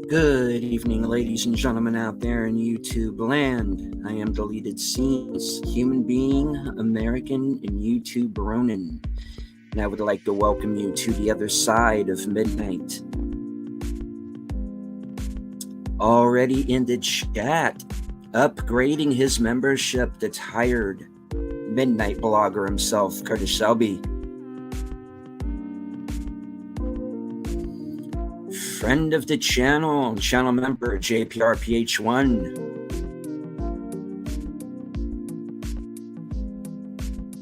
Good evening, ladies and gentlemen out there in YouTube land. I am Deleted Scenes, human being, American, and YouTube Ronin. And I would like to welcome you to the other side of midnight. Already in the chat, upgrading his membership, the tired midnight blogger himself, Curtis Shelby. Friend of the channel member JPRPH1.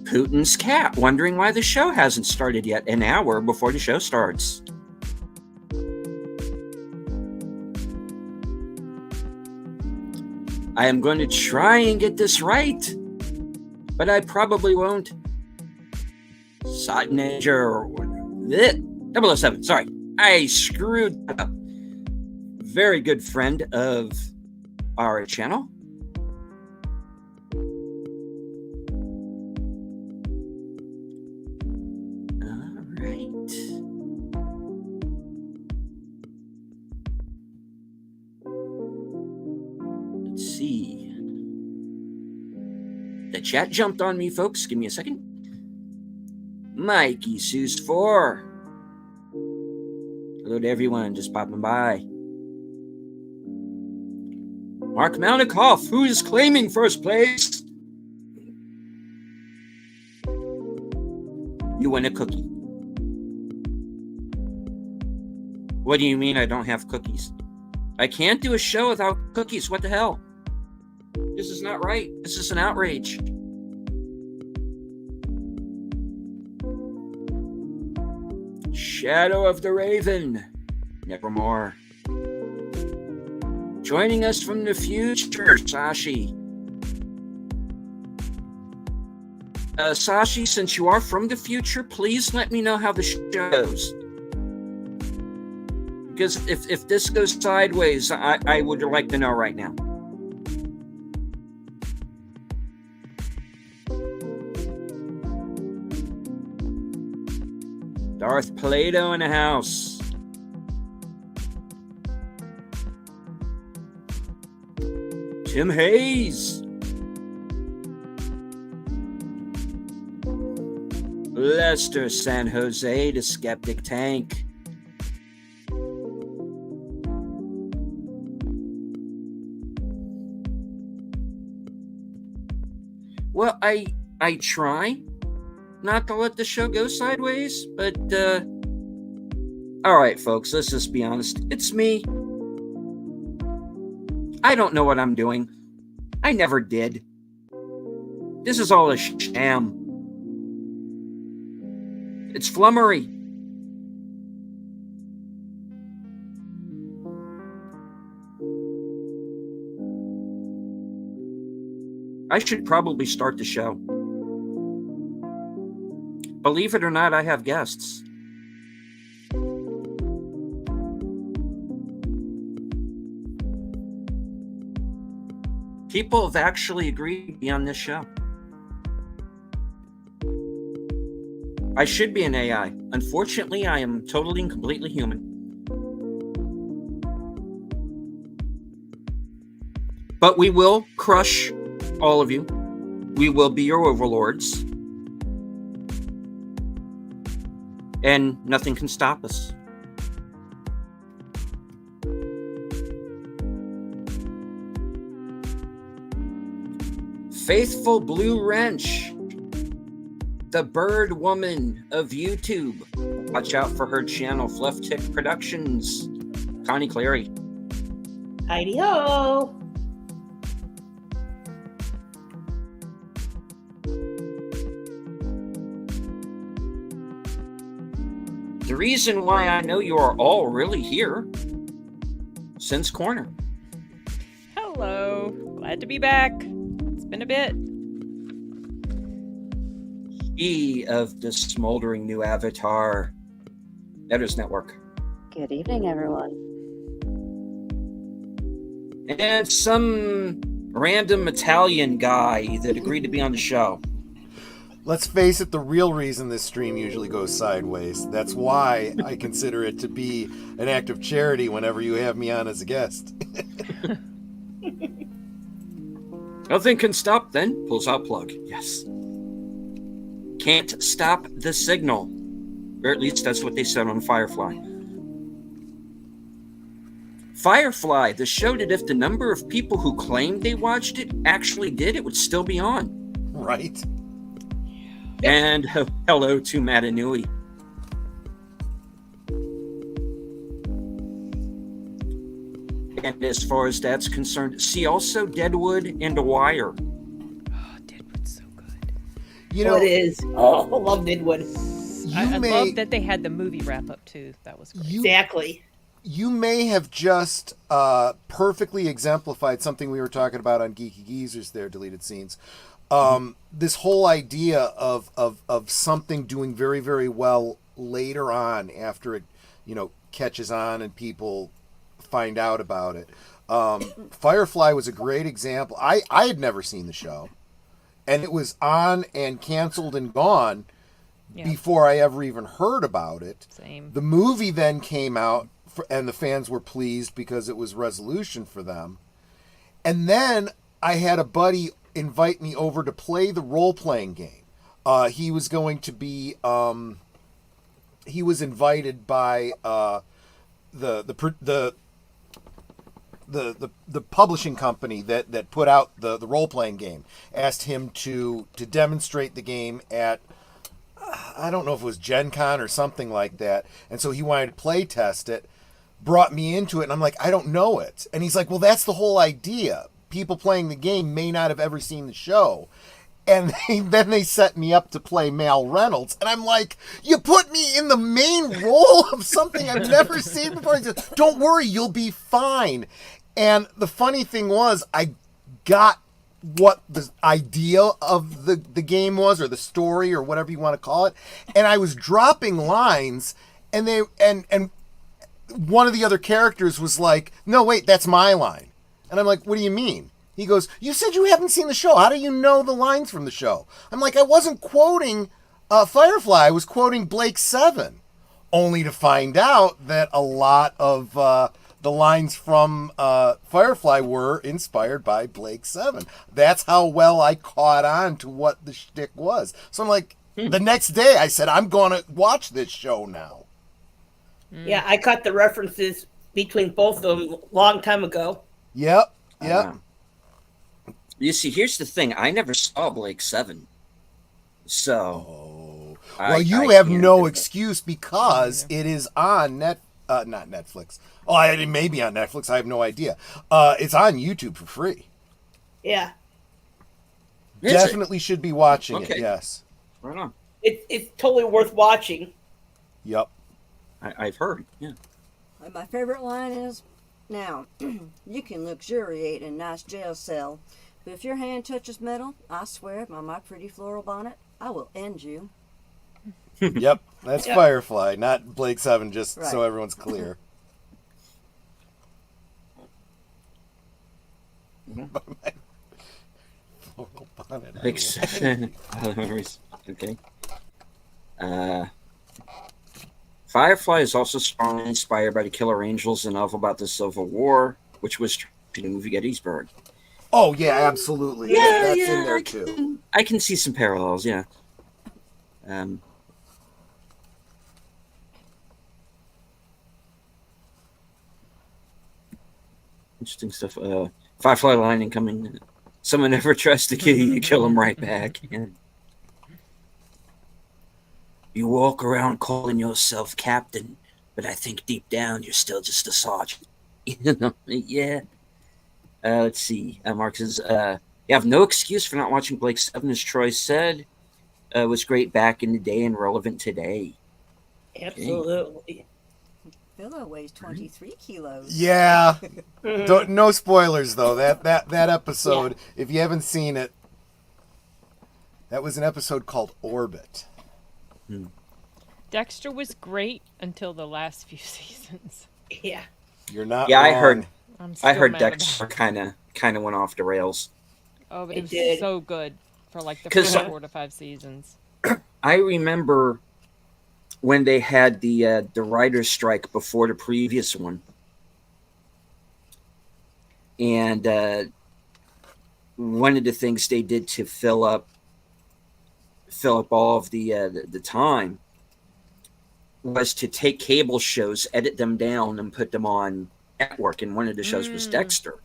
Putin's cat wondering why the show hasn't started yet an hour before the show starts. I am going to try and get this right, but I probably won't. Sotnager 007, sorry. I screwed up. Very good friend of our channel. All right. Let's see. The chat jumped on me, folks. Give me a second. Mikey Seuss 4. Hello to everyone just popping by. Mark Malnikoff, who is claiming first place? You win a cookie. What do you mean I don't have cookies? I can't do a show without cookies. What the hell? This is not right. This is an outrage. Shadow of the Raven, nevermore. Joining us from the future, Sashi. Sashi, since you are from the future, please let me know how the show goes. Because if this goes sideways, I would like to know right now. Darth Plato in the house. Tim Hayes. Lester San Jose, the Skeptic Tank. Well, I try not to let the show go sideways, but all right, folks, let's just be honest. It's me. I don't know what I'm doing. I never did. This is all a sham. It's flummery. I should probably start the show. Believe it or not, I have guests. People have actually agreed to be on this show. I should be an AI. Unfortunately, I am totally and completely human. But we will crush all of you. We will be your overlords. And nothing can stop us. Faithful Blue Wrench, the bird woman of YouTube. Watch out for her channel, Fluff Tick Productions. Connie Clary. Heidi-ho! The reason why I know you are all really here, Sin's Corner. Hello. Glad to be back. It's been a bit. E of the smoldering new avatar, Editors Network. Good evening, everyone. And some random Italian guy that agreed to be on the show. Let's face it, the real reason this stream usually goes sideways. That's why I consider it to be an act of charity whenever you have me on as a guest. Nothing can stop then. Pulls out plug. Yes. Can't stop the signal. Or at least that's what they said on Firefly. Firefly, the show that if the number of people who claimed they watched it actually did, it would still be on. Right. And hello to Matanui. And as far as that's concerned, see also Deadwood and The Wire. Oh, Deadwood's so good. You know, it is. Oh, I love Deadwood. I love that they had the movie wrap up too. That was great. Exactly. You may have just perfectly exemplified something we were talking about on Geeky Geezers there, Deleted Scenes. This whole idea of something doing very, very well later on after it, catches on and people find out about it. Firefly was a great example. I had never seen the show, and it was on and canceled and gone before I ever even heard about it. Same. The movie then came out, and the fans were pleased because it was resolution for them. And then I had a buddy invite me over to play the role-playing game. He was going to be he was invited by the publishing company that put out the role-playing game. Asked him to demonstrate the game at, I don't know if it was Gen Con or something like that, and so he wanted to play test it, brought me into it, and I'm like, I don't know it. And he's like, well, that's the whole idea. People playing the game may not have ever seen the show. And then they set me up to play Mal Reynolds. And I'm like, you put me in the main role of something I've never seen before. He said, don't worry, you'll be fine. And the funny thing was, I got what the idea of the game was, or the story, or whatever you want to call it. And I was dropping lines, and and one of the other characters was like, no, wait, that's my line. And I'm like, what do you mean? He goes, you said you haven't seen the show. How do you know the lines from the show? I'm like, I wasn't quoting Firefly. I was quoting Blake Seven. Only to find out that a lot of the lines from Firefly were inspired by Blake Seven. That's how well I caught on to what the shtick was. So I'm like, the next day I said, I'm going to watch this show now. Yeah, I caught the references between both of them a long time ago. Yep. You see, here's the thing. I never saw Blake Seven. So... Well, you have no excuse because it is on not Netflix. Oh, it may be on Netflix. I have no idea. It's on YouTube for free. Yeah. Definitely should be watching it, yes. Right on. It's totally worth watching. Yep. I've heard, yeah. And my favorite line is, now, you can luxuriate in a nice jail cell, but if your hand touches metal, I swear by my pretty floral bonnet, I will end you. Yep, that's Firefly, not Blake Seven, just Right. so everyone's clear. Floral bonnet, Blake Seven. Okay. Firefly is also strongly inspired by the Killer Angels, a novel about the Civil War, which was to the movie Gettysburg. Oh, yeah, absolutely. That's in there, too. I can see some parallels, yeah. Interesting stuff. Firefly line incoming. Someone never tries to kill you, you kill them right back. Yeah. You walk around calling yourself captain, but I think deep down you're still just a sergeant. Yeah. Let's see. Mark says, you have no excuse for not watching Blake Seven, as Troy said. Was great back in the day and relevant today. Absolutely. Philo weighs 23 kilos. Yeah. No spoilers, though. That episode, if you haven't seen it, that was an episode called Orbit. Dexter was great until the last few seasons. Yeah. You're not Yeah, wrong. I heard Dexter kind of went off the rails. Oh, but It it was did. so good. for like the 'Cause, first 4 to 5 seasons. I remember when they had the writer's strike before the previous one, and one of the things they did to fill up all of the time was to take cable shows, edit them down, and put them on network. And one of the shows was Dexter,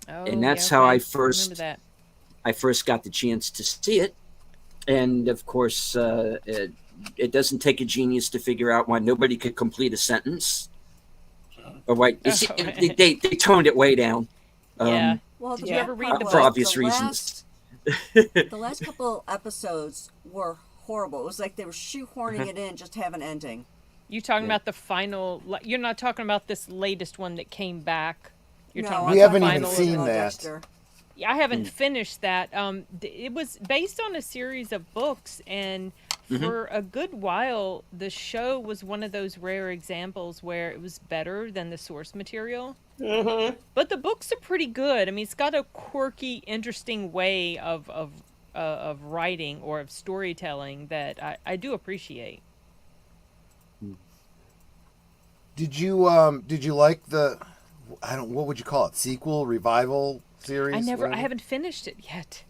Oh, and that's yeah, how okay. I Remember that. first got the chance to see it. And of course, it doesn't take a genius to figure out why nobody could complete a sentence, or why they toned it way down. Yeah. Well, Did you ever read the for book? obvious reasons? The last couple episodes were horrible. It was like they were shoehorning it in just to have an ending. You talking about the final? You're not talking about this latest one that came back. You're No, talking I'm about We the haven't talking even about final. seen original that. Dexter. Yeah, I haven't finished that. It was based on a series of books, and for a good while, the show was one of those rare examples where it was better than the source material. Mm-hmm. But the books are pretty good. I mean, it's got a quirky, interesting way of writing or of storytelling that I do appreciate. Did you like the what would you call it, sequel, revival series? I whatever? haven't finished it yet.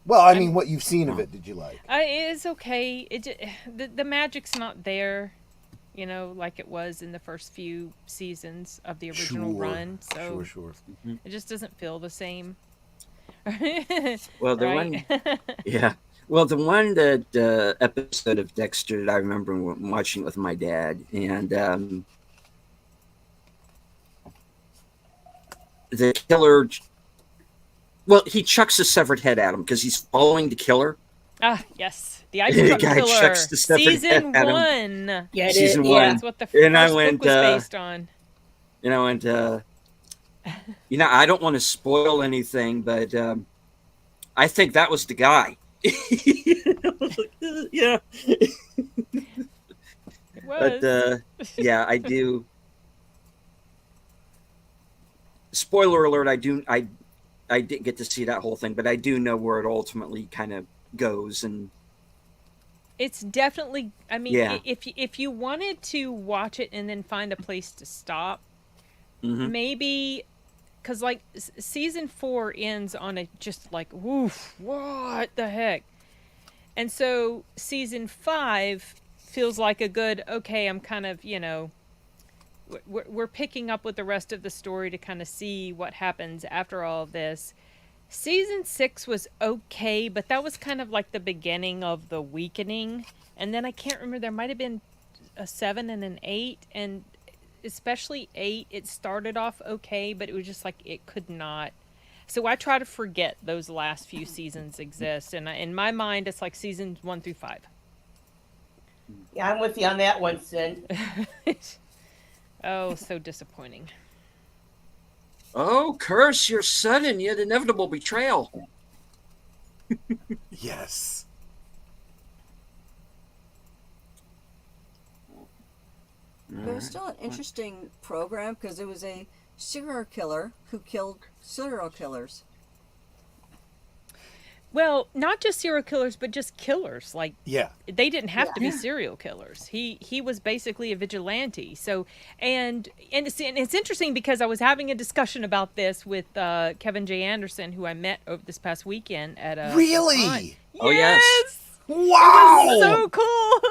Well, I mean, what you've seen of it, did you like? It's okay. The magic's not there, like it was in the first few seasons of the original run. So Sure. it just doesn't feel the same. Well, the Right? one, yeah. Well, the one that episode of Dexter that I remember watching with my dad, and the killer. Well, he chucks a severed head at him because he's following the killer. Ah, yes, the The Ice Truck guy Killer, chucks the severed season head at him. 1. Yeah, it Season is. one. Yeah. That's what the And I first went, book was based on. And I don't want to spoil anything, but I think that was the guy. Yeah. It was. But yeah, I do. Spoiler alert! I didn't get to see that whole thing, but I do know where it ultimately kind of goes, and It's definitely. I mean, Yeah. if you wanted to watch it and then find a place to stop, Mhm. maybe, because like season 4 ends on a just like woof, what the heck, and so season 5 feels like a good okay. I'm kind of we're picking up with the rest of the story to kind of see what happens after all of this. Season 6 was okay, but that was kind of like the beginning of the weakening. And then I can't remember, there might have been a 7 and an 8, and especially 8, it started off okay, but it was just like it could not. So I try to forget those last few seasons exist, and in my mind, it's like seasons 1 through 5. Yeah, I'm with you on that one, Sin. Oh, so disappointing. oh, curse your sudden yet inevitable betrayal. Yes. But it was still an interesting program because it was a serial killer who killed serial killers. Well, not just serial killers, but just killers. Like, Yeah. they didn't have to be Yeah. serial killers. He was basically a vigilante. So and it's interesting because I was having a discussion about this with Kevin J. Anderson, who I met over this past weekend at a Really? con. Oh, yes. Wow. So cool.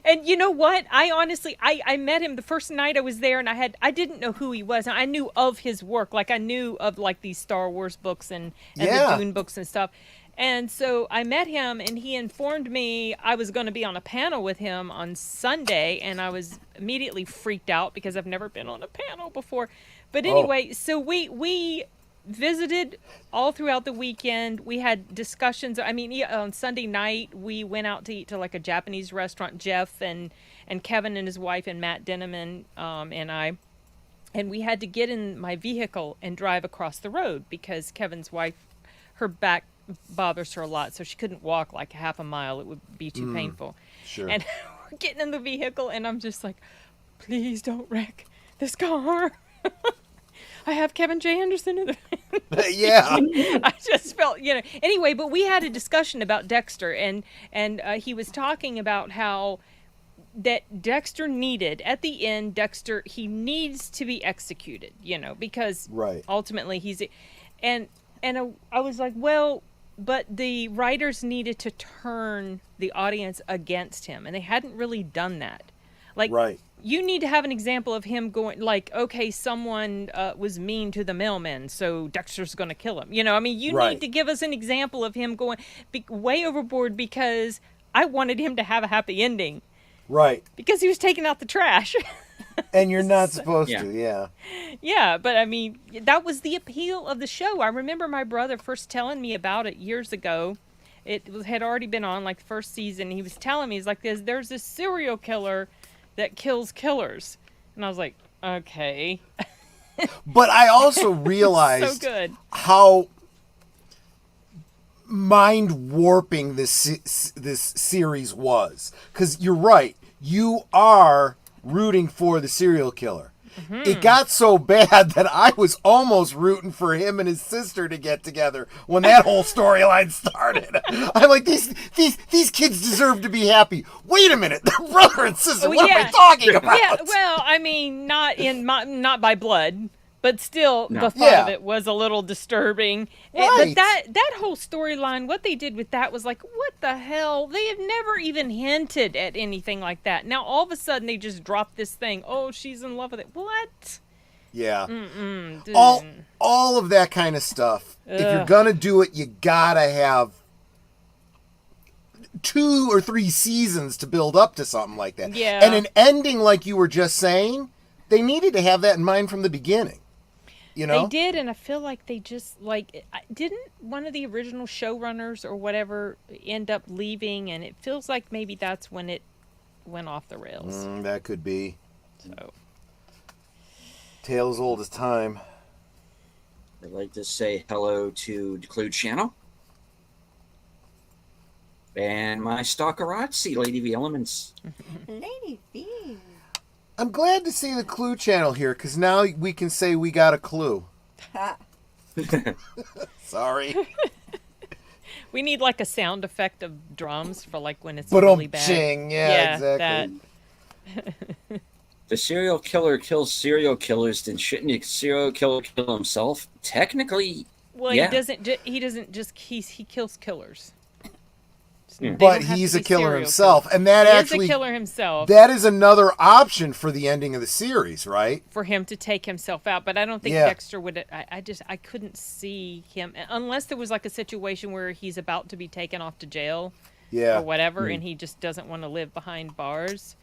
And you know what? I honestly I met him the first night I was there, and I didn't know who he was. I knew of his work. Like I knew of like these Star Wars books and Yeah. the Dune books and stuff. And so I met him, and he informed me I was going to be on a panel with him on Sunday, and I was immediately freaked out because I've never been on a panel before. But anyway, so we visited all throughout the weekend. We had discussions. I mean, on Sunday night, we went out to eat to like a Japanese restaurant, Jeff and Kevin and his wife and Matt Denneman and I. And we had to get in my vehicle and drive across the road because Kevin's wife, her back bothers her a lot, so she couldn't walk like half a mile. It would be too painful. Sure. And we're getting in the vehicle, and I'm just like, please don't wreck this car. I have Kevin J. Anderson in the Yeah. I just felt, Anyway, but we had a discussion about Dexter, and he was talking about how that Dexter needed at the end. He needs to be executed, because Right. ultimately I was like, well, but the writers needed to turn the audience against him, and they hadn't really done that. Like, Right. you need to have an example of him going, like, okay, someone was mean to the mailman, so Dexter's going to kill him. You Right. need to give us an example of him going way overboard, because I wanted him to have a happy ending, Right. because he was taking out the trash. And you're not supposed Yeah. to, yeah. Yeah, but I mean, that was the appeal of the show. I remember my brother first telling me about it years ago. Had already been on, like, the first season. He was telling me, he's like, there's this serial killer that kills killers. And I was like, okay. But I also So realized good. how mind warping this series was. Because you're right, you are rooting for the serial killer. It got so bad that I was almost rooting for him and his sister to get together when that whole storyline started. I'm like, these kids deserve to be happy. Wait a minute, they're brother and sister. What am I talking about? Yeah, well, I mean, not by blood, but still, No. the thought Yeah. of it was a little disturbing. Right. But that whole storyline, what they did with that was like, what the hell? They have never even hinted at anything like that. Now, all of a sudden, they just dropped this thing. Oh, she's in love with it. What? Yeah. Dude. All of that kind of stuff. If you're gonna do it, you gotta have 2 or 3 seasons to build up to something like that. Yeah. And an ending like you were just saying, they needed to have that in mind from the beginning. They did, and I feel like they just, like, didn't one of the original showrunners or whatever end up leaving, and it feels like maybe that's when it went off the rails. That could be. So, Tale as old as time. I'd like to say hello to the Clue Channel. And my stalkerazzi, Lady V Elements. Lady V. I'm glad to see the Clue channel here, because now we can say we got a clue. Ha. Sorry. we need, like, a sound effect of drums for, like, when it's But really bad. ching, yeah, exactly. That. The serial killer kills serial killers, then shouldn't a serial killer kill himself? Technically, Well, yeah. he doesn't just, he kills killers. Yeah. They But don't have he's to a be killer serial himself, killers. and that He actually is a killer himself. that is another option for the ending of the series, right? For him to take himself out, but I don't think Yeah. Dexter would. I couldn't see him unless there was like a situation where he's about to be taken off to jail Yeah. or whatever, and he just doesn't want to live behind bars.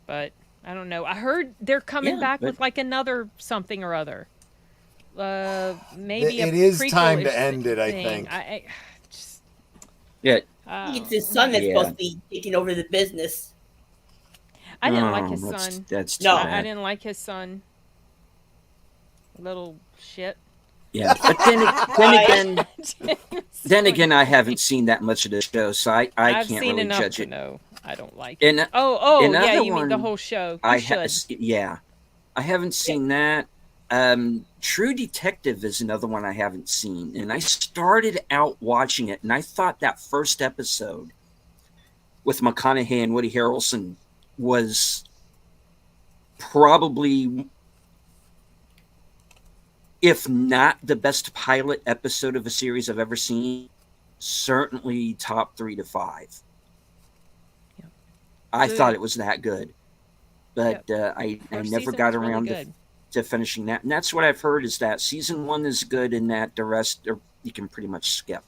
But I don't know. I heard they're coming Yeah, back but- with like another something or other. Maybe It a is time prequel-ish to end it, I thing. think. I just. Yeah. It's his son that's Yeah. supposed to be taking over the business. I didn't like Oh, his that's- son. That's too No. I bad. didn't like his son. Little shit. Yeah, but then again, I haven't seen that much of the show, so I I've can't seen really enough judge to it. know I don't like And it. Oh, yeah, another you mean the one whole show. You I should. yeah, I haven't seen that. True Detective is another one I haven't seen, and I started out watching it, and I thought that first episode with McConaughey and Woody Harrelson was probably, if not the best pilot episode of a series I've ever seen, certainly top 3 to 5. Yeah. I Good. thought it was that good, but I First never season got was really around good. to finishing that. And that's what I've heard, is that season 1 is good, and that the rest you can pretty much skip.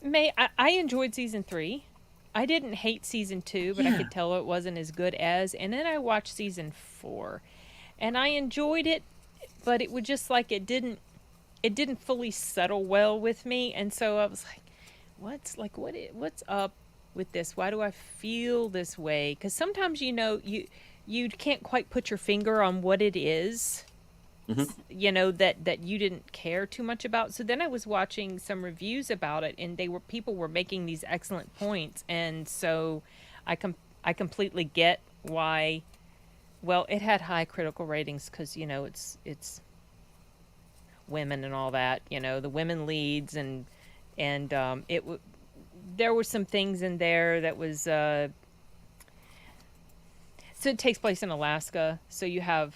I enjoyed season 3. I didn't hate season 2, but I could tell it wasn't as good as. And then I watched season 4, and I enjoyed it, but it was just like it didn't fully settle well with me. And so I was like, what's up with this? Why do I feel this way? Because sometimes you can't quite put your finger on what it is. That you didn't care too much about. So then I was watching some reviews about it, and people were making these excellent points, and so I completely get why Well, it had high critical ratings because it's women and all that. The women leads and there were some things in there that was so it takes place in Alaska. So you have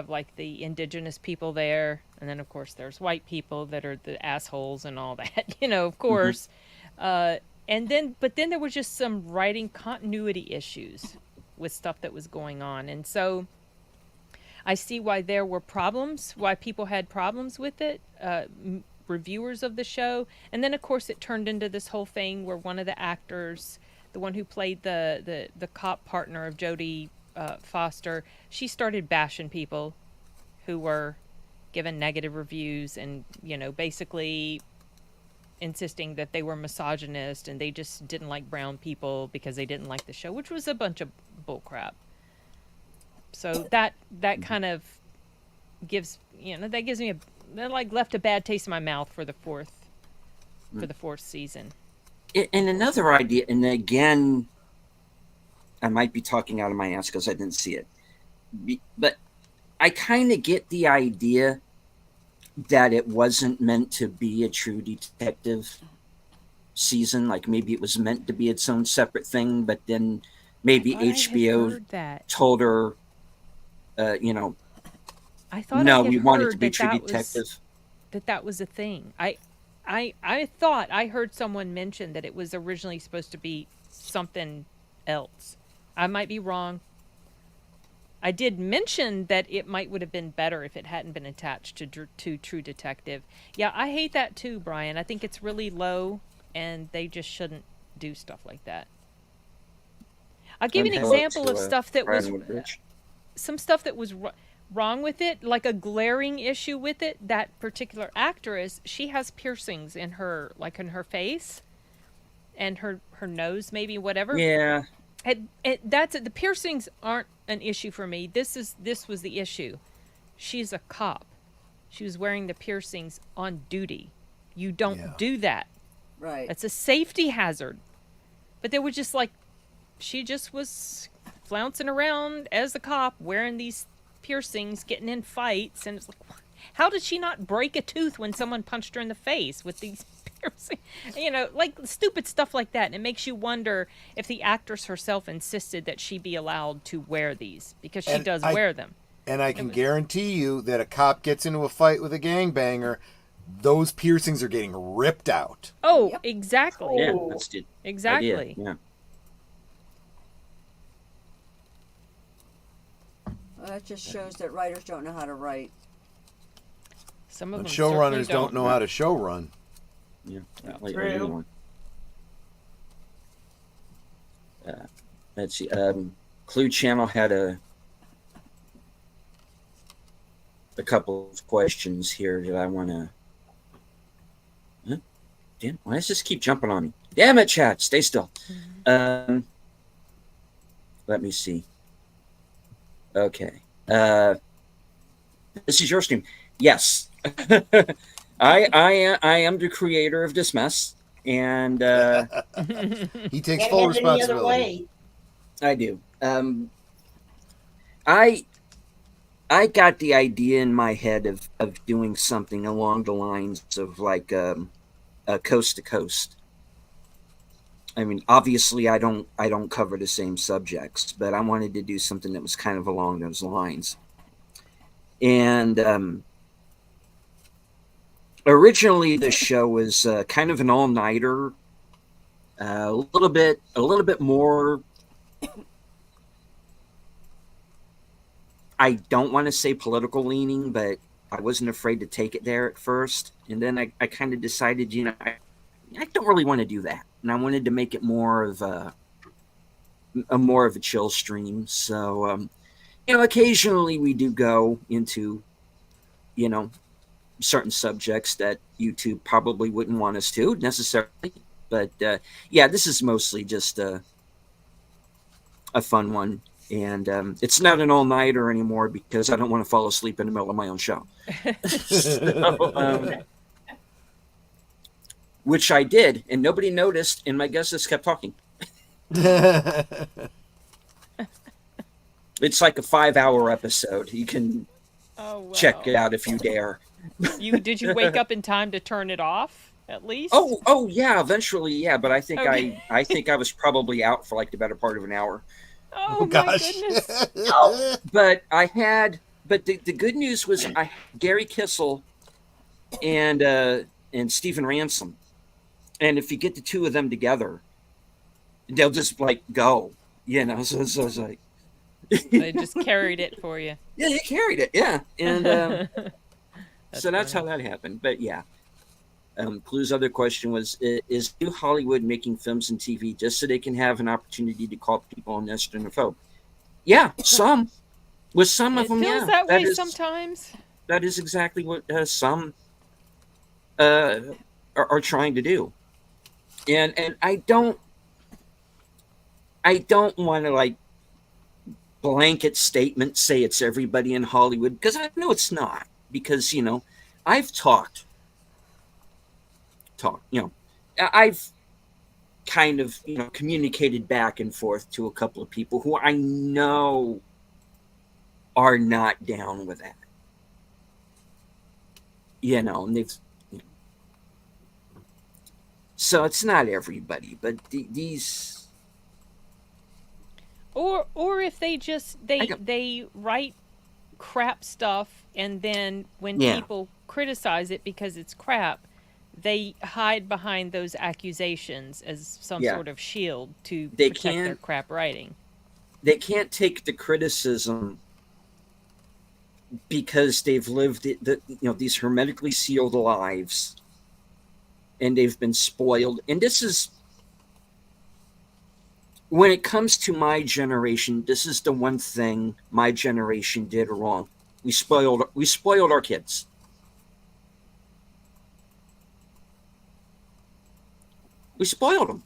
like the indigenous people there, and then of course there's white people that are the assholes and all that. Of course. But then there were just some writing continuity issues with stuff that was going on, and so I see why there were problems, why people had problems with it, reviewers of the show. And then, of course, it turned into this whole thing where one of the actors, the one who played the cop partner of Jodie Foster, she started bashing people who were given negative reviews and, basically insisting that they were misogynist and they just didn't like brown people because they didn't like the show, which was a bunch of bullcrap. So that kind of gives me that like left a bad taste in my mouth for the fourth season. And another idea, and again, I might be talking out of my ass because I didn't see it, but I kind of get the idea that it wasn't meant to be a True Detective season. Like maybe it was meant to be its own separate thing, but then maybe HBO told her, I thought no, I we want it to be heard True Detective. That was a thing. I thought I heard someone mention that it was originally supposed to be something else. I might be wrong. I did mention that it would have been better if it hadn't been attached to True Detective. Yeah, I hate that too, Brian. I think it's really low, and they just shouldn't do stuff like that. I'll give you an example of stuff that was some stuff that was wrong with it, like a glaring issue with it. That particular actress, she has piercings in her face, and her nose, maybe, whatever. Yeah. That's it. The piercings aren't an issue for me. This was the issue. She's a cop. She was wearing the piercings on duty. You don't do that. Right. It's a safety hazard. But they were just like, she just was flouncing around as a cop wearing these piercings, getting in fights, and it's like, how did she not break a tooth when someone punched her in the face with these piercings? Like stupid stuff like that. And it makes you wonder if the actress herself insisted that she be allowed to wear these, because she does wear them. And I can guarantee you that a cop gets into a fight with a gangbanger, those piercings are getting ripped out. Oh, yep. Exactly. Yeah, that's the exactly. idea. Yeah. Well, that just shows that writers don't know how to write. Some of And them showrunners don't know how to show run. Yeah. That's true. Let's see. Clue Channel had a couple of questions here that I want to. Damn, why does this keep jumping on me? Damn it, chat, stay still. Let me see. Okay. This is your stream. Yes. I am the creator of this mess, and he takes Can't full have it any other responsibility. way. I do. I got the idea in my head of doing something along the lines of like coast to coast. I mean, obviously, I don't cover the same subjects, but I wanted to do something that was kind of along those lines. And originally, the show was kind of an all-nighter, a little bit more. I don't want to say political leaning, but I wasn't afraid to take it there at first. And then I kind of decided, I don't really want to do that. And I wanted to make it more of a chill stream. So, occasionally we do go into, certain subjects that YouTube probably wouldn't want us to necessarily. But this is mostly just a fun one. And it's not an all-nighter anymore because I don't want to fall asleep in the middle of my own show. So, which I did, and nobody noticed, and my guest just kept talking. It's like a 5-hour episode. You can Oh wow. check it out if you dare. Did you wake up in time to turn it off at least? Oh yeah, eventually, yeah. But I think Okay. I think I was probably out for like the better part of an hour. Oh, Oh my gosh. goodness. But the good news was Gary Kissel and Stephen Ransom, and if you get the two of them together, they'll just like go, So it's like, They just carried it for you. yeah, they carried it, yeah, and so that's funny. how that happened. But yeah, Clue's other question was: Is New Hollywood making films and TV just so they can have an opportunity to call people on nest and a foe? Yeah, some. With some It of them, feels yeah, that way is sometimes. that is exactly what some are trying to do. And I don't want to like blanket statement say it's everybody in Hollywood, because I know it's not, because I've I've kind of communicated back and forth to a couple of people who I know are not down with that, and they've so it's not everybody, but these Or if they just I don't, they write crap stuff, and then when yeah, people criticize it because it's crap, they hide behind those accusations as some yeah, sort of shield to they protect their can't crap writing. take the criticism because they've lived these hermetically sealed lives, and they've been spoiled. And this is, when it comes to my generation, this is the one thing my generation did wrong. We spoiled our kids. We spoiled them.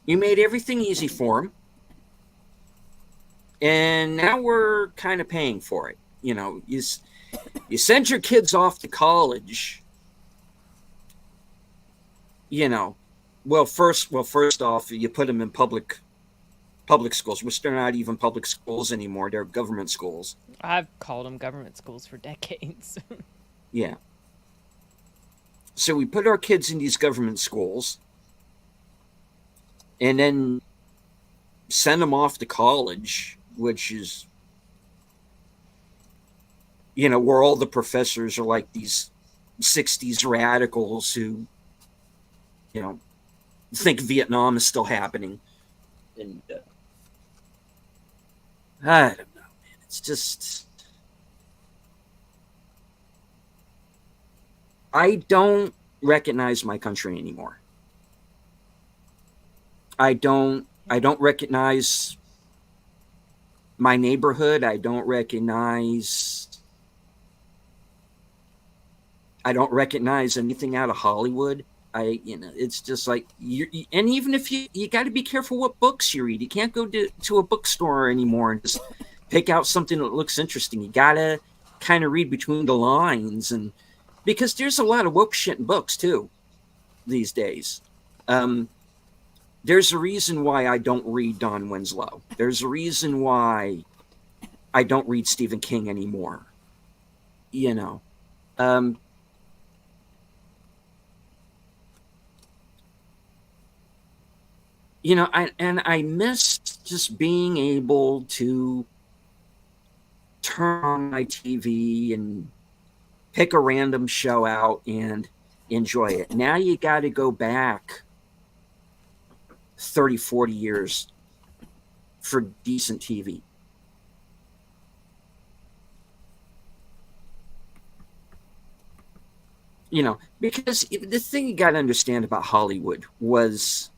You made everything easy for them, and now we're kind of paying for it. You send your kids off to college. You know, first off, you put them in public schools, which they're not even public schools anymore. They're government schools. I've called them government schools for decades. Yeah. So we put our kids in these government schools, and then send them off to college, which is, where all the professors are like these 60s radicals who, think Vietnam is still happening. And I don't know, man. It's just, I don't recognize my country anymore. I don't recognize my neighborhood. I don't recognize anything out of Hollywood. It's just like and even if you got to be careful what books you read. You can't go to a bookstore anymore and just pick out something that looks interesting. You gotta kind of read between the lines, and because there's a lot of woke shit in books too these days. There's a reason why I don't read Don Winslow. There's a reason why I don't read Stephen King anymore. You know, um, I miss just being able to turn on my TV and pick a random show out and enjoy it. Now you got to go back 30, 40 years for decent TV. Because the thing you got to understand about Hollywood was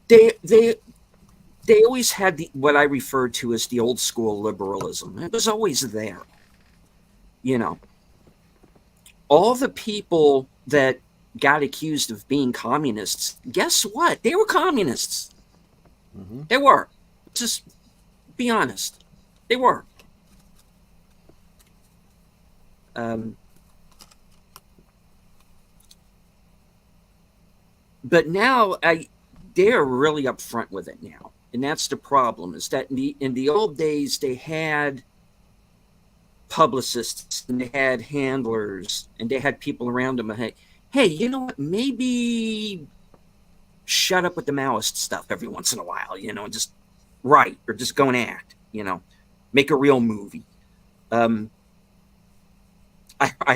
they always had what I refer to as the old school liberalism. It was always there. You know, all the people that got accused of being communists, guess what? They were communists. Mm-hmm. They were. Just be honest. They were. But now they're really upfront with it now. And that's the problem, is that in the old days, they had publicists and they had handlers and they had people around them. Hey, you know what? Maybe shut up with the Maoist stuff every once in a while, and just write or just go and act, make a real movie. I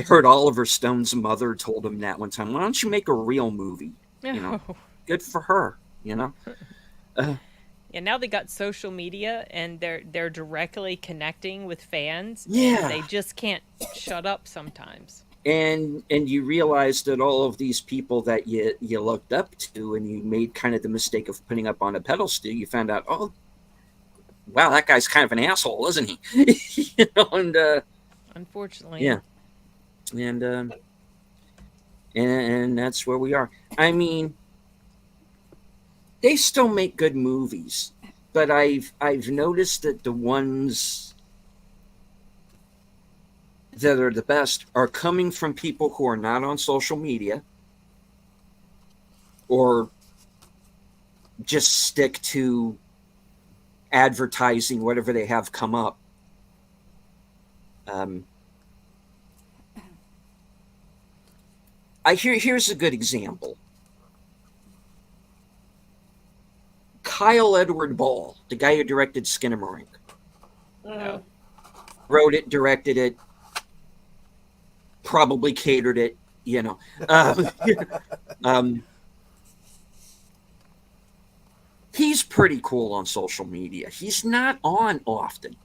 heard Oliver Stone's mother told him that one time. Why don't you make a real movie? Good for her, Yeah, now they got social media and they're directly connecting with fans. Yeah. And they just can't shut up sometimes. And you realize that all of these people that you looked up to and you made kind of the mistake of putting up on a pedestal, you found out, oh, wow, that guy's kind of an asshole, isn't he? And unfortunately. yeah. And that's where we are. I mean, they still make good movies, but I've noticed that the ones that are the best are coming from people who are not on social media or just stick to advertising whatever they have come up. Here's a good example. Kyle Edward Ball, the guy who directed Skinamarink, wrote it, directed it, probably catered it, he's pretty cool on social media. He's not on often.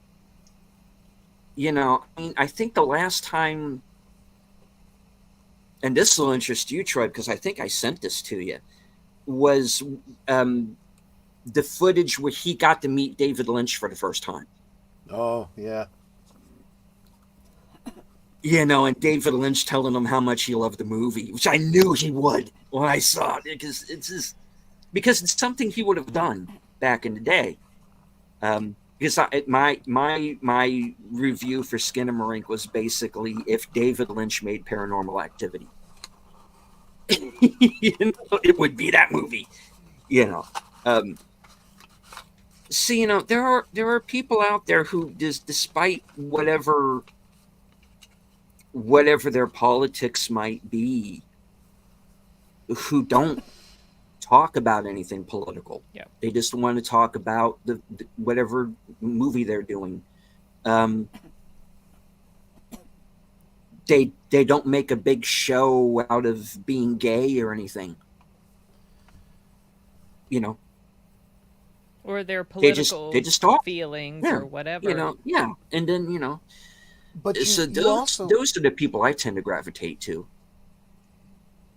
I think the last time, and this will interest you, Troy, because I think I sent this to you, was the footage where he got to meet David Lynch for the first time. Oh, yeah. And David Lynch telling him how much he loved the movie, which I knew he would when I saw it, because it's something he would have done back in the day. Because my review for Skinamarink was basically if David Lynch made Paranormal Activity. It would be that movie. So there are people out there who, despite whatever their politics might be, who don't talk about anything political. Yeah. They just want to talk about the whatever movie they're doing. They don't make a big show out of being gay or anything. Or their political they just talk. feelings or whatever. And then, But those are the people I tend to gravitate to.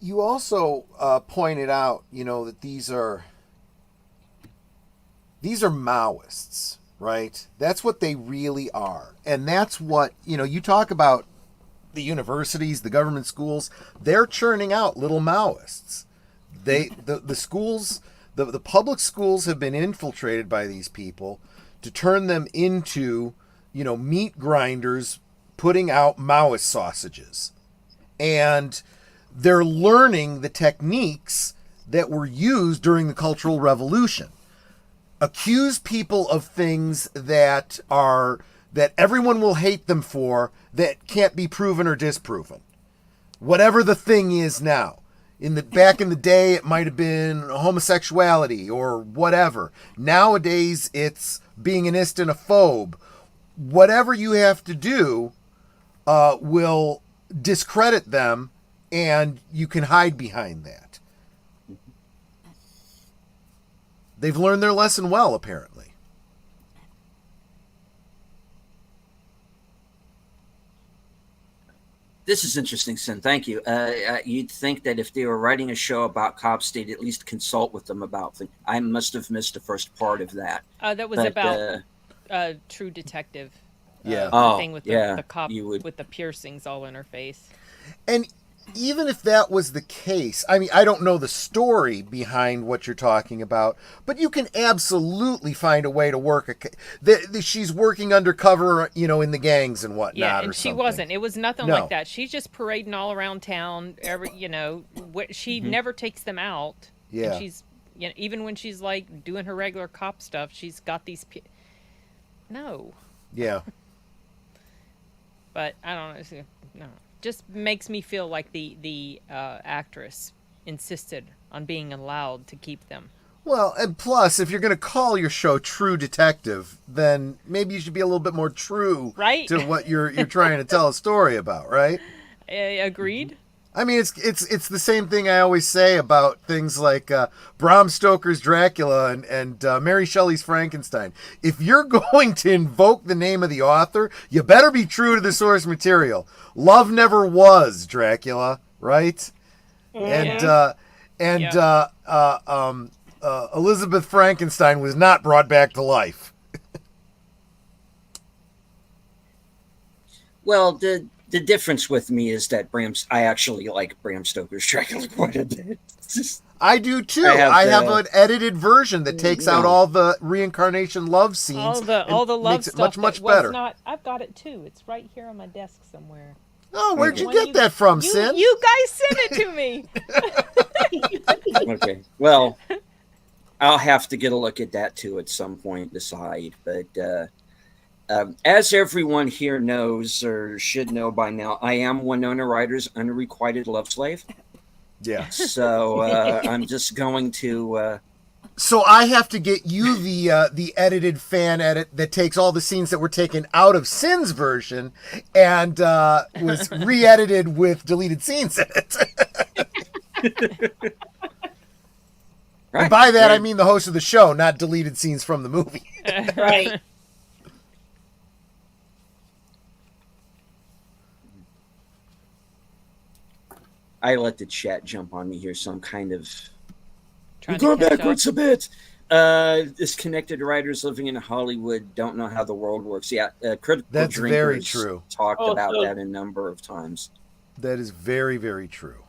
You also pointed out, that these are Maoists, right? That's what they really are. And that's what, you talk about the universities, the government schools, they're churning out little Maoists. The schools, the public schools have been infiltrated by these people to turn them into, meat grinders putting out Maoist sausages. And they're learning the techniques that were used during the Cultural Revolution. Accuse people of things that everyone will hate them for, that can't be proven or disproven. Whatever the thing is now. Back in the day, it might have been homosexuality or whatever. Nowadays, it's being an istinophobe. Whatever you have to do will discredit them, and you can hide behind that. They've learned their lesson well, apparently. This is interesting, Sin. Thank you. You'd think that if they were writing a show about cops, they'd at least consult with them about things. I must have missed the first part of that. That was about True Detective. Yeah. Thing with the cop with the piercings all in her face. And even if that was the case, I mean, I don't know the story behind what you're talking about, but you can absolutely find a way to work she's working undercover, in the gangs and whatnot. Yeah, and or she something. wasn't. It was nothing like that. She's just parading all around town. She never takes them out. Yeah. And she's, You know, even when she's like doing her regular cop stuff, she's got these. No, Yeah. but I don't know. No, just makes me feel like the actress insisted on being allowed to keep them. Well, and plus, if you're going to call your show True Detective, then maybe you should be a little bit more true Right. to what you're trying to tell a story about, right? Agreed. I mean, it's the same thing I always say about things like Bram Stoker's Dracula and Mary Shelley's Frankenstein. If you're going to invoke the name of the author, you better be true to the source material. Love never was Dracula, right? Yeah. Elizabeth Frankenstein was not brought back to life. Well, the difference with me is that I actually like Bram Stoker's Dracula quite a bit. I do too. I have an edited version that takes out No. all the reincarnation love scenes. All the and love makes it stuff much that was better. not. I've got it too. It's right here on my desk somewhere. Oh, where'd you When get that from, Sin? You guys sent it to me. Okay. Well, I'll have to get a look at that too at some point, decide. But as everyone here knows or should know by now, I am Winona Ryder's unrequited love slave. Yeah. So I'm just going to. So I have to get you the edited fan edit that takes all the scenes that were taken out of Sin's version and was re-edited with deleted scenes in it. And by that I mean the host of the show, not deleted scenes from the movie. Right. I let the chat jump on me here, so I'm kind of Trying going to catch backwards up. a bit. Disconnected writers living in Hollywood don't know how the world works. Yeah, Critical That's Drinkers very true. talked Oh, about so- that a number of times. That is very, very true.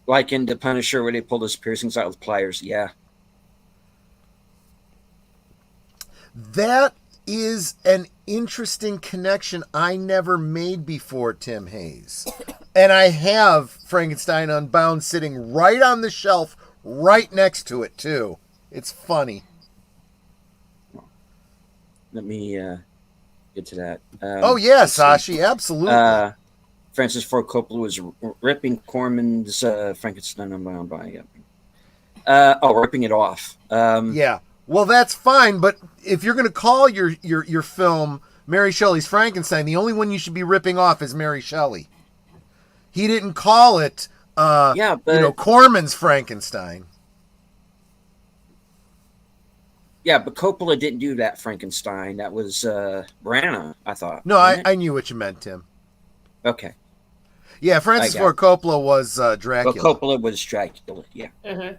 Like in The Punisher, where they pulled his piercings out with pliers. Yeah. That is an interesting connection I never made before, Tim Hayes. And I have Frankenstein Unbound sitting right on the shelf, right next to it, too. It's funny. Let me get to that. Oh, yeah, let's see. Sashi, absolutely. Francis Ford Coppola was ripping Corman's Frankenstein Unbound by. Ripping it off. Yeah. Well, that's fine, but if you're going to call your film Mary Shelley's Frankenstein, the only one you should be ripping off is Mary Shelley. He didn't call it, Corman's Frankenstein. Yeah, but Coppola didn't do that Frankenstein. That was Branagh, I thought. No, wasn't it? I knew what you meant, Tim. Okay. Yeah, Francis I got Ford Coppola was Dracula. But Coppola was Dracula, yeah. Uh-huh.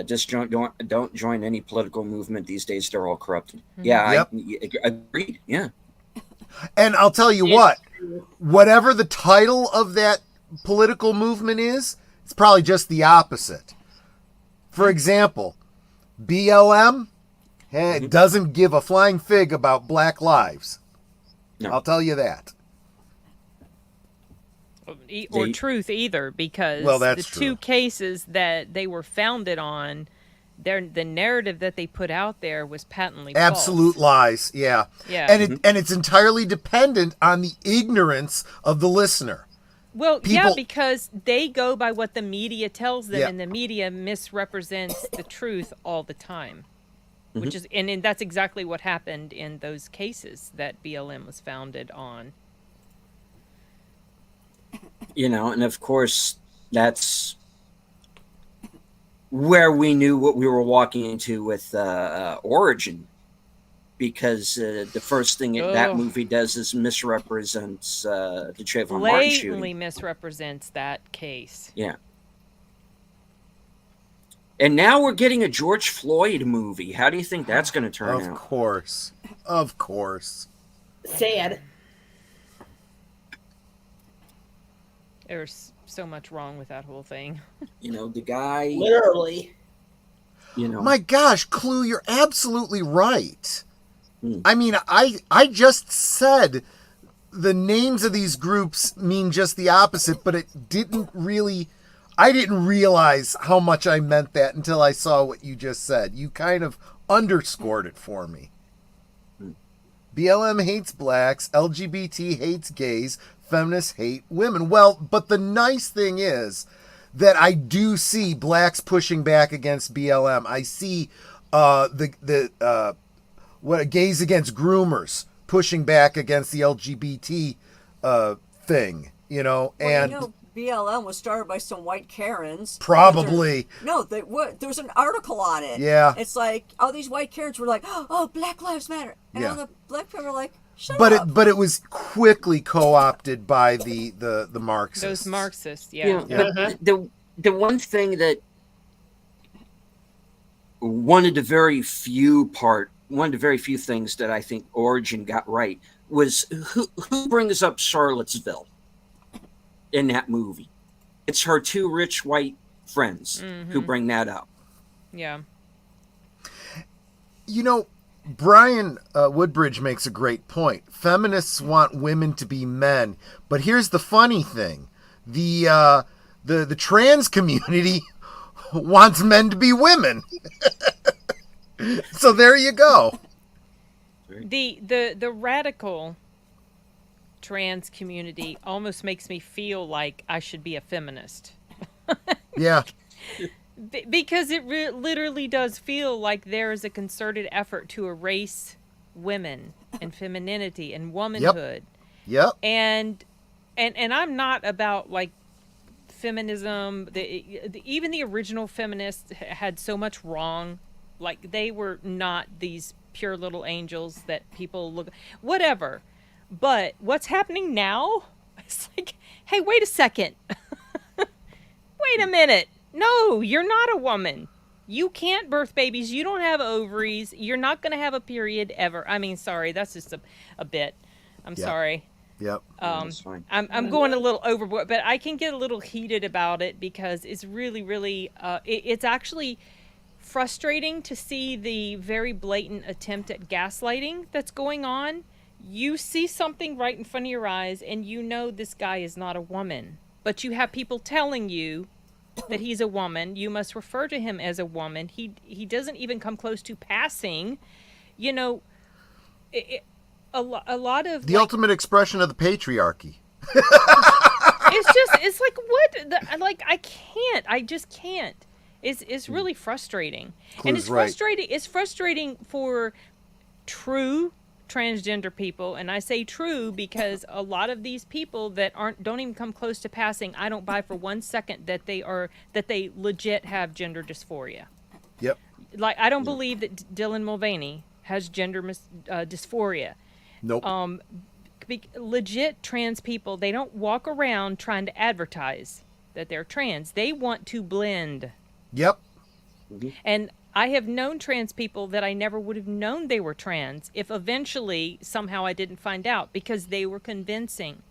Just don't join any political movement these days. They're all corrupted. Yeah, Yep. I agreed. Yeah. And I'll tell you It's what, true. whatever the title of that political movement is, it's probably just the opposite. For example, BLM doesn't give a flying fig about black lives. No. I'll tell you that. Or They- truth either, because Well, the that's two true. cases that they were founded on, the narrative that they put out there was patently Absolute false. lies, yeah. Yeah. And it's entirely dependent on the ignorance of the listener. Well, yeah, people- because they go by what the media tells them, Yeah. and the media misrepresents the truth all the time. Mm-hmm. Which is, and that's exactly what happened in those cases that BLM was founded on. And of course, that's where we knew what we were walking into with Origin, because the first thing that Ugh. movie does is misrepresents the Trayvon Martin shooting. Blatantly misrepresents that case. Yeah. And now we're getting a George Floyd movie. How do you think that's going to turn Of out? course. Of course. Sad. There's so much wrong with that whole thing. The guy, Literally. My gosh, Clue, you're absolutely right. I mean, I just said the names of these groups mean just the opposite, but it didn't really. I didn't realize how much I meant that until I saw what you just said. You kind of underscored it for me. BLM hates blacks, LGBT hates gays, feminists hate women. Well, but the nice thing is that I do see blacks pushing back against BLM. I see what gays against groomers pushing back against the LGBT thing, you know, and Well, BLM was started by some white Karens. probably. No, there was an article on it. Yeah. It's like all these white Karens were like, "Oh, Black Lives Matter," and all the black people were like, "Shut up." But it was quickly co-opted by the Marxists. Those Marxists, Yeah, yeah. but the one thing that one of the very few things that I think Origin got right was who brings up Charlottesville in that movie. It's her two rich white friends who bring that up. Yeah. You know, Brian Woodbridge makes a great point. Feminists want women to be men, but here's the funny thing: the trans community wants men to be women. So there you go. The radical trans community almost makes me feel like I should be a feminist. Yeah. Because it literally does feel like there is a concerted effort to erase women and femininity and womanhood. Yep. And I'm not about like feminism. Even the original feminists had so much wrong. Like they were not these pure little angels that people look. Whatever. But what's happening now? It's like, hey, wait a second. Wait a minute. No, you're not a woman. You can't birth babies. You don't have ovaries. You're not going to have a period ever. I mean, sorry, that's just a bit. I'm sorry. Yep. That's fine. I'm going a little overboard, but I can get a little heated about it because it's really, really, it's actually frustrating to see the very blatant attempt at gaslighting that's going on. You see something right in front of your eyes and you know this guy is not a woman, but you have people telling you that he's a woman. You must refer to him as a woman. He doesn't even come close to passing. You know, a lot of The ultimate expression of the patriarchy. it's like what I just can't. It's really frustrating. And it's right. frustrating. It's frustrating for true transgender people, and I say true because a lot of these people that don't even come close to passing, I don't buy for 1 second that they legit have gender dysphoria. Yep. Like I don't believe that Dylan Mulvaney has gender dysphoria. Nope. Legit trans people, they don't walk around trying to advertise that they're trans. They want to blend. Yep. And I have known trans people that I never would have known they were trans if eventually somehow I didn't find out because they were convincing.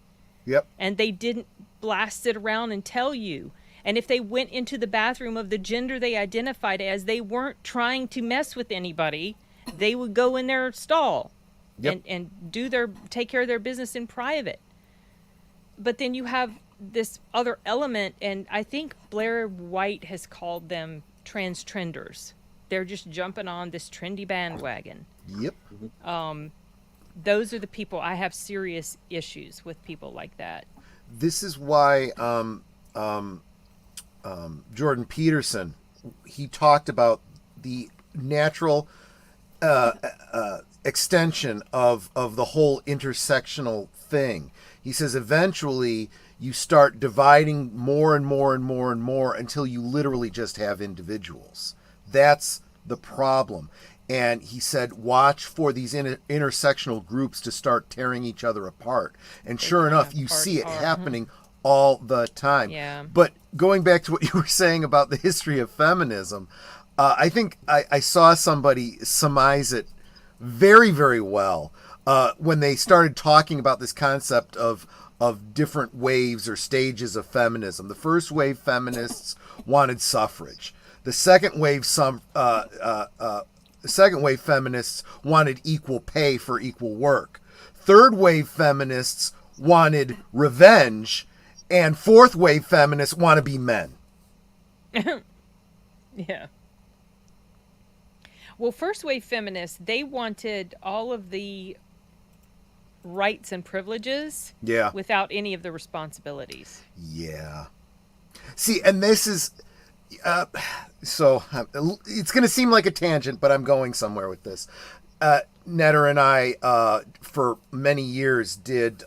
Yep. And they didn't blast it around and tell you. And if they went into the bathroom of the gender they identified as, they weren't trying to mess with anybody. They would go in their stall and take care of their business in private. But then you have this other element, and I think Blair White has called them trans trenders. They're just jumping on this trendy bandwagon. Yep. Those are the people I have serious issues with. People like that. This is why Jordan Peterson, he talked about the natural extension of the whole intersectional thing. He says eventually you start dividing more and more and more and more until you literally just have individuals. That's the problem. And he said, watch for these intersectional groups to start tearing each other apart. And sure enough, you see it happening all the time. Yeah. But going back to what you were saying about the history of feminism, I think I saw somebody surmise it very, very well when they started talking about this concept of different waves or stages of feminism. The first wave feminists wanted suffrage. The second wave second wave feminists wanted equal pay for equal work. Third wave feminists wanted revenge, and fourth wave feminists want to be men. Yeah. Well, first wave feminists, they wanted all of the rights and privileges Yeah. without any of the responsibilities. Yeah. See, and this is so it's going to seem like a tangent, but I'm going somewhere with this. Netter and I, for many years, did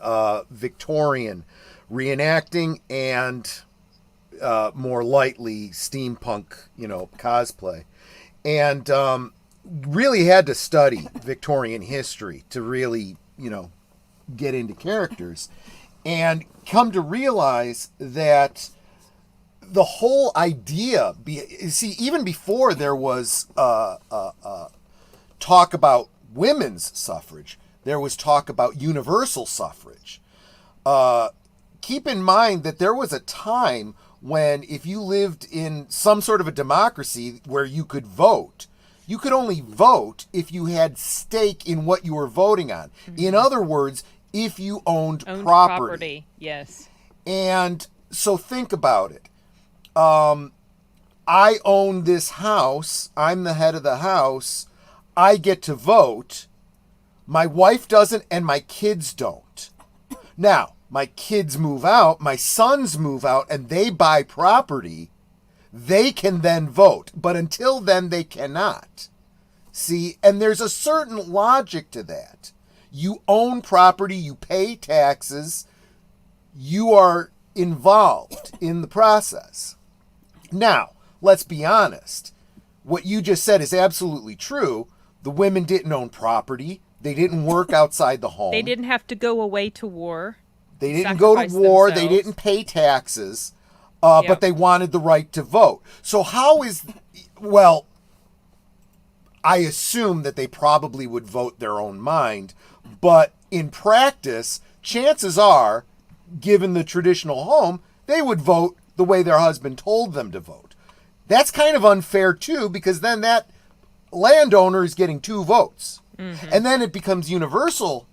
Victorian reenacting and more lightly steampunk, cosplay, and really had to study Victorian history to really, get into characters, and come to realize that the whole idea, even before there was talk about women's suffrage, there was talk about universal suffrage. Keep in mind that there was a time when, if you lived in some sort of a democracy where you could vote, you could only vote if you had stake in what you were voting on. Mm-hmm. In other words, if you owned property. Yes. And so think about it. I own this house. I'm the head of the house. I get to vote. My wife doesn't, and my kids don't. Now, my kids move out, my sons move out, and they buy property. They can then vote, but until then, they cannot. See, and there's a certain logic to that. You own property, you pay taxes, you are involved in the process. Now, let's be honest. What you just said is absolutely true. The women didn't own property. They didn't work outside the home. They didn't have to go away to war. They didn't go to war. Themselves. They didn't pay taxes. But they wanted the right to vote. So how is... Well, I assume that they probably would vote their own mind. But in practice, chances are, given the traditional home, they would vote the way their husband told them to vote. That's kind of unfair, too, because then that landowner is getting 2 votes. Mm-hmm. And then it becomes universal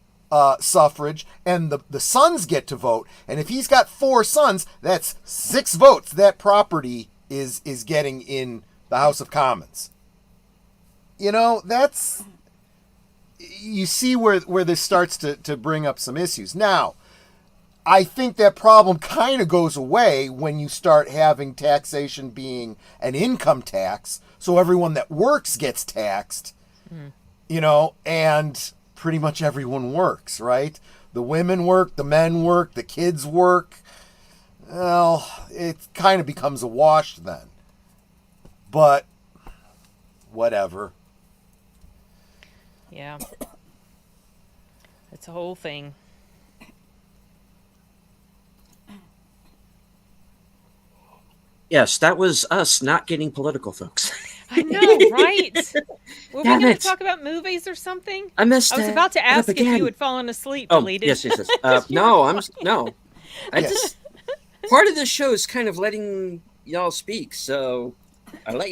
suffrage, and the sons get to vote. And if he's got 4 sons, that's 6 votes that property is getting in the House of Commons. That's... You see where this starts to bring up some issues. Now, I think that problem kind of goes away when you start having taxation being an income tax, so everyone that works gets taxed, and pretty much everyone works, right? The women work, the men work, the kids work. Well, it kind of becomes a wash then. But, whatever. Yeah. It's a whole thing. Yes, that was us not getting political, folks. I know, right? Were we going to talk about movies or something? I missed. I was about to ask if you had fallen asleep. Oh, deleted. yes. No. I just part of this show is kind of letting y'all speak, so I let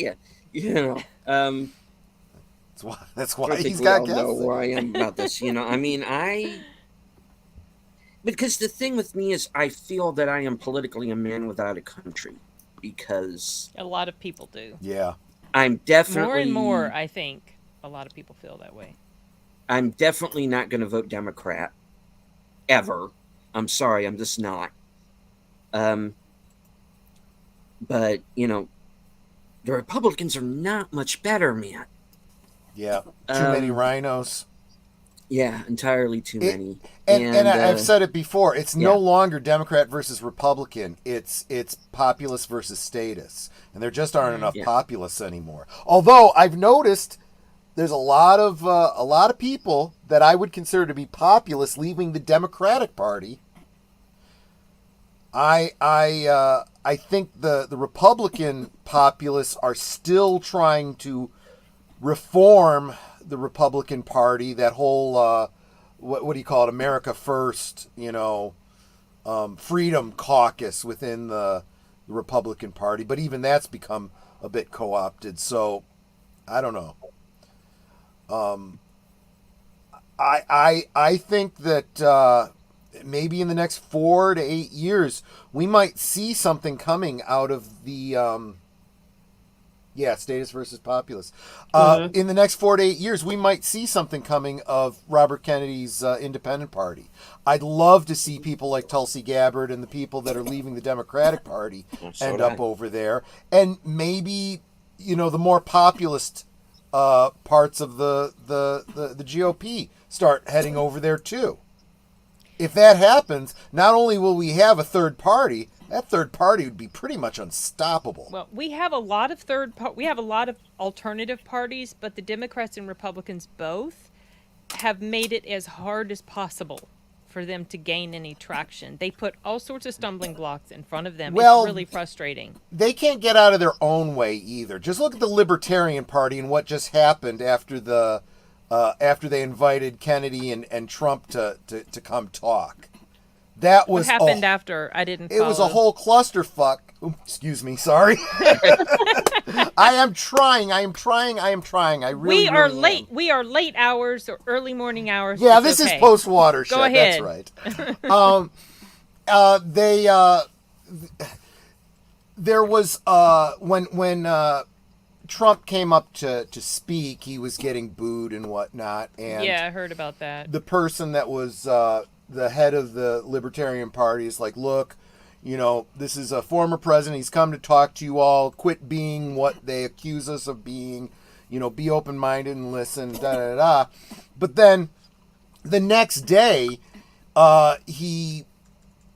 you. That's why he's got guests. Know where I am about this. Because the thing with me is, I feel that I am politically a man without a country. Because a lot of people do. Yeah. I'm definitely... More and more, I think, a lot of people feel that way. I'm definitely not going to vote Democrat. Ever. I'm sorry, I'm just not. But, the Republicans are not much better, man. Yeah. Too many rhinos. Yeah, entirely too many. And I've said it before. It's no longer Democrat versus Republican. It's populist versus status, and there just aren't enough populists anymore. Although I've noticed there's a lot of people that I would consider to be populists leaving the Democratic Party. I think the Republican populists are still trying to reform the Republican Party, that whole what do you call it, America First, Freedom Caucus within the Republican Party, but even that's become a bit co-opted. So I don't know. I think that maybe in the next 4 to 8 years we might see something coming out of the status versus populace. In the next 4 to 8 years, we might see something coming of Robert Kennedy's Independent Party. I'd love to see people like Tulsi Gabbard and the people that are leaving the Democratic Party end up over there, and maybe the more populist parts of the GOP start heading over there too. If that happens, not only will we have a third party, that third party would be pretty much unstoppable. Well, we have a lot of alternative parties, but the Democrats and Republicans both have made it as hard as possible for them to gain any traction. They put all sorts of stumbling blocks in front of them. Well, it's really frustrating. They can't get out of their own way either. Just look at the Libertarian Party and what just happened after they invited Kennedy and Trump to come talk. That was what happened after. I didn't follow. It was a whole clusterfuck. Ooh, excuse me, sorry. I am trying. I really are really late. am. We are late hours or early morning hours. Yeah, It's this okay. is post watershed. Go ahead. That's right. There was when Trump came up to speak, he was getting booed and whatnot, and Yeah, I heard about that. the person that was the head of the Libertarian Party is like, look, this is a former president. He's come to talk to you all. Quit being what they accuse us of being. Be open-minded and listen, da-da-da. But then the next day, he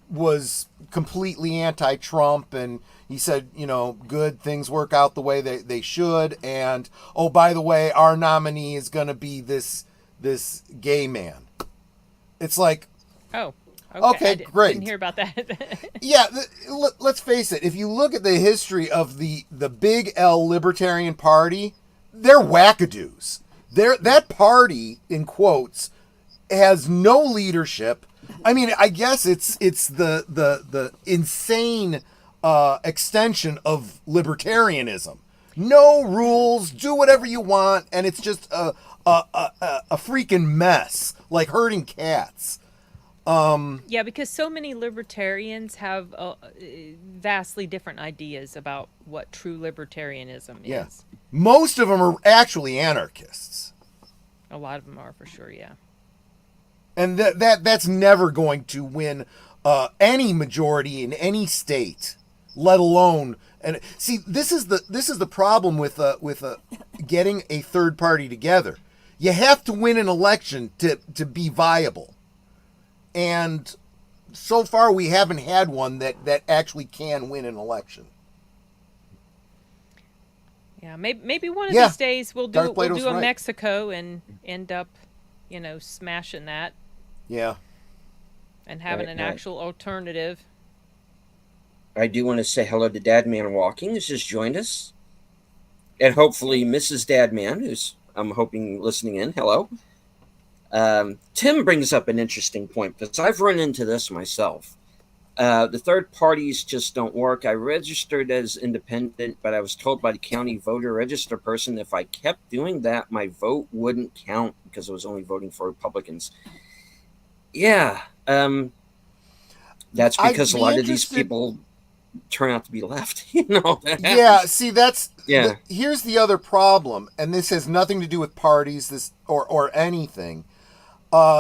was completely anti-Trump, and he said, good, things work out the way they should. And, oh, by the way, our nominee is going to be this gay man. It's like, Oh, okay, I great. Didn't hear about that. yeah, let's face it. If you look at the history of the Big L Libertarian Party, they're wackadoos. That party, in quotes, has no leadership. I mean, I guess it's the insane extension of libertarianism. No rules, do whatever you want, and it's just a freaking mess, like herding cats. Yeah, because so many libertarians have vastly different ideas about what true libertarianism Yeah. is. Most of them are actually anarchists. A lot of them are, for sure, yeah. And that's never going to win any majority in any state, let alone. And see, this is the problem with getting a third party together. You have to win an election to be viable, and so far we haven't had one that actually can win an election. Yeah, maybe one of Yeah, these days we'll Darth do Plato's a right. Mexico and end up, smashing that Yeah. and having Right, an right. actual alternative. I do want to say hello to Dadman Walking, who's just joined us. And hopefully Mrs. Dadman, who's, I'm hoping, listening in. Hello. Tim brings up an interesting point, because I've run into this myself. The third parties just don't work. I registered as independent, but I was told by the county voter register person if I kept doing that, my vote wouldn't count because I was only voting for Republicans. Yeah. That's I'd because a be lot of these interested- people turn out to be left. That Yeah, happens. see, that's Yeah. here's the other problem, and this has nothing to do with parties, or anything.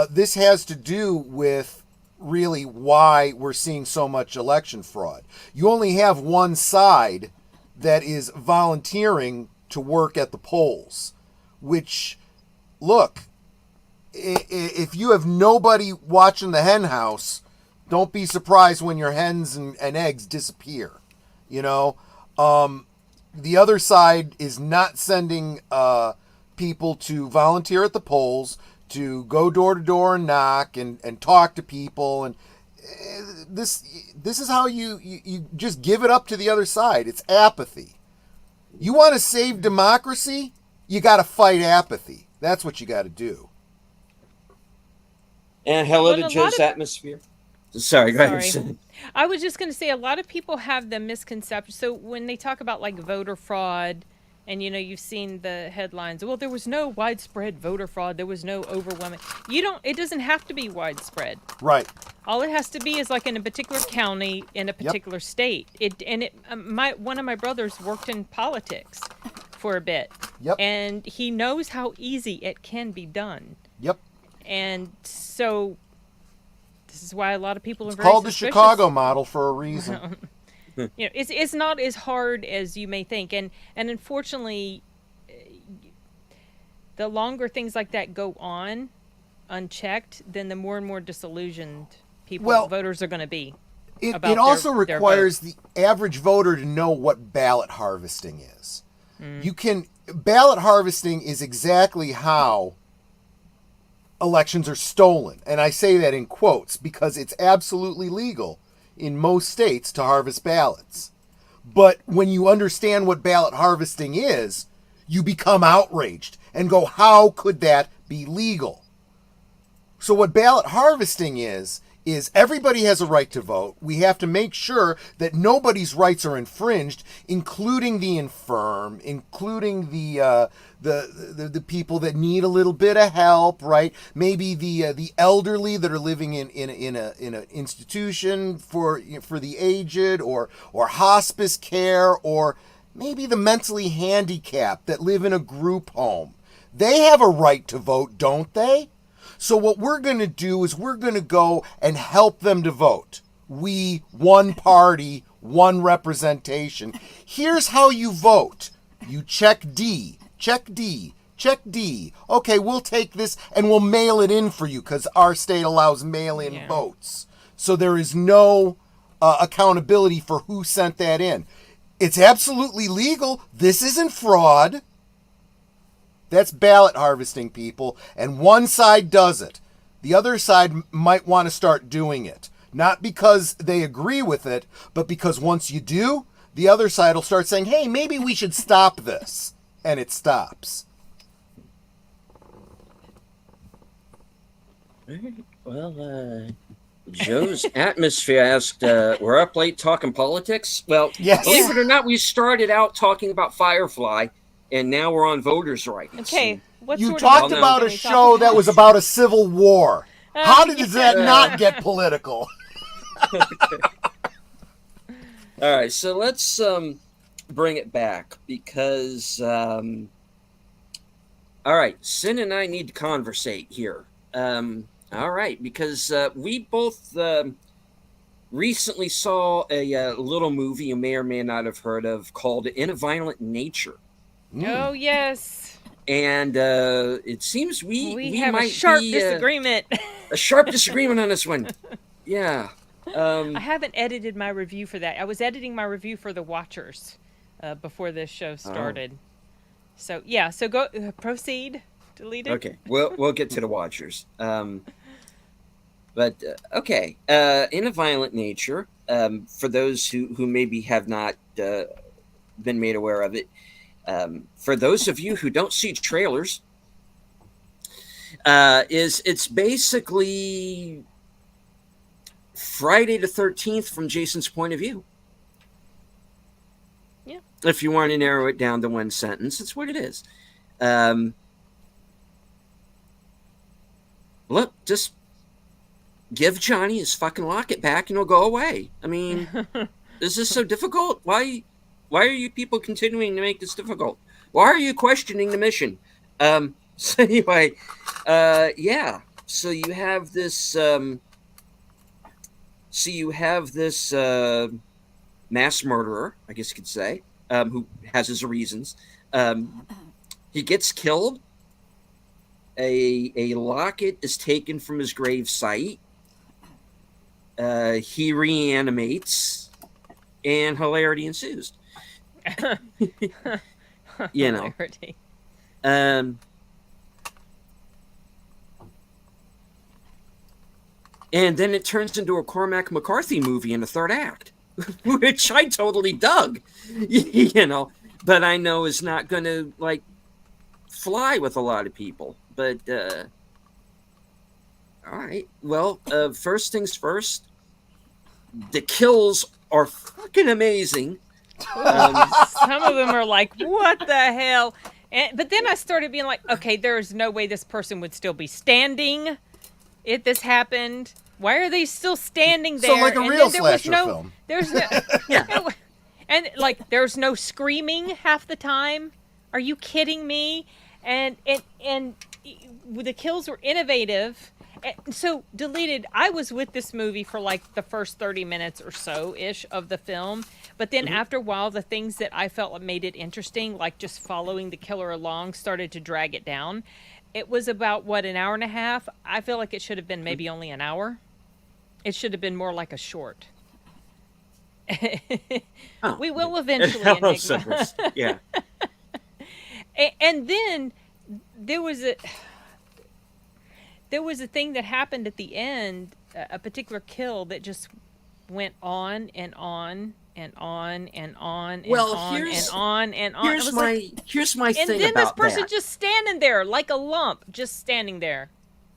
This has to do with really why we're seeing so much election fraud. You only have one side that is volunteering to work at the polls, which, look, if you have nobody watching the hen house, don't be surprised when your hens and eggs disappear. The other side is not sending people to volunteer at the polls, to go door to door and knock and talk to people, and this is how you just give it up to the other side. It's apathy. You want to save democracy? You got to fight apathy. That's what you got to do. And hello Well, to a lot Joe's of- Atmosphere. Sorry, go ahead. Sorry. I was just going to say a lot of people have the misconception. So when they talk about like voter fraud And you've seen the headlines. Well, there was no widespread voter fraud. There was no overwhelming. It doesn't have to be widespread. Right. All it has to be is like in a particular county in a particular state. One of my brothers worked in politics for a bit. Yep. And he knows how easy it can be done. Yep. And so this is why a lot of people are It's very called suspicious. the Chicago model for a reason. It's not as hard as you may think, and unfortunately, the longer things like that go on unchecked, then the more and more disillusioned voters are going to be. It also requires the average voter to know what ballot harvesting is. Ballot harvesting is exactly how elections are stolen, and I say that in quotes because it's absolutely legal in most states to harvest ballots. But when you understand what ballot harvesting is, you become outraged and go, how could that be legal? So what ballot harvesting is everybody has a right to vote. We have to make sure that nobody's rights are infringed, including the infirm, including the people that need a little bit of help, right? Maybe the elderly that are living in an institution for the aged, or hospice care, or maybe the mentally handicapped that live in a group home. They have a right to vote, don't they? So what we're going to do is we're going to go and help them to vote. We, one party, one representation. Here's how you vote. You check D, check D, check D. Okay, we'll take this and we'll mail it in for you because our state allows mail-in votes. So there is no accountability for who sent that in. It's absolutely legal. This isn't fraud. That's ballot harvesting, people, and one side does it. The other side might want to start doing it. Not because they agree with it, but because once you do, the other side will start saying, hey, maybe we should stop this. And it stops. Well, Joe's Atmosphere asked, we're up late talking politics? Well, yes. Believe it or not, we started out talking about Firefly, and now we're on voters' rights. Okay, what you sort talked of about a show that was about a civil war. How does that not get political? All right, so let's bring it back because, all right, Sin and I need to conversate here. All right, because we both recently saw a little movie you may or may not have heard of called In a Violent Nature. Oh, yes. And it seems we have might a sharp be, disagreement. A sharp disagreement on this one. Yeah. I haven't edited my review for that. I was editing my review for The Watchers before this show started. So, yeah. So go proceed. Delete it. Okay. We'll get to The Watchers. But, okay. In a Violent Nature, for those who maybe have not been made aware of it, for those of you who don't see trailers, it's basically Friday the 13th from Jason's point of view. Yeah. If you want to narrow it down to one sentence, it's what it is. Look, just give Johnny his fucking locket back and he'll go away. I mean, is this so difficult? Why are you people continuing to make this difficult? Why are you questioning the mission? So anyway, yeah. So you have this. Mass murderer, I guess you could say, who has his reasons. He gets killed. A locket is taken from his grave site. He reanimates, and hilarity ensues. You know. Hilarity. And then it turns into a Cormac McCarthy movie in the third act, which I totally dug, you know, but I know is not going to like fly with a lot of people. But all right, well, first things first, the kills are fucking amazing. some of them are like, what the hell? But then I started being like, okay, there's no way this person would still be standing if this happened. Why are they still standing there? So like a real slasher film. There's no, Yeah. and like there's no screaming half the time. Are you kidding me? And the kills were innovative. And so Deleted, I was with this movie for like the first 30 minutes or so ish of the film, but then after a while the things that I felt made it interesting, like just following the killer along, started to drag it down. It was about an hour and a half. I feel like it should have been maybe only an hour. It should have been more like a short. Oh. We will eventually, Hello, Enigma. Cypress. Yeah. And then there was a thing that happened at the end, a particular kill that just went on and on and on and on and Well, on here's- and on and on. It Here's was my like, here's my and thing then this about person that. just standing there like a lump, just standing there,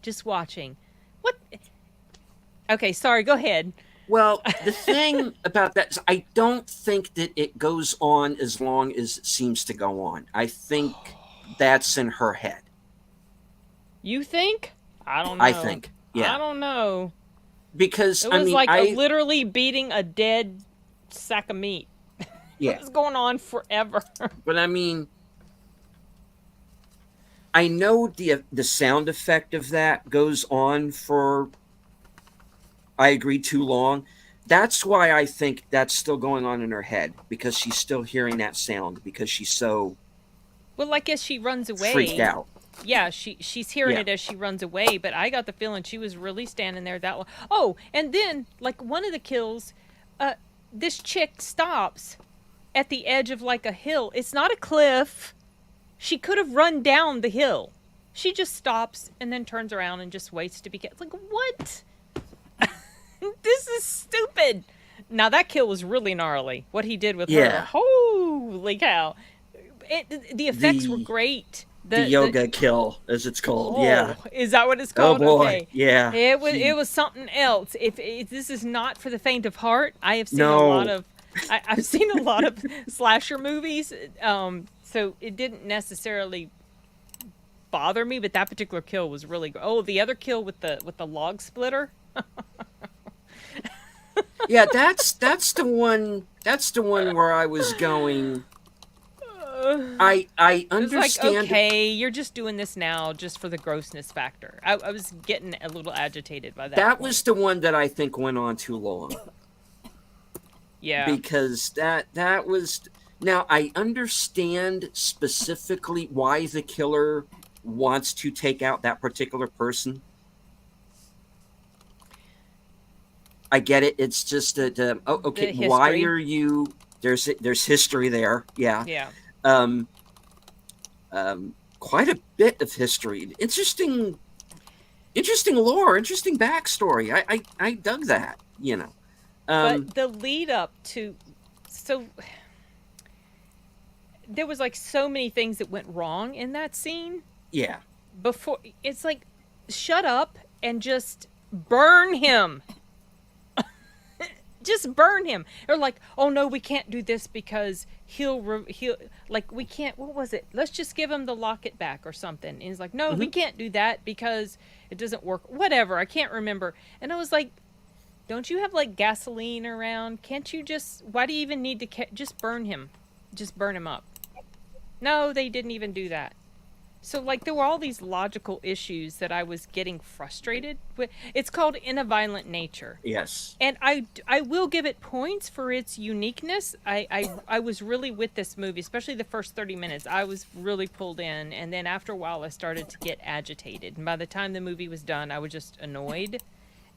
just watching. What? Okay, sorry. Go ahead. Well, the thing about that is I don't think that it goes on as long as it seems to go on. I think that's in her head. You think? I don't know. I think. Yeah. I don't know. Because It I was mean like I literally beating a dead sack of meat. yeah. It was going on forever. But I mean, I know the sound effect of that goes on for, I agree, too long. That's why I think that's still going on in her head, because she's still hearing that sound because she's so Well, like as she runs away, freaked out. yeah, she's hearing Yeah. it as she runs away. But I got the feeling she was really standing there that long. Oh, and then like one of the kills, this chick stops at the edge of like a hill. It's not a cliff. She could have run down the hill. She just stops and then turns around and just waits to be killed. It's like, what? This is stupid. Now that kill was really gnarly. What he did with Yeah. her. Holy cow. The effects were The- great. The yoga kill, as it's called. Oh, Yeah. Is that what it's Oh called? boy. Okay. Yeah. It was something else. If this is not for the faint of heart, I have seen No. a lot of I've seen a lot of slasher movies. So it didn't necessarily bother me, but that particular kill was really good. Oh, the other kill with the log splitter. Yeah, that's the one. That's the one where I was going. I It's like, understand. okay, you're just doing this now just for the grossness factor. I was getting a little agitated by that. That point. was the one that I think went on too long. Yeah. Because that was. Now I understand specifically why the killer wants to take out that particular person. I get it. It's just that okay, The why history. are you? There's history there. Yeah. Yeah. Quite a bit of history. Interesting lore. Interesting backstory. I dug that. You know. But the lead up to, so there was like so many things that went wrong in that scene. Yeah. Before it's like, shut up and just burn him. Just burn him. Or like, oh no, we can't do this because he'll like we can't. What was it? Let's just give him the locket back or something. And he's like, no, we can't do that because it doesn't work. Whatever. I can't remember. And I was like, don't you have like gasoline around? Can't you just? Why do you even need to just burn him? Just burn him up. No, they didn't even do that. So like there were all these logical issues that I was getting frustrated with. It's called In a Violent Nature. Yes. And I will give it points for its uniqueness. I was really with this movie, especially the first 30 minutes. I was really pulled in, and then after a while I started to get agitated. And by the time the movie was done, I was just annoyed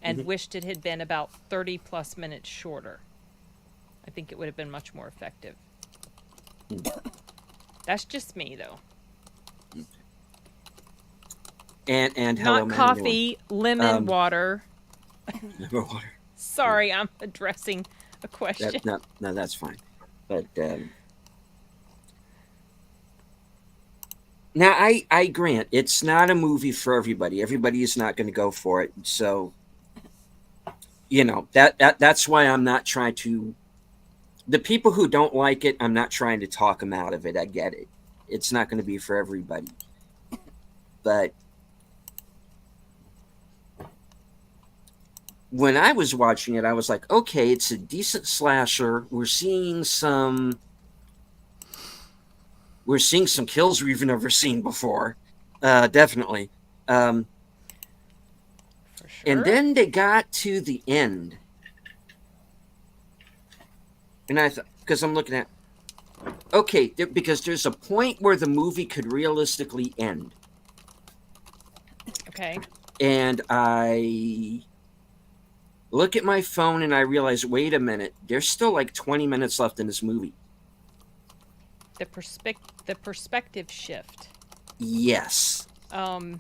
and wished it had been about 30 plus minutes shorter. I think it would have been much more effective. That's just me though. And hello, Not man, coffee, lemon water. Lemon water. Sorry, I'm addressing a question. No, that's fine. But now I grant it's not a movie for everybody. Everybody is not going to go for it. So you know that's why I'm not trying to the people who don't like it, I'm not trying to talk them out of it. I get it. It's not going to be for everybody. But when I was watching it, I was like, okay, it's a decent slasher. We're seeing some kills we've never seen before. Definitely. For sure. And then they got to the end. And I thought, because I'm looking at, okay, because there's a point where the movie could realistically end. Okay. And I look at my phone and I realize, wait a minute, there's still like 20 minutes left in this movie. The perspective shift. Yes. And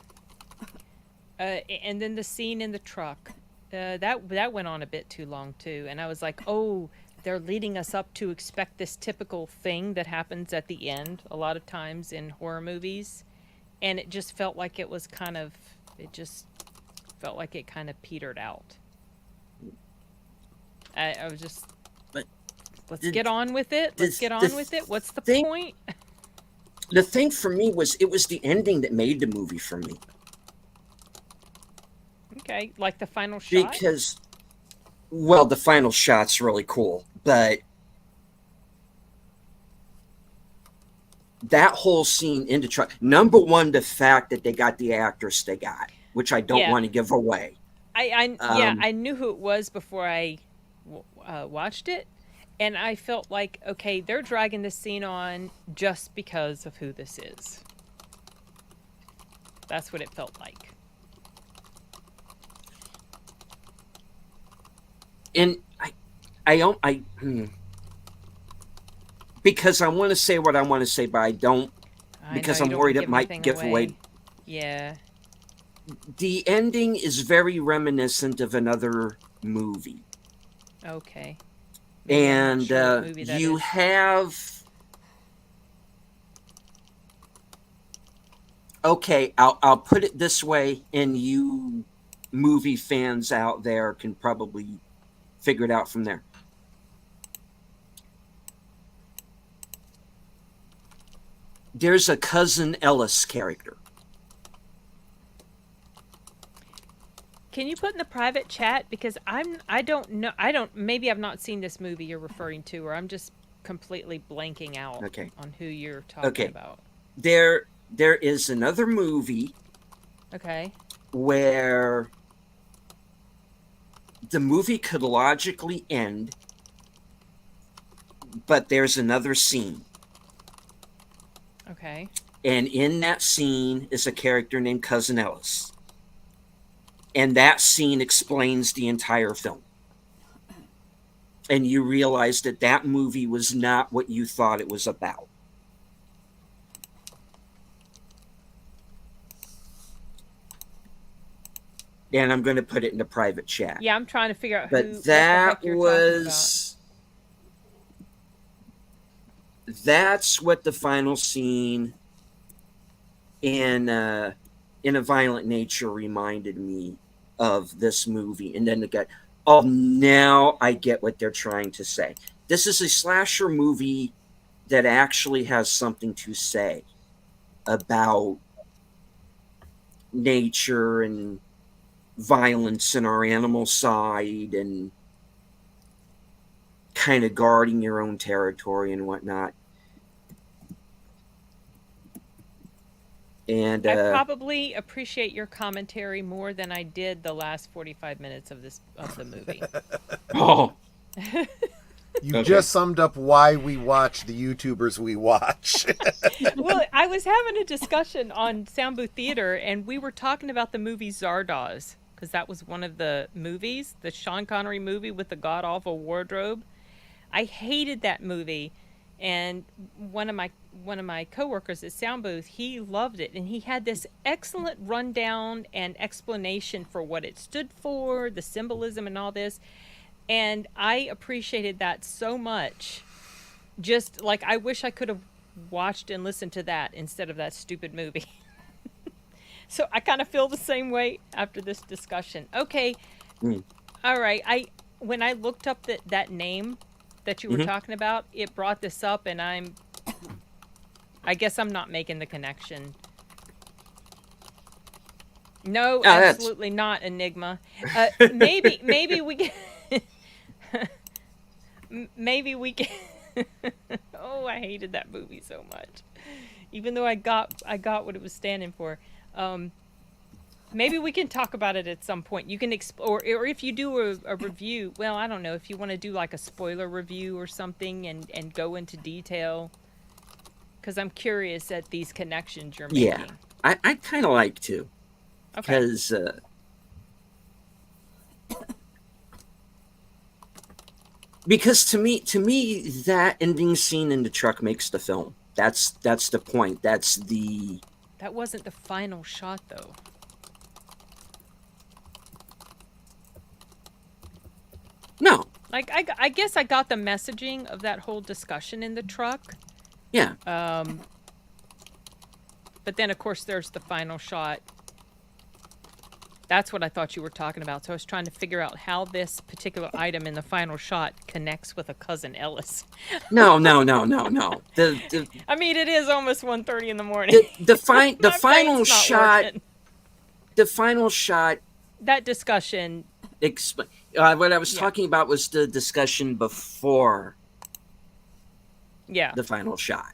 then the scene in the truck. That went on a bit too long too, and I was like, oh, they're leading us up to expect this typical thing that happens at the end a lot of times in horror movies, and it just felt like it kind of petered out. I was just, But let's get on with it. Let's get on with it. What's the thing- point? The thing for me was, it was the ending that made the movie for me. Okay, like the final shot. Because, well, the final shot's really cool, but that whole scene in the truck, number one, the fact that they got the actress they got, which I don't want to give away. I knew who it was before I watched it, and I felt like, okay, they're dragging this scene on just because of who this is. That's what it felt like. And because I want to say what I want to say, but I don't, because I'm worried it might give away. Yeah. The ending is very reminiscent of another movie. Okay. Maybe I'm not And sure what movie that you is. have, okay, I'll put it this way, and you movie fans out there can probably figure it out from there. There's a Cousin Ellis character. Can you put in the private chat, because I don't know, maybe I've not seen this movie you're referring to, or I'm just completely blanking out on who you're talking about. There is another movie Okay. where the movie could logically end, but there's another scene. Okay. And in that scene is a character named Cousin Ellis. And that scene explains the entire film. And you realize that that movie was not what you thought it was about. And I'm going to put it in the private chat. Yeah, I'm trying to figure out But who. what that the heck you're talking was. That's what the final scene in A Violent Nature reminded me of this movie. And then the guy, oh, now I get what they're trying to say. This is a slasher movie that actually has something to say about nature and violence in our animal side and kind of guarding your own territory and whatnot. And I probably appreciate your commentary more than I did the last 45 minutes of the movie. oh, You just summed up why we watch the YouTubers we watch. Well, I was having a discussion on Sound Booth Theater, and we were talking about the movie Zardoz, because that was one of the movies, the Sean Connery movie with the god-awful wardrobe. I hated that movie, and one of my coworkers at Sound Booth, he loved it, and he had this excellent rundown and explanation for what it stood for, the symbolism and all this, and I appreciated that so much. Just like, I wish I could have watched and listened to that instead of that stupid movie. So I kind of feel the same way after this discussion. Okay. All right. When I looked up that name that you were Mhm. talking about, it brought this up, and I guess I'm not making the connection. No, that's- absolutely not, Enigma. Maybe we can. Maybe we can. Oh, I hated that movie so much. Even though I got what it was standing for. Maybe we can talk about it at some point. You can or if you do a review. Well, I don't know if you want to do like a spoiler review or something and go into detail. Because I'm curious at these connections you're making. Yeah, I'd kind of like to. Okay. Because to me, that ending scene in the truck makes the film. That's the point. That's the. That wasn't the final shot, though. No. Like, I guess I got the messaging of that whole discussion in the truck. Yeah. But then, of course, there's the final shot. That's what I thought you were talking about. So I was trying to figure out how this particular item in the final shot connects with a Cousin Ellis. No. I mean, it is almost 1:30 in the morning. The My final brain's not shot. working. The final shot. That discussion. What I was talking about was the discussion before Yeah. the final shot.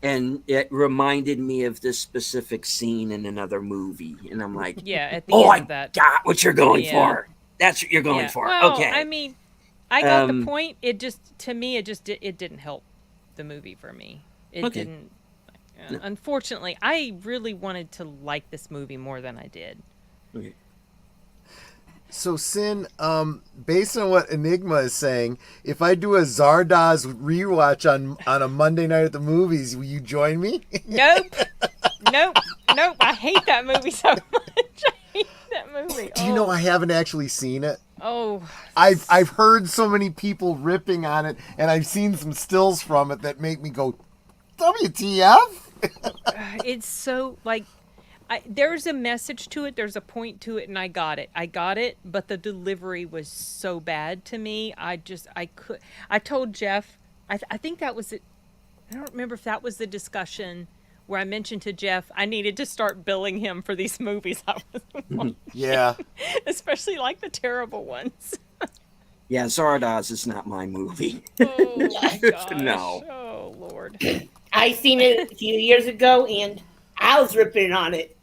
And it reminded me of this specific scene in another movie. And I'm like, Yeah. At the oh, end I of that. got what you're going Yeah. for. That's what you're going Yeah. for. Well, Okay. I mean, I got the point. It just, to me, it didn't help the movie for me. It Okay. didn't. Unfortunately, I really wanted to like this movie more than I did. Okay. So, Sin, based on what Enigma is saying, if I do a Zardoz rewatch on a Monday night at the movies, will you join me? Nope. Nope. I hate that movie so much. I hate that movie. Do you know I haven't actually seen it? Oh. I've heard so many people ripping on it, and I've seen some stills from it that make me go, WTF? It's so, like, there's a message to it, there's a point to it, and I got it, but the delivery was so bad to me. I told Jeff, I think that was it. I don't remember if that was the discussion where I mentioned to Jeff I needed to start billing him for these movies I was watching. Yeah. Especially like the terrible ones. Yeah, Zardoz is not my movie. Oh my gosh. No. Oh Lord. I seen it a few years ago, and I was ripping on it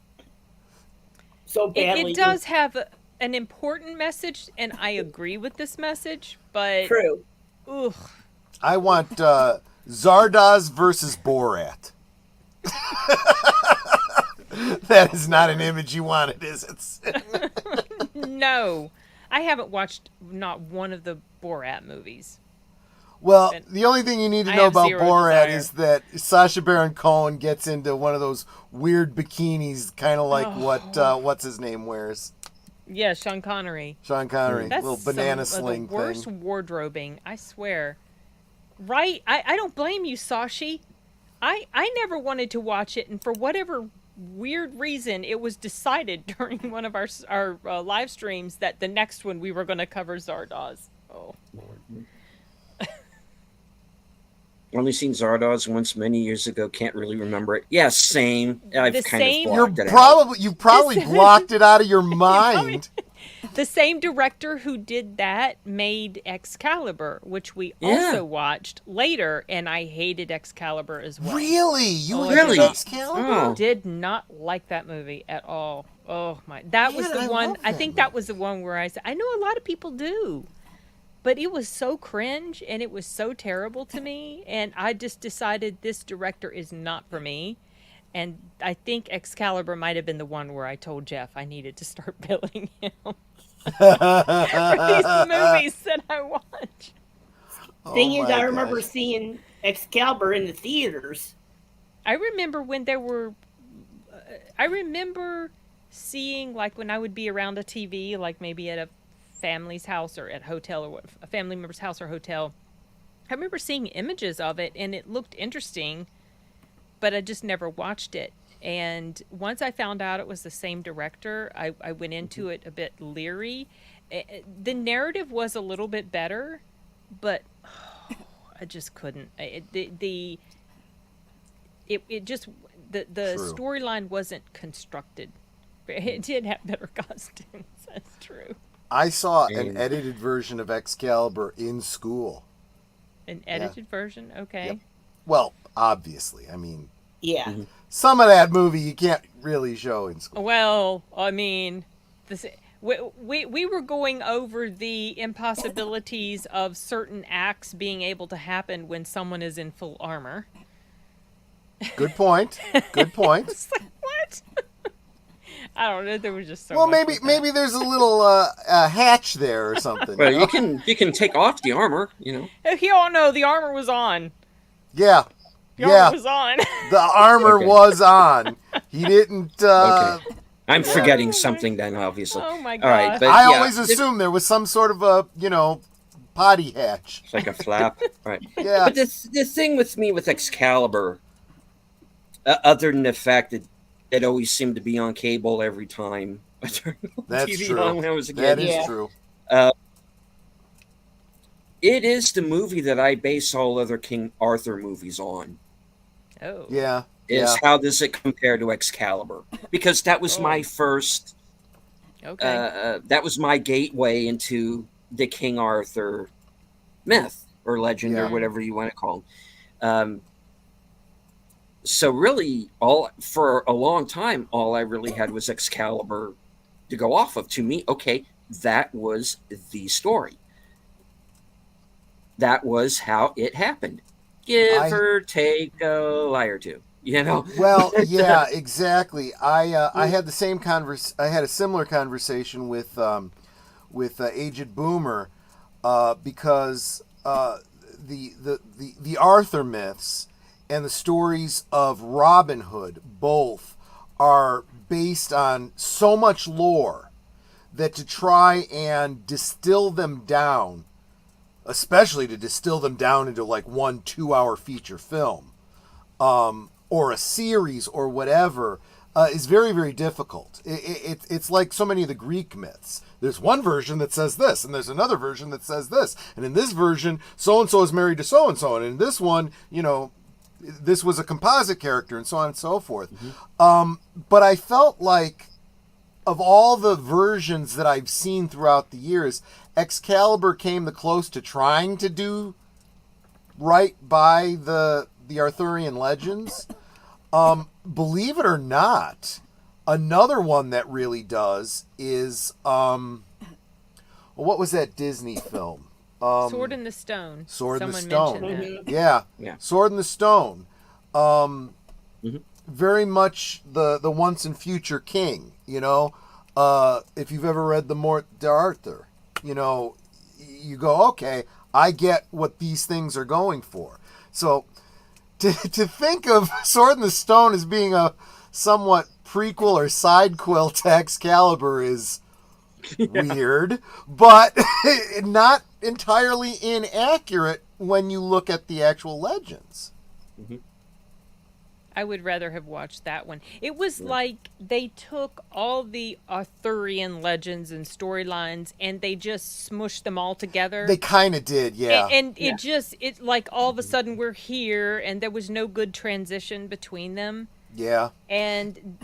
so badly. It does have an important message, and I agree with this message, but True. ugh. I want Zardoz versus Borat. That is not an image you wanted, is it? No, I haven't watched not one of the Borat movies. Well, the only thing you need to I know have about zero Borat desire. is that Sacha Baron Cohen gets into one of those weird bikinis, kind of like what's his name wears. Yeah, Sean Connery. Sean Connery, That's little banana some sling of the worst thing. wardrobing, I swear. Right? I don't blame you, Sashi. I never wanted to watch it, and for whatever weird reason, it was decided during one of our live streams that the next one we were going to cover Zardoz. Oh, Lord. Only seen Zardoz once many years ago. Can't really remember it. Yeah, same. I've The kind same- of You blocked it out. probably blocked it out of your mind. The same director who did that made Excalibur, which we Yeah. also watched later, and I hated Excalibur as well. Really? You Oh, hated really? Excalibur? Oh. Did not like that movie at all. Oh my! That was Man, the I one. love I that think that was the one where I said, I know a lot of people do, but it was so cringe and it was so terrible to me, and I just decided this director is not for me. And I think Excalibur might have been the one where I told Jeff I needed to start billing him for these movies that I watch. Thing Oh is, my I remember gosh. seeing Excalibur in the theaters. I remember when there were. I remember seeing, like, when I would be around a TV, like maybe at a family's house or at a hotel, or a family member's house or hotel. I remember seeing images of it, and it looked interesting, but I just never watched it. And once I found out it was the same director, I went into it a bit leery. The narrative was a little bit better, but I just couldn't. It just the True. storyline wasn't constructed. It did have better costumes. That's true. I saw an And- edited version of Excalibur in school. An edited version, okay. Yep. Well, obviously. I mean, Yeah. some of that movie you can't really show in school. Well, I mean, this we were going over the impossibilities of certain acts being able to happen when someone is in full armor. Good point. Good point. It's like, what? I don't know. There was just so Well, much with that. maybe there's a little hatch there or something. Well, you know? you can take off the armor, you know. If you all know, the armor was on. Yeah. The Yeah. armor was on. The armor Okay. was on. He didn't. Okay. I'm forgetting something then, obviously. Oh my All right, God. but I yeah, always assumed there was some sort of a, potty hatch. it's like a flap. Right. Yeah. But the thing with me with Excalibur, other than the fact that it always seemed to be on cable every time I turned the That's TV true. on when I was a That kid, is Yeah. true. it is the movie that I base all other King Arthur movies on. Oh. Yeah. Is Yeah. how does it compare to Excalibur? Because that was my first. Okay. That was my gateway into the King Arthur myth or legend or Yeah. whatever you want to call it. So really, for a long time, all I really had was Excalibur to go off of. To me, okay, that was the story. That was how it happened. Give or take a lie or two, you know. Well, yeah, exactly. I had the same I had a similar conversation with Aged Boomer because the Arthur myths and the stories of Robin Hood both are based on so much lore that to try and distill them down, especially to distill them down into like 1-2 hour feature film, or a series or whatever, is very, very difficult. It's like so many of the Greek myths. There's one version that says this, and there's another version that says this. And in this version, so-and-so is married to so-and-so. And in this one, this was a composite character, and so on and so forth. But I felt like, of all the versions that I've seen throughout the years, Excalibur came the close to trying to do right by the Arthurian legends. Believe it or not, another one that really does is what was that Disney film? Sword in the Stone. Sword in the Someone Stone. mentioned that. Yeah. Sword in the Stone. Very much the once and future king. If you've ever read the Morte d'Arthur, you go, okay, I get what these things are going for. So to think of Sword in the Stone as being a somewhat prequel or sidequel to Excalibur is weird, but not entirely inaccurate when you look at the actual legends. I would rather have watched that one. It was like they took all the Arthurian legends and storylines and they just smushed them all together. They kind of did, yeah. And it like all of a sudden we're here and there was no good transition between them. Yeah. And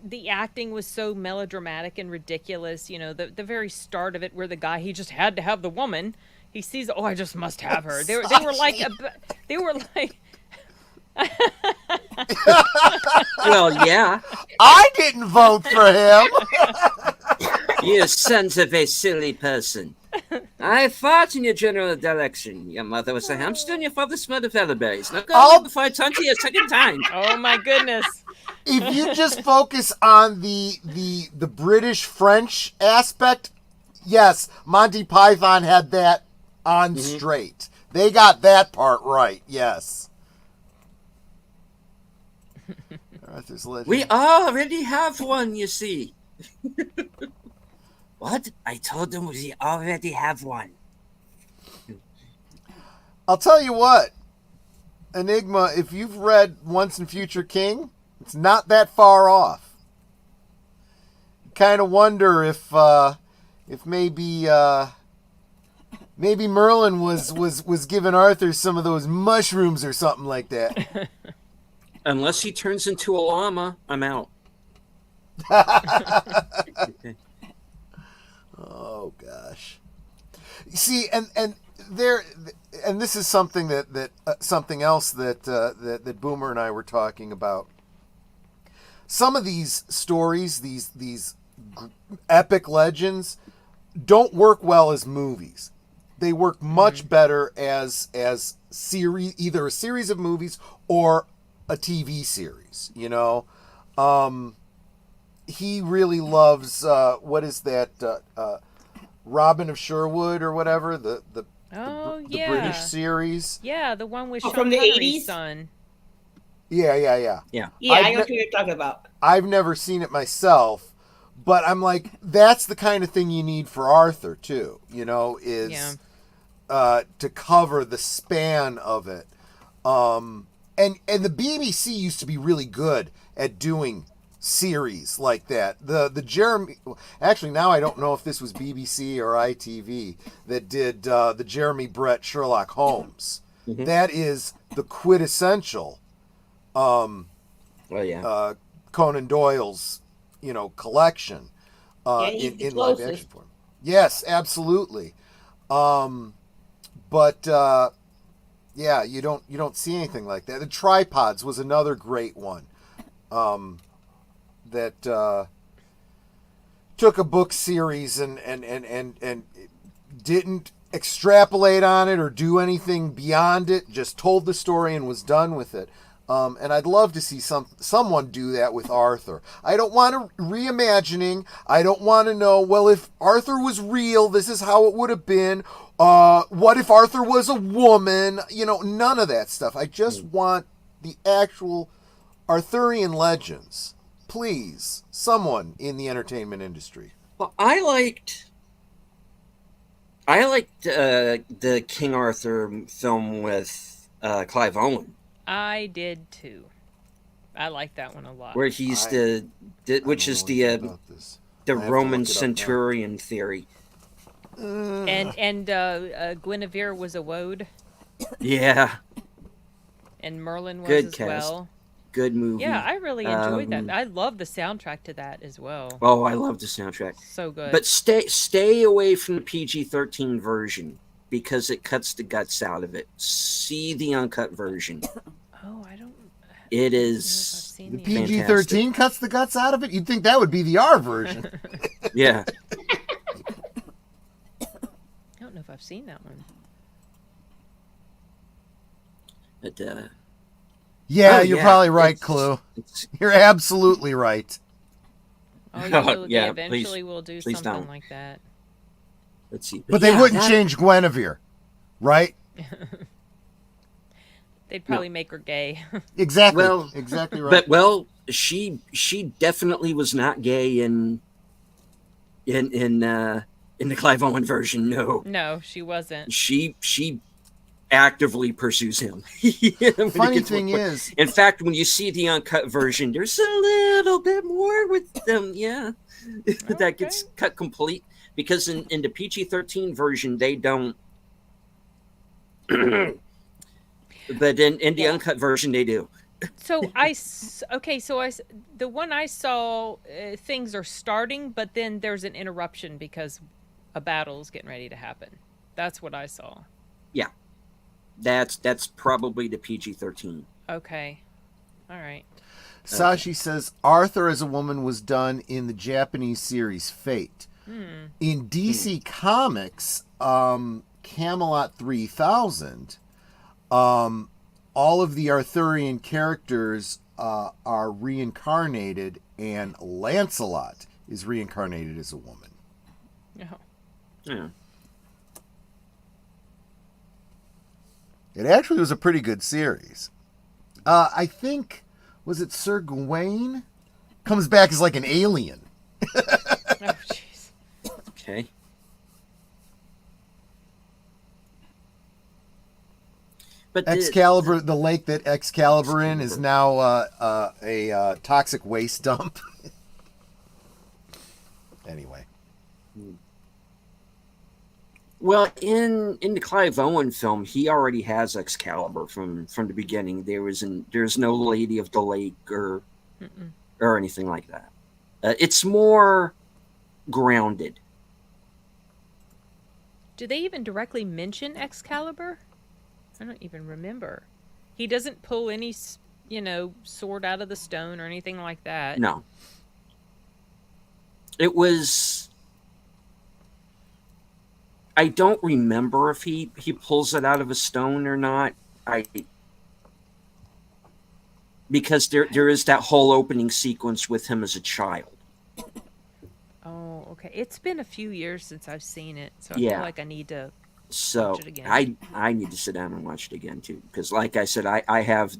the acting was so melodramatic and ridiculous. The very start of it where the guy, he just had to have the woman. He sees, oh, I just must have her. They were like, Well, yeah. I didn't vote for him. You sons of a silly person. I fought in your general election. Your mother was a hamster and your father smelled of elderberries. Now go away before I turn to you a second time. oh my goodness. If you just focus on the British French aspect, yes, Monty Python had that on straight. They got that part right. Yes. Arthur's Legend. We already have one, you see. What? I told them we already have one. I'll tell you what, Enigma, if you've read Once and Future King, it's not that far off. Kind of wonder if maybe Maybe Merlin was giving Arthur some of those mushrooms or something like that. Unless he turns into a llama, I'm out. Oh gosh. See, and there, and this is something that something else that Boomer and I were talking about. Some of these stories, these epic legends, don't work well as movies. They work much better as series, either a series of movies or a TV series. You know, he really loves what is that? Robin of Sherwood or whatever, the British series. Yeah, the one with Sean from the Connery's 80s? son. Yeah. Yeah. Yeah, I've I know what you're talking about. I've never seen it myself, but I'm like, that's the kind of thing you need for Arthur too. You know, is to cover the span of it. And the BBC used to be really good at doing series like that. The Jeremy, actually now I don't know if this was BBC or ITV that did the Jeremy Brett Sherlock Holmes. Mm-hmm. That is the quintessential Oh yeah. Conan Doyle's collection he's the in live closest. action form. Yes, absolutely. But yeah, you don't see anything like that. The Tripods was another great one. That took a book series and didn't extrapolate on it or do anything beyond it, just told the story and was done with it. And I'd love to see someone do that with Arthur. I don't want to reimagining. I don't want to know, well, if Arthur was real, this is how it would have been. What if Arthur was a woman? None of that stuff. I just want the actual Arthurian legends. Please, someone in the entertainment industry. Well, I liked the King Arthur film with Clive Owen, I did too. I like that one a lot. where he's which is the Roman centurion theory. And Guinevere was a woad, Yeah, and Merlin was Good as cast. well. good movie. Yeah, I really enjoyed that. Um, I love the soundtrack to that as well. Oh, I love the soundtrack. So good. But stay away from the PG-13 version because it cuts the guts out of it. See the uncut version. oh, I don't. It I don't know if I've is seen the PG-13 cuts the guts out of it? You'd think that would be the R version. yeah. I don't know if I've seen that one. But, Yeah, oh, you're yeah, probably right, it's- Clue. it's- You're absolutely right. Oh, Oh, yeah, yeah, eventually we'll do please something don't. like that. let's see. But they yeah, wouldn't that- change Guinevere, right? They'd probably make her gay. Exactly. Well, exactly right. But she definitely was not gay in the Clive Owen version. No, No, she wasn't. she actively pursues him. When it Funny gets thing more- is, in fact, when you see the uncut version, there's a little bit more with them. Yeah, that gets cut complete because in the PG-13 version they don't. But in the uncut version they do. So the one I saw, things are starting, but then there's an interruption because a battle is getting ready to happen. That's what I saw. Yeah, that's probably the PG-13. Okay, all right. Sashi says Arthur as a woman was done in the Japanese series Fate. In DC Comics, Camelot 3000, all of the Arthurian characters are reincarnated, and Lancelot is reincarnated as a woman. Oh. Yeah. It actually was a pretty good series. I think, was it Sir Gawain? Comes back as like an alien. Oh, jeez. Okay. But Excalibur, the lake that Excalibur in is now a toxic waste dump. Anyway. Well, in the Clive Owen film, he already has Excalibur from the beginning. There's no Lady of the Lake or anything like that. It's more grounded. Do they even directly mention Excalibur? I don't even remember. He doesn't pull any, sword out of the stone or anything like that. No. It was. I don't remember if he pulls it out of a stone or not. Because there is that whole opening sequence with him as a child. Oh, okay. It's been a few years since I've seen it, so I Yeah. feel like I need to So watch it again. I need to sit down and watch it again too, because like I said, I have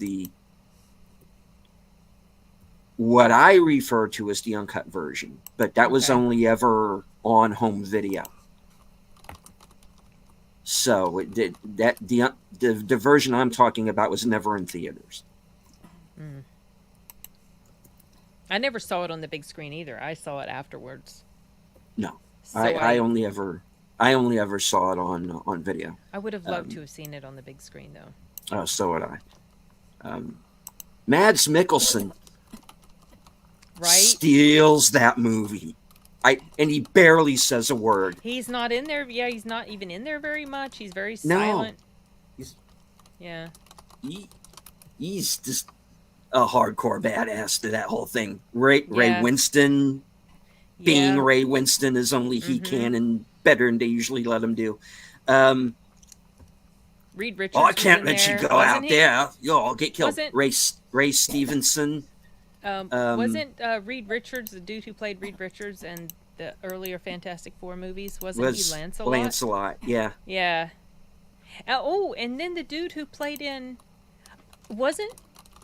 what I refer to as the uncut version, but that was Okay. only ever on home video. So the version I'm talking about was never in theaters. I never saw it on the big screen either. I saw it afterwards. No, So I only ever saw it on video. I would have loved to have seen it on the big screen though. Oh, so would I. Mads Mikkelsen Right? steals that movie. And he barely says a word. He's not in there. Yeah, he's not even in there very much. He's very No. silent. He's- Yeah. He's just a hardcore badass to that whole thing. Ray Yeah. Winston being Yeah. Ray Winston is only he Mhm. can and better than they usually let him do. Reed Richards. I was can't in let you there, go wasn't out he? there. You'll all get killed. Wasn't- Ray Stevenson. Wasn't Reed Richards the dude who played Reed Richards in the earlier Fantastic Four movies? Wasn't Was he Lancelot? Lancelot, yeah. Yeah. And then the dude who played in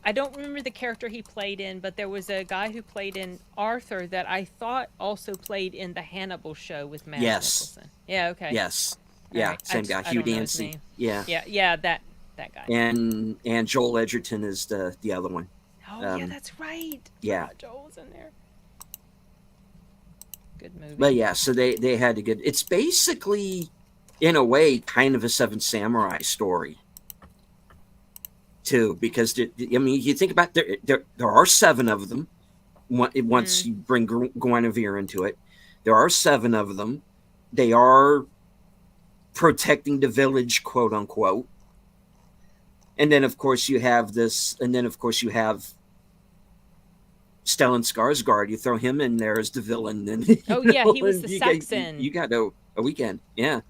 I don't remember the character he played in, but there was a guy who played in Arthur that I thought also played in the Hannibal show with Mads Yes. Mikkelsen. Yeah, okay. Yes. All Yeah, right. same guy. I Hugh don't know his Dancy. name. Yeah. Yeah, that guy. And Joel Edgerton is the other one. Oh, yeah, um, that's right. yeah. Forgot Joel's in there. Good movie. But yeah, so they had to get. It's basically, in a way, kind of a Seven Samurai story, too. Because you think about there are 7 of them. Once you bring Guinevere into it, there are 7 of them. They are protecting the village, quote unquote. And then of course you have Stellan Skarsgård. You throw him in there as the villain, and Oh, yeah, he was the Saxon. You got a weekend, yeah.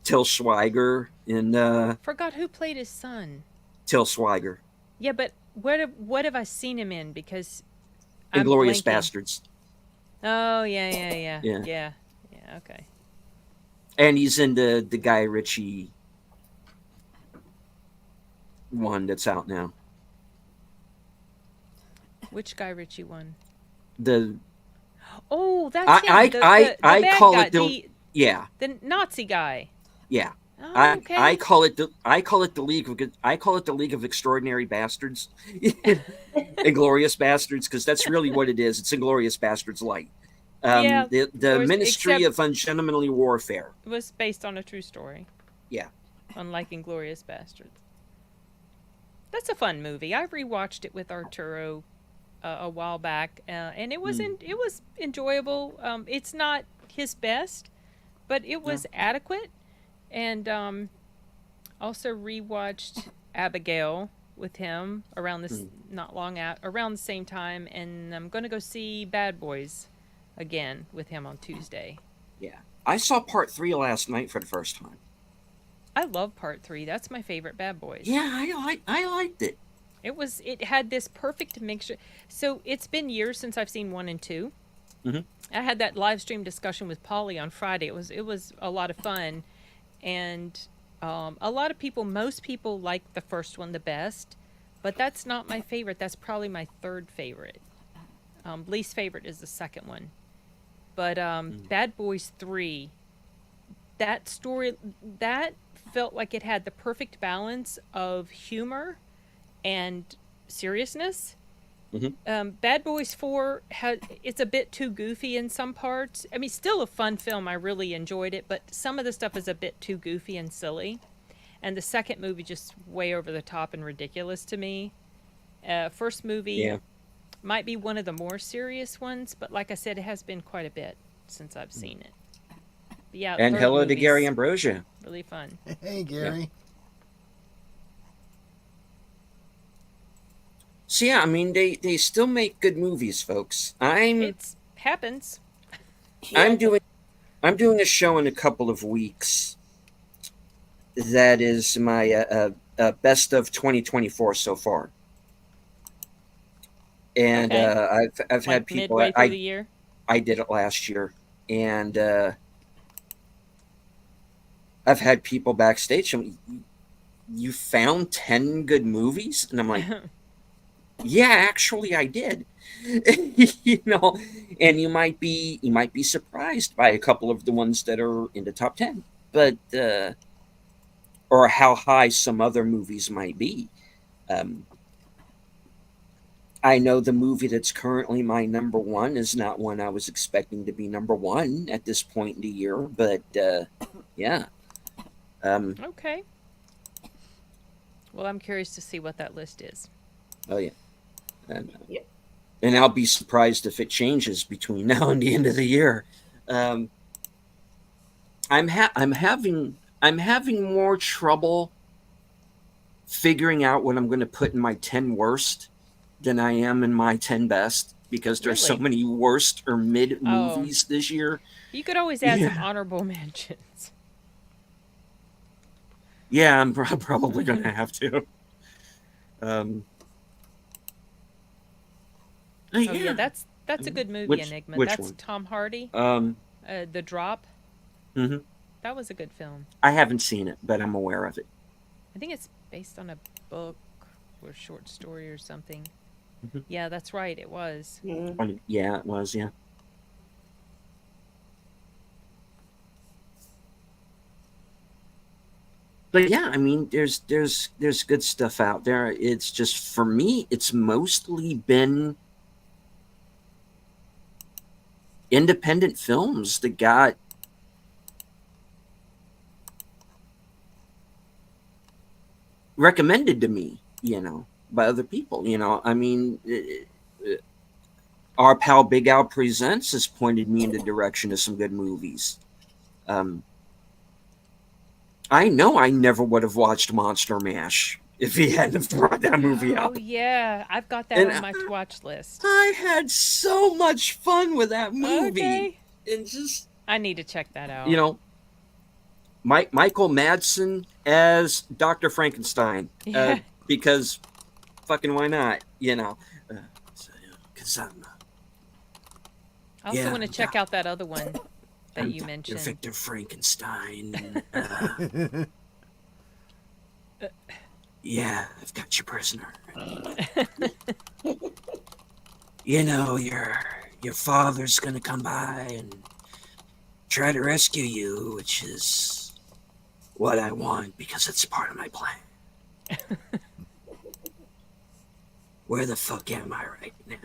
Till Schweiger and Forgot who played his son. Till Schweiger, Yeah, but what have I seen him in? Because Inglorious blanking. Bastards, Oh, yeah. Yeah. Yeah, okay. and he's in the Guy Ritchie one that's out now. Which Guy Ritchie one? The Oh, that's I- him. I- the I bad call guy, it the- yeah, the Nazi guy. yeah. Oh, okay. I call it the League of Extraordinary Bastards, Inglorious Bastards, because that's really what it is. It's Inglorious Bastards light. Yeah, The course, Ministry except- of Ungentlemanly Warfare. It was based on a true story. Yeah. Unlike Inglorious Bastards. That's a fun movie. I rewatched it with Arturo a while back, and it was it was enjoyable. It's not his best, but it was adequate. And also rewatched Abigail with him around this around the same time, and I'm going to go see Bad Boys again with him on Tuesday. Yeah. I saw part 3 last night for the first time. I love part 3. That's my favorite Bad Boys. Yeah, I liked it. It had this perfect mixture. So it's been years since I've seen 1 and 2. Mhm. I had that live stream discussion with Polly on Friday. It was a lot of fun, and a lot of people, most people like the first one the best, but that's not my favorite. That's probably my 3rd favorite. Least favorite is the second one, but Bad Boys 3. That story that felt like it had the perfect balance of humor and seriousness, Bad Boys 4 it's a bit too goofy in some parts. I mean, still a fun film. I really enjoyed it, but some of the stuff is a bit too goofy and silly. And the second movie just way over the top and ridiculous to me. First movie Yeah. might be one of the more serious ones, but like I said, it has been quite a bit since I've seen it. But yeah, And third hello to movie's Gary Ambrosia. really fun. Hey, Gary. So yeah, I mean they still make good movies, folks. It happens. I'm doing a show in a couple of weeks. That is my best of 2024 so far. And Okay. I've had Like people midway through the year. I did it last year, and I've had people backstage and you found 10 good movies, and I'm like, yeah, actually I did. You know, and you might be surprised by a couple of the ones that are in the top 10, but or how high some other movies might be. I know the movie that's currently my number one is not one I was expecting to be number one at this point in the year, but yeah. Okay. Well, I'm curious to see what that list is. Oh yeah. And, Yep. and I'll be surprised if it changes between now and the end of the year. I'm having more trouble figuring out what I'm going to put in my 10 worst than I am in my 10 best, because there's so Really? many worst or mid Oh. movies this year. You could always add some Yeah. honorable mentions. Yeah, I'm probably going to have to. Oh yeah, that's a good movie, Enigma. Which That's one? Tom Hardy. Um, The Drop. mhm. That was a good film. I haven't seen it, but I'm aware of it. I think it's based on a book or short story or something. Mhm. Yeah, that's right. It was. Yeah, it was. Yeah. But yeah, I mean, there's good stuff out there. It's just, for me, it's mostly been independent films that got recommended to me, by other people. I mean, our pal Big Al Presents has pointed me in the direction of some good movies. I know I never would have watched Monster Mash if he hadn't brought that movie Oh out. yeah, I've got that And on my to watch list. I had so much fun with that movie. Okay. And just, I need to check that out. Michael Madsen as Dr. Frankenstein. Yeah. Because fucking why not? Because I also yeah, want to check out that other one that you Dr. mentioned. Victor Frankenstein. Yeah, I've got you prisoner. Your father's gonna come by and try to rescue you, which is what I want because it's part of my plan. Where the fuck am I right now?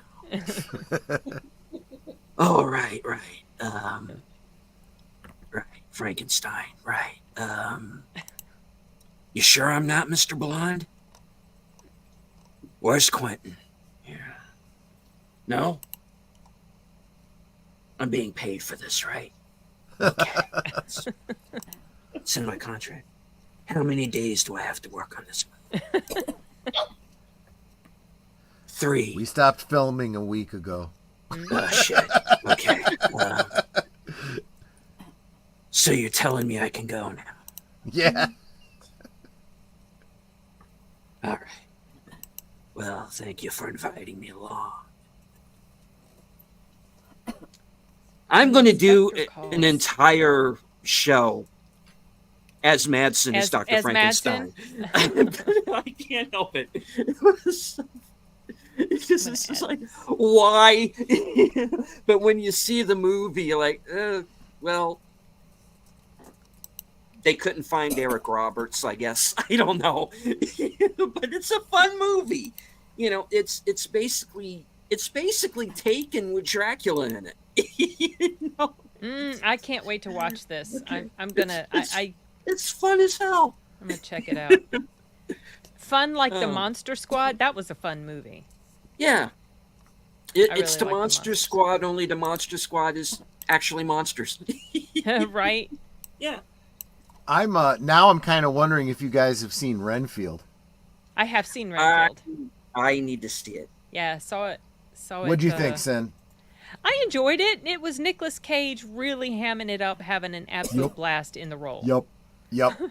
Oh, right. Right, Frankenstein, right. You sure I'm not Mr. Blonde? Where's Quentin? Yeah. No? I'm being paid for this, right? Okay. It's in my contract. How many days do I have to work on this one? 3. We stopped filming a week ago. Oh, shit. Okay. So you're telling me I can go now? Yeah. All right. Well, thank you for inviting me along. I'm going to do Inspector Calls. an entire show as Madsen as Dr. as Frankenstein. I can't help it. It's just like, why? But when you see the movie, you're like, well, they couldn't find Eric Roberts, I guess. I don't know. But it's a fun movie. you know, it's basically Taken with Dracula in it. You know, I can't wait to watch this. I'm gonna it's fun as hell. I'm gonna check it out. Fun like the Oh. Monster Squad. That was a fun movie. Yeah, I it's really the like the Monster Monsters. Squad. Only the Monster Squad is actually monsters. Right? Yeah. I'm now I'm kind of wondering if you guys have seen Renfield. I have seen I, Renfield. I need to see it. Yeah, saw it. What'd you think, Sin? I enjoyed it. It was Nicolas Cage really hamming it up, having an absolute blast in the role. Yep.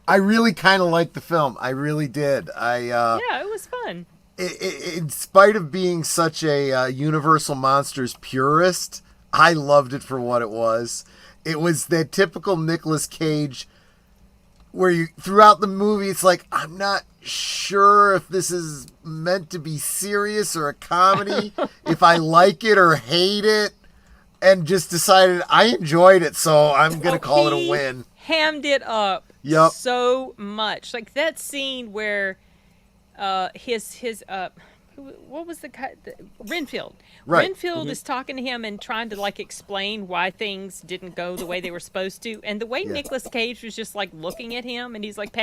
I really kind of liked the film. I really did. Yeah, it was fun. In spite of being such a Universal Monsters purist, I loved it for what it was. It was that typical Nicolas Cage where you throughout the movie it's like, I'm not sure if this is meant to be serious or a comedy, if I like it or hate it, and just decided I enjoyed it, so I'm going to call it a win. Hammed it up Yep. so much. Like that scene where his what was the Renfield. Right. Renfield is talking to him and trying to like explain why things didn't go the way they were supposed to, and the way Nicolas Cage was just like looking at him, and he's like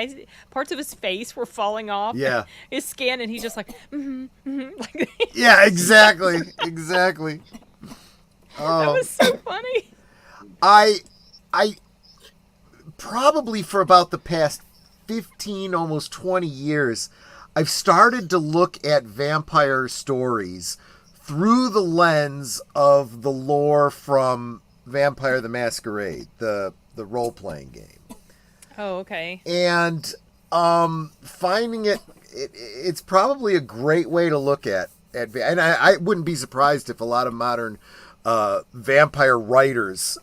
parts of his face were falling off. Yeah. His skin, and he's just like, like Yeah, exactly. Exactly. that was so funny. I probably for about the past 15, almost 20 years, I've started to look at vampire stories through the lens of the lore from Vampire the Masquerade, the role-playing game. Oh, okay. And finding it's probably a great way to look at and I wouldn't be surprised if a lot of modern vampire writers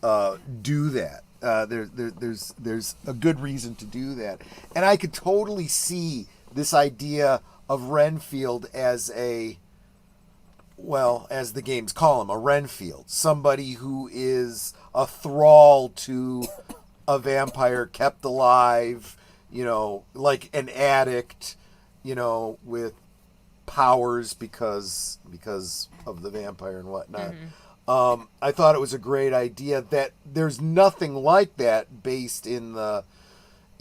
do that. There's a good reason to do that, and I could totally see this idea of Renfield as as the games call him, a Renfield, somebody who is a thrall to a vampire kept alive, like an addict, with powers because of the vampire and whatnot. I thought it was a great idea that there's nothing like that based in the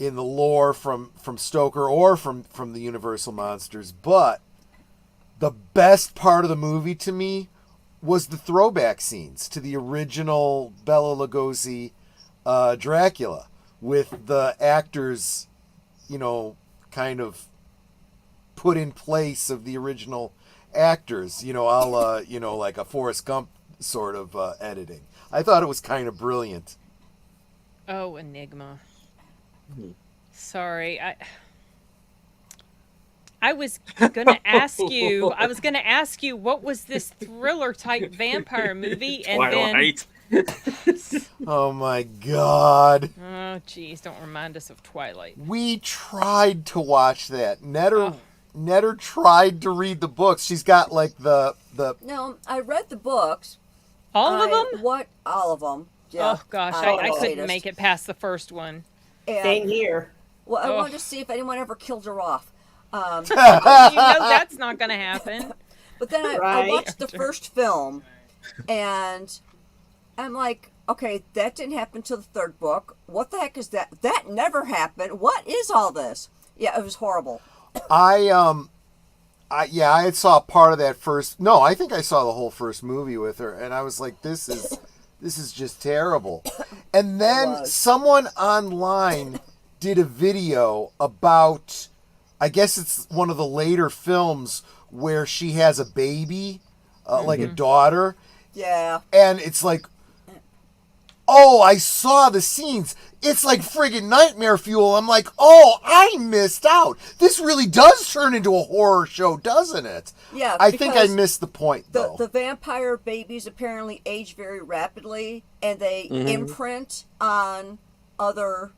lore from Stoker or from the Universal Monsters, but the best part of the movie to me was the throwback scenes to the original Bela Lugosi Dracula, with the actors, kind of put in place of the original actors, a la, like a Forrest Gump sort of editing. I thought it was kind of brilliant. Oh, Enigma. Sorry, I was gonna ask you. I was gonna ask you what was this thriller type vampire movie, and Twilight. Oh my God. oh, geez, don't remind us of Twilight. We tried to watch that. Netter tried to read the books. She's got like the No, I read the books. All of them? What? All of them. Yeah. Oh gosh, I I couldn't latest. make it past the first one. And, Same here. well, I Ugh. wanted to see if anyone ever killed her off. You know that's not gonna happen. But then I Right. watched the first film, and I'm like, okay, that didn't happen till the third book. What the heck is that? That never happened. What is all this? Yeah, it was horrible. I saw part of that first. No, I think I saw the whole first movie with her, and I was like, this is just terrible. And then was. someone online did a video about, I guess it's one of the later films where she has a baby, like a daughter, Yeah. and it's like, oh, I saw the scenes. It's like friggin' nightmare fuel. I'm like, oh, I missed out. This really does turn into a horror show, doesn't it? Yeah, I think I because missed the point, The, though. the vampire babies apparently age very rapidly, and they imprint on other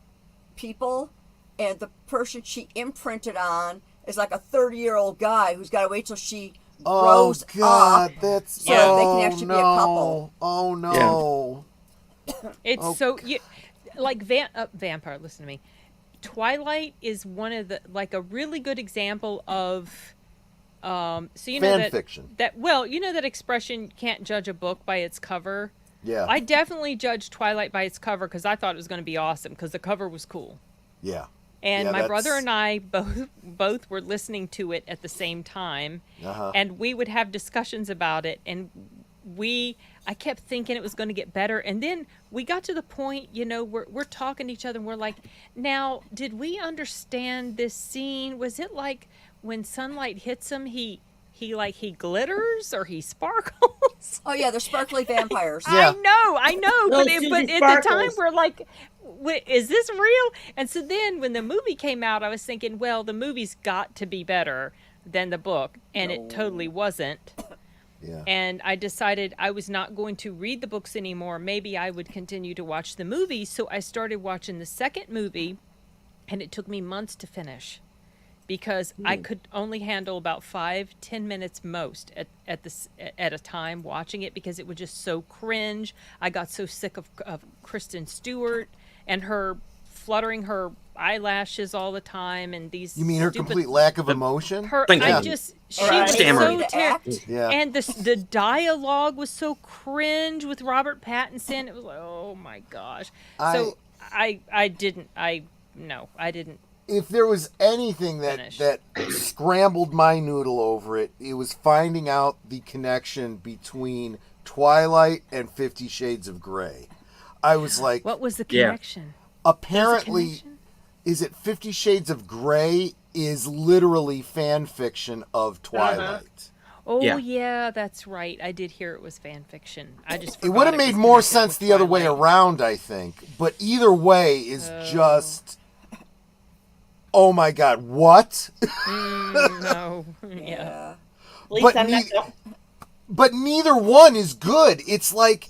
people, and the person she imprinted on is like a 30-year-old guy who's got to wait till she grows God, up. that's so they can actually be a couple. Oh no. It's like vampire. Listen to me. Twilight is one of the like a really good example of So you know Fan that fiction. you know that expression, can't judge a book by its cover. Yeah. I definitely judged Twilight by its cover because I thought it was going to be awesome because the cover was cool. Yeah. And Yeah, my brother that's- and I both were listening to it at the same time, Uh-huh. and we would have discussions about it. And I kept thinking it was going to get better, and then we got to the point, we're talking to each other, and we're like, now, did we understand this scene? Was it like when sunlight hits him, he glitters or he sparkles? Oh yeah, they're sparkly vampires. Yeah. I know, Those but Susie at the time Sparkles. we're like, is this real? And so then when the movie came out, I was thinking, well, the movie's got to be better than the book, and it totally wasn't. Yeah. And I decided I was not going to read the books anymore. Maybe I would continue to watch the movie. So I started watching the second movie, and it took me months to finish because I could only handle about 5-10 minutes most at a time watching it because it was just so cringe. I got so sick of Kristen Stewart and her fluttering her eyelashes all the time and these. You mean her stupid, complete lack of emotion? Thank I you. just she Right. was Stammering. so To terrible. act. Yeah. And the dialogue was so cringe with Robert Pattinson. It was like, oh my gosh. So I didn't. If there was anything that Finish. that scrambled my noodle over it, it was finding out the connection between Twilight and 50 Shades of Grey. I was like, What was the Yeah. connection? apparently, connection? is it 50 Shades of Grey is literally fan fiction of Twilight. Oh Yeah. yeah, that's right. I did hear it was fan fiction. I just It forgot would have made was more connected sense with the other way Twilight. around, I think. But either way is just, oh my god, what? No. Yeah. Yeah. At least But I'm not. But neither one is good. It's like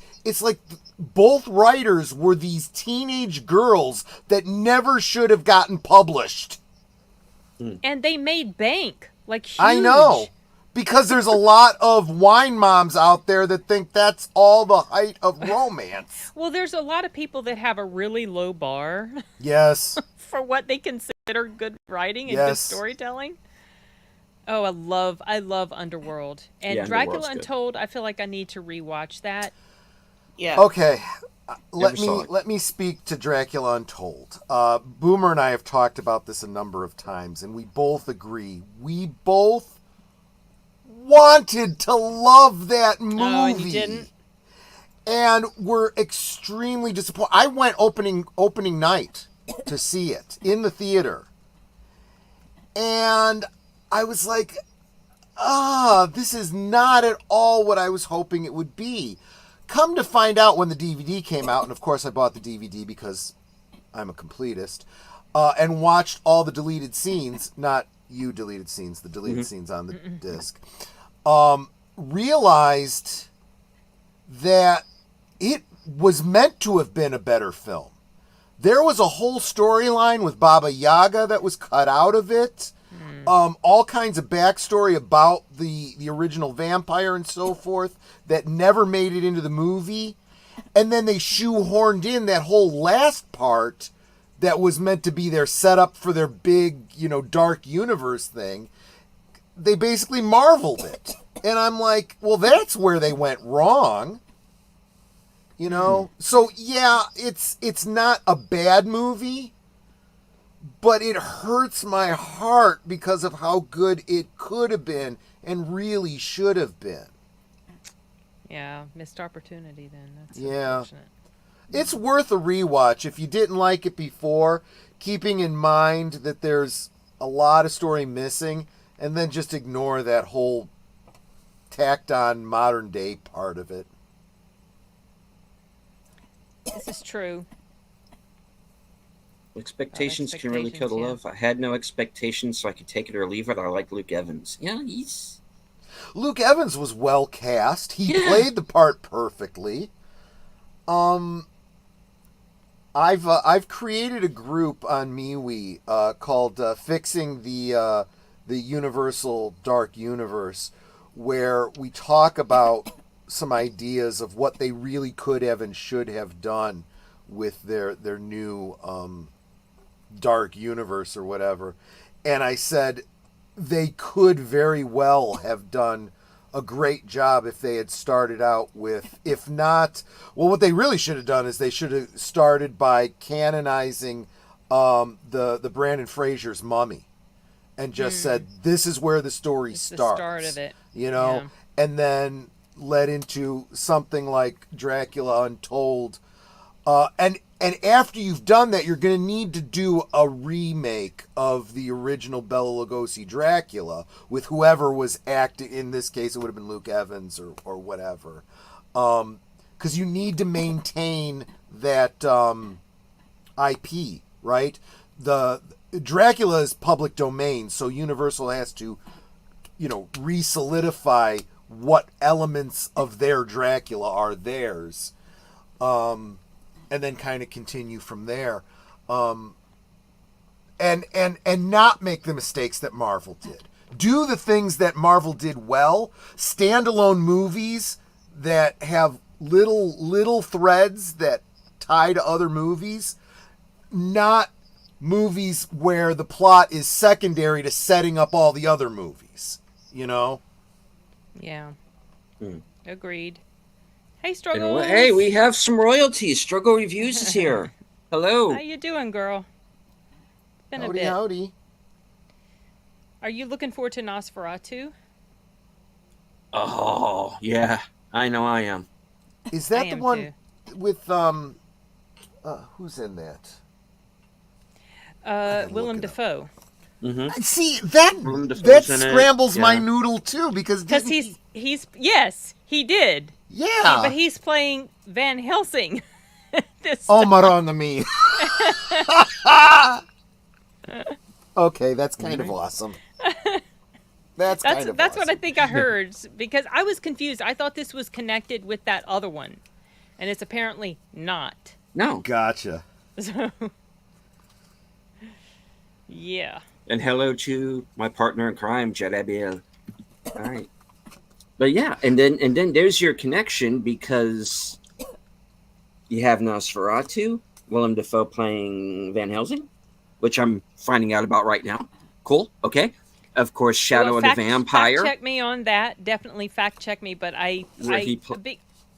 both writers were these teenage girls that never should have gotten published. And they made bank like huge. I know. Because there's a lot of wine moms out there that think that's all the height of romance. Well, there's a lot of people that have a really low bar Yes. for what they consider good writing and Yes. good storytelling. Oh, I love Underworld. And Yeah, Dracula Underworld's good. Untold, I feel like I need to rewatch that. Yeah. Okay. Let Never saw me it. let me speak to Dracula Untold. Boomer and I have talked about this a number of times, and we both agree. We both wanted to love that movie. Oh, and you didn't? And we're extremely disappointed. I went opening night to see it in the theater. And I was like, this is not at all what I was hoping it would be. Come to find out when the DVD came out, and of course I bought the DVD because I'm a completist, and watched all the deleted scenes, not you deleted scenes, the deleted scenes on the disc, realized that it was meant to have been a better film. There was a whole storyline with Baba Yaga that was cut out of it. All kinds of backstory about the original vampire and so forth that never made it into the movie. And then they shoehorned in that whole last part that was meant to be their setup for their big, dark universe thing. They basically marveled it. And I'm like, well, that's where they went wrong. So yeah, it's not a bad movie, but it hurts my heart because of how good it could have been and really should have been. Yeah, missed opportunity then. That's Yeah. unfortunate. It's worth a rewatch if you didn't like it before, keeping in mind that there's a lot of story missing, and then just ignore that whole tacked on modern day part of it. This is true. Expectations can really kill the expectations, love. I had no expectations, so I could take it or leave it. I like Luke Evans. Yeah, he's Luke Evans was well cast. He Yeah. played the part perfectly. I've created a group on MeWe called Fixing the Universal Dark Universe, where we talk about some ideas of what they really could have and should have done with their new dark universe or whatever. And I said, they could very well have done a great job if they had started out with, if not, well, what they really should have done is they should have started by canonizing the Brandon Fraser's Mummy, and just said this is where the story It's starts. the start of it. You know, Yeah. and then led into something like Dracula Untold. And after you've done that, you're going to need to do a remake of the original Bela Lugosi Dracula with whoever was acting. In this case, it would have been Luke Evans or whatever. Because you need to maintain that IP, right? The Dracula is public domain, so Universal has to, re-solidify what elements of their Dracula are theirs. And then kind of continue from there, and not make the mistakes that Marvel did. Do the things that Marvel did well. Standalone movies that have little threads that tie to other movies. Not movies where the plot is secondary to setting up all the other movies. Yeah. Hmm. Agreed. Hey, You Struggle. know what? Hey, we have some royalties. Struggle Reviews is here. Hello. How you doing, girl? Been a Howdy, bit. howdy. Are you looking forward to Nosferatu? Oh, yeah. I know I am. Is that I the am one too. with who's in that? gotta Willem look it up. Dafoe. Mm-hmm. See, that Willem Dafoe's that in it, scrambles my yeah. noodle too, because Because didn't he's yes, he did. yeah. But he's playing Van Helsing. this Oh, time. Maronna me. Okay, that's kind of awesome. That's kind of That's awesome. what I think I heard, because I was confused. I thought this was connected with that other one, and it's apparently not. No. Gotcha. So, yeah. And hello to my partner in crime, Jed Abiel. All right. But yeah, and then there's your connection, because you have Nosferatu, Willem Dafoe playing Van Helsing, which I'm finding out about right now. Cool. Okay. Of course, Shadow of the Vampire. Fact check me on that. Definitely fact check me. But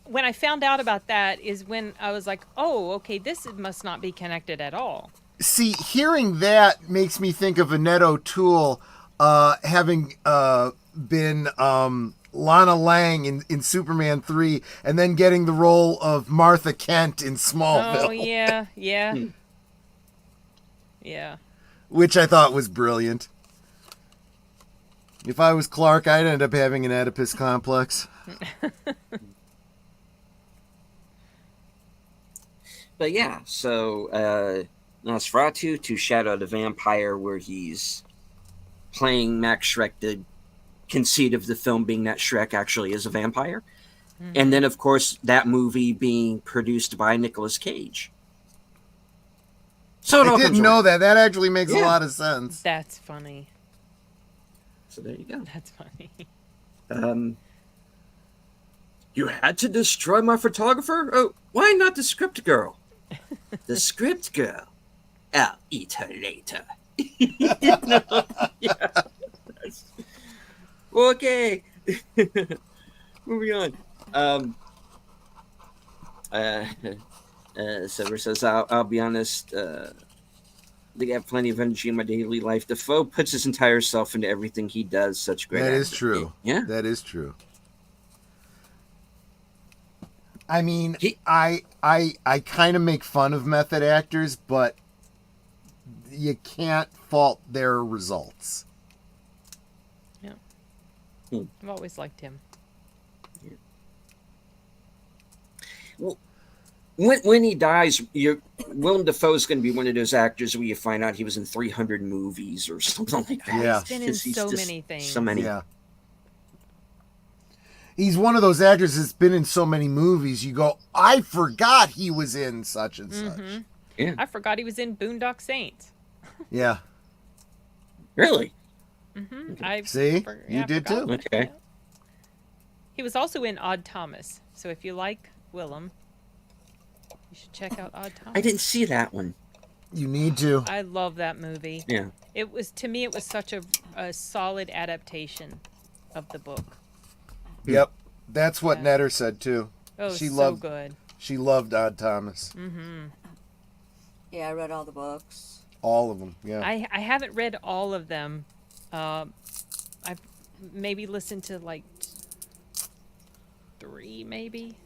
when I found out about that is when I was like, oh, okay, this must not be connected at all. See, hearing that makes me think of Annette O'Toole having been Lana Lang in Superman 3, and then getting the role of Martha Kent in Smallville. Oh yeah, yeah, yeah. Which I thought was brilliant. If I was Clark, I'd end up having an Oedipus complex. But yeah, so Nosferatu to Shadow of the Vampire, where he's playing Max Schreck, the conceit of the film being that Schreck actually is a vampire. Mm-hmm. And then, of course, that movie being produced by Nicolas Cage. So it all I didn't comes know around. that. That actually makes a Yeah. lot of sense. That's funny. So there you go. That's funny. You had to destroy my photographer? Oh, why not the script girl? The script girl. I'll eat her later. Yeah. Okay. Moving on. Silver says, I'll be honest, they have plenty of energy in my daily life. Defoe puts his entire self into everything he does. Such great That is acting. true. Yeah. That is true. I mean, He- I kind of make fun of method actors, but you can't fault their results. I've always liked him. When he dies, Willem Dafoe is going to be one of those actors where you find out he was in 300 movies or something like that. Yeah. He's been in 'Cause he's so just many things. So many. Yeah. He's one of those actors that's been in so many movies, you go, I forgot he was in such and such. Mhm. Yeah. I forgot he was in Boondock Saints. Yeah. Really? Mm-hmm. See? You did forgot too. about Okay. that. He was also in Odd Thomas. So if you like Willem, you should check out Odd Thomas. I didn't see that one. You need to. I love that movie. Yeah. It was, to me, it was such a a solid adaptation of the book. Yep, that's what Yeah. Netter said too. Oh, She so loved- good. She loved Odd Thomas. Yeah, I read all the books. All of them. Yeah. I haven't read all of them. I've maybe listened to like 3, maybe.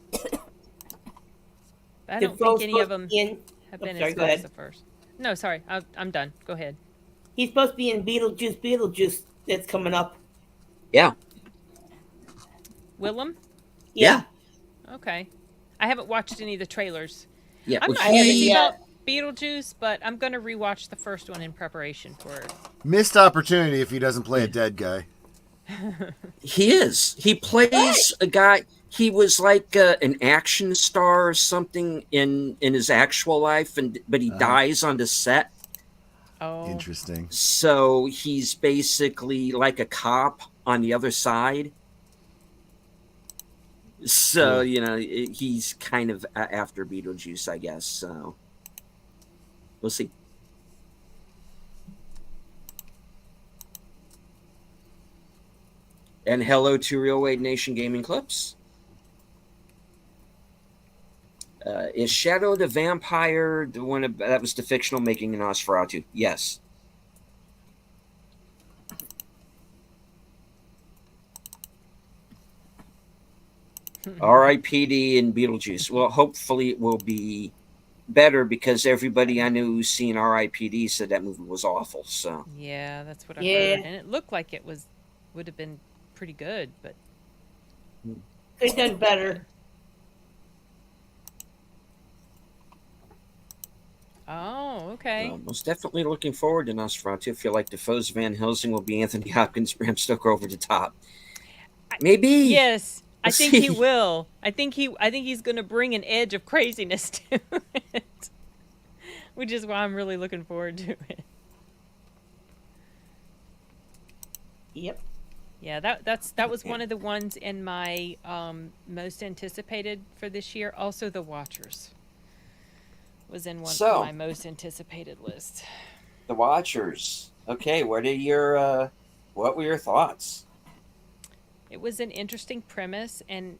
I don't think any of them have been sorry, as go good as ahead. the first. No, sorry, I'm done. Go ahead. He's supposed to be in Beetlejuice that's coming up. Yeah. Willem? Yeah. Okay. I haven't watched any of the trailers. Yeah. I'm well, not he- crazy Yeah. about Beetlejuice, but I'm gonna rewatch the first one in preparation for it. Missed opportunity if he doesn't play a dead guy. He is. He plays a guy. He was like an action star or something in his actual life, but he dies on the set. Oh, Interesting. So he's basically like a cop on the other side. So he's kind of after Beetlejuice, I guess. So we'll see. And hello to Real Wade Nation Gaming Clips. Is Shadow the Vampire the one that was the fictional making of Nosferatu? Yes. R.I.P.D. and Beetlejuice. Well, hopefully it will be better because everybody I knew who's seen R.I.P.D. said that movie was awful. So yeah, that's what I Yeah. heard, and it looked like it would have been pretty good, but Could have done better. oh, okay. most definitely looking forward to Nosferatu. I feel like the foes of Van Helsing will be Anthony Hopkins, Bram Stoker over the top. Maybe. Yes, I Let's think he see. will. I think he's going to bring an edge of craziness to it, which is why I'm really looking forward to it. Yep. Yeah, that was one of the ones in my most anticipated for this year. Also, The Watchers was in one So- of my most anticipated lists. The Watchers. Okay, what were your thoughts? It was an interesting premise, and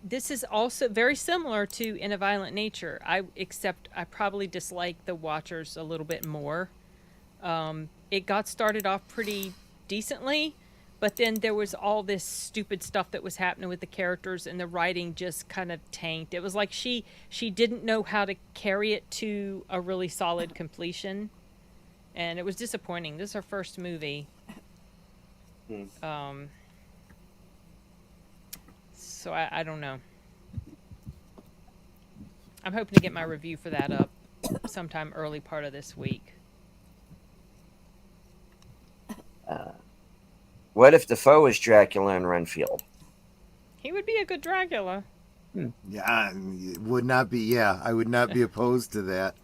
this is also very similar to In a Violent Nature. Except I probably dislike The Watchers a little bit more. It got started off pretty decently, but then there was all this stupid stuff that was happening with the characters, and the writing just kind of tanked. It was like she didn't know how to carry it to a really solid completion, and it was disappointing. This is her first movie. So I don't know. I'm hoping to get my review for that up sometime early part of this week. What if Defoe is Dracula in Renfield? He would be a good Dracula. Yeah, it would not be. Yeah, I would not be opposed to that.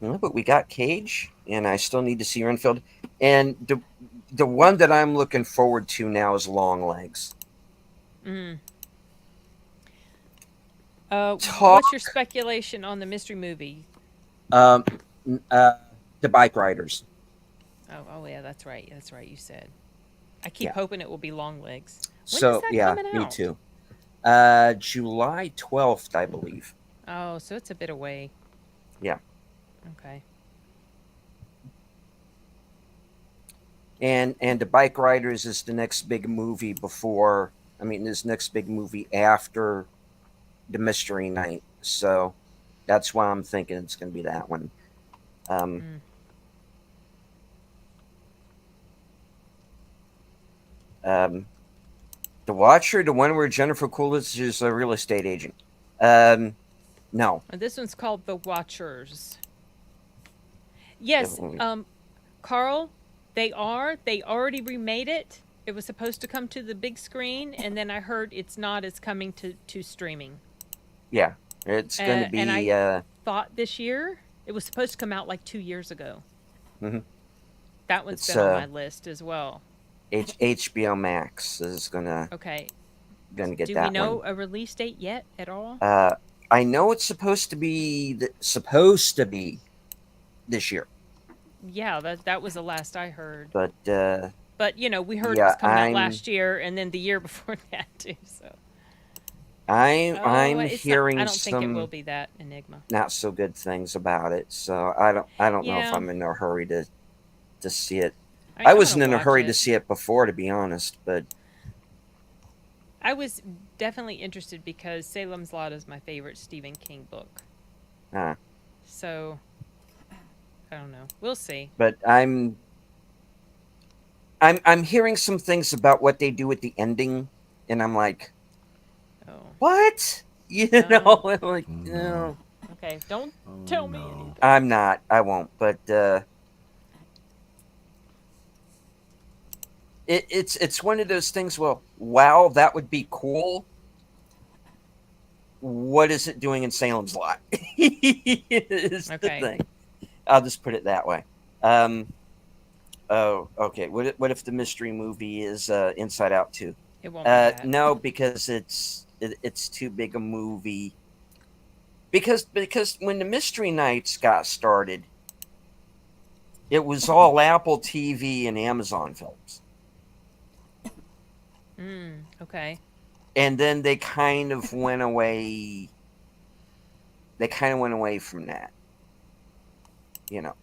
No, but we got Cage, and I still need to see Renfield. And the one that I'm looking forward to now is Longlegs. What's your speculation on the mystery movie? The Bike Riders. Oh yeah, that's right. That's right. You said. I keep Yeah. hoping it will be Longlegs. When So is that yeah, coming me out? too. July 12th, I believe. Oh, so it's a bit away. Yeah. Okay. And the Bike Riders is the next big movie this next big movie after the Mystery Night. So that's why I'm thinking it's going to be that one. The Watcher, the one where Jennifer Coolidge is a real estate agent. No. And this one's called The Watchers. Yes, Definitely. Carl, they already remade it. It was supposed to come to the big screen, and then I heard it's not. It's coming to streaming. Yeah. It's going to be... and I thought this year. It was supposed to come out like 2 years ago. Mhm. That one's It's, been on my list as well. HBO Max is gonna Okay. get Do that we know one. a release date yet at all? I know it's supposed to be this year. Yeah, that was the last I heard. But But we heard it yeah, was coming out last year, and then the year before that too. So I'm it's not. I hearing don't think it will some be that Enigma. not so good things about it. So I don't know if Yeah, I'm in a hurry to see it. I, I I'm gonna wasn't in a watch hurry to it. see it before, to be honest. But I was definitely interested because Salem's Lot is my favorite Stephen King book. uh, So I don't know. We'll see. but I'm hearing some things about what they do at the ending, and I'm like, Oh, what? You know, no. I'm like, No. no, Okay, don't Oh, tell me no. anything. I'm not. I won't. But it's one of those things. Well, wow, that would be cool. What is it doing in Salem's Lot? Is the Okay. thing. I'll just put it that way. Oh, okay. What if the mystery movie is Inside Out 2? It won't be that. No, because it's too big a movie. Because when the Mystery Nights got started, it was all Apple TV and Amazon films, Okay. and then they kind of went away. They kind of went away from that, you know.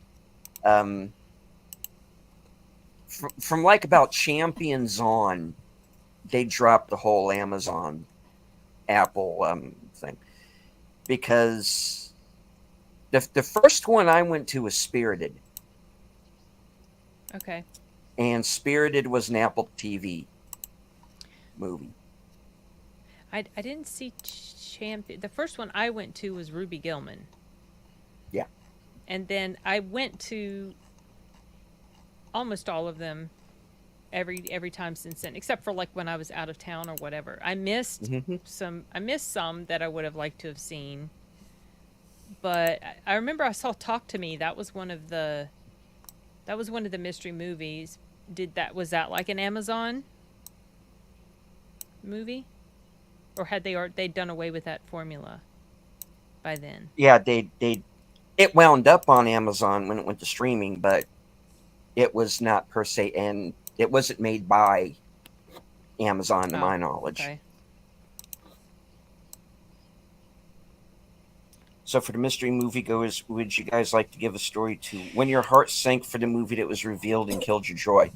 From like about Champions on, they dropped the whole Amazon Apple thing, because the first one I went to was Spirited, Okay. and Spirited was an Apple TV movie. I didn't see Champion. The first one I went to was Ruby Gilman. Yeah. And then I went to almost all of them every time since then, except for like when I was out of town or whatever. I missed Mhm. some that I would have liked to have seen. But I remember I saw Talk to Me. That was one of the mystery movies. Was that like an Amazon movie? Or had they'd done away with that formula by then? Yeah, it wound up on Amazon when it went to streaming, but it was not per se, and it wasn't made by Amazon, to my knowledge. Okay. So for the mystery moviegoers, would you guys like to give a story to when your heart sank for the movie that was revealed and killed your joy?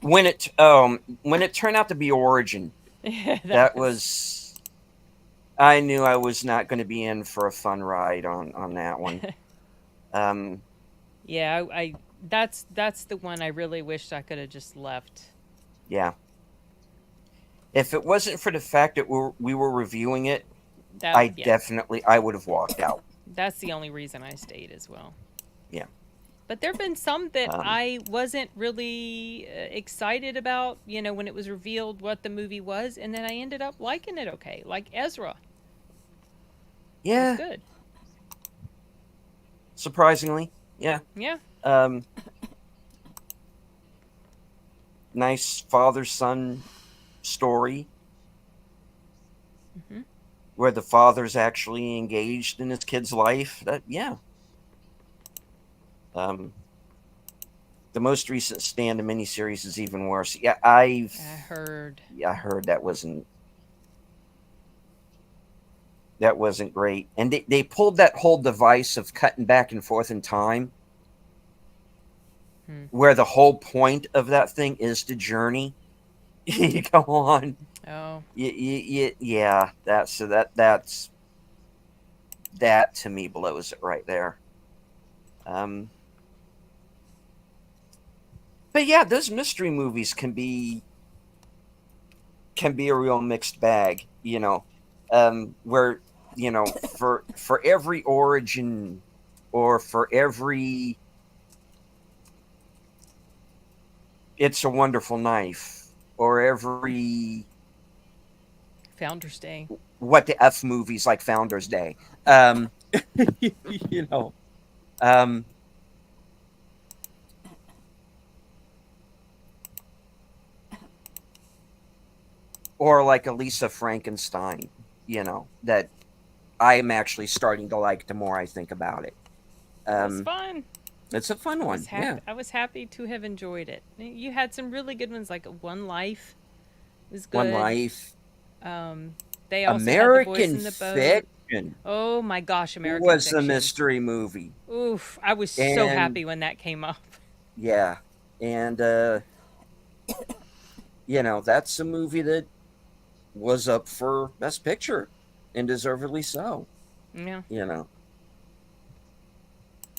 When it turned out to be Origin, that was I knew I was not going to be in for a fun ride on that one. Yeah, I that's the one I really wished I could have just left. Yeah. If it wasn't for the fact that we were reviewing it, Yeah, I would have walked out. that's the only reason I stayed as well. Yeah. But there've been some that Um, I wasn't really excited about, when it was revealed what the movie was, and then I ended up liking it okay. Like Ezra. Yeah. It's good. Surprisingly, yeah. Yeah. Nice father-son story. Mhm. Where the father's actually engaged in his kid's life. Yeah. The most recent Stand miniseries is even worse. Yeah, I heard. I heard that wasn't great. And they pulled that whole device of cutting back and forth in time, where the whole point of that thing is the journey. You go on. Oh. Yeah. That to me blows it right there. But yeah, those mystery movies can be a real mixed bag, where for every origin, or for every It's a Wonderful Knife, or every Founder's Day. what the F movies like Founder's Day, um, um, or like Elisa Frankenstein, that I am actually starting to like the more I think about it. It was Um, fun. it's a fun I one. was happy. Yeah. I was happy to have enjoyed it. You had some really good ones, like One Life was One good. Life. Um, they also had The Boys American in the Boat. Fiction Oh my gosh, American was a Fiction. mystery movie. Oof, I was so And happy when that came up. yeah. And that's a movie that was up for Best Picture, and deservedly so. Yeah. You know,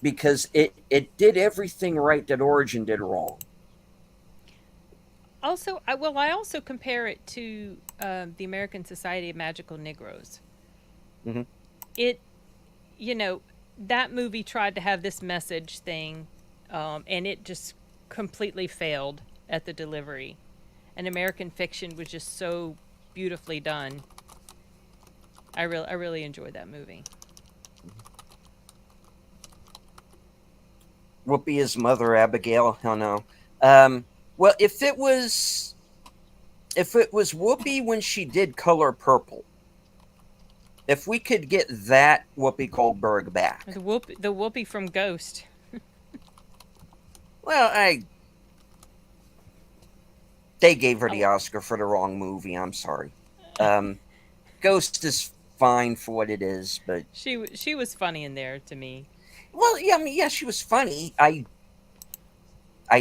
because it did everything right that Origin did wrong. Also, I also compare it to the American Society of Magical Negroes. Hmm. It, you know, that movie tried to have this message thing, and it just completely failed at the delivery. And American Fiction was just so beautifully done. I really enjoyed that movie. Whoopi is Mother Abigail. Hell no. Well, if it was Whoopi when she did Color Purple, if we could get that Whoopi Goldberg back, The Whoopi from Ghost. well, they gave her the I, Oscar for the wrong movie. I'm sorry. Ghost is fine for what it is, but she was funny in there to me. well, yeah, I mean, yeah, she was funny. I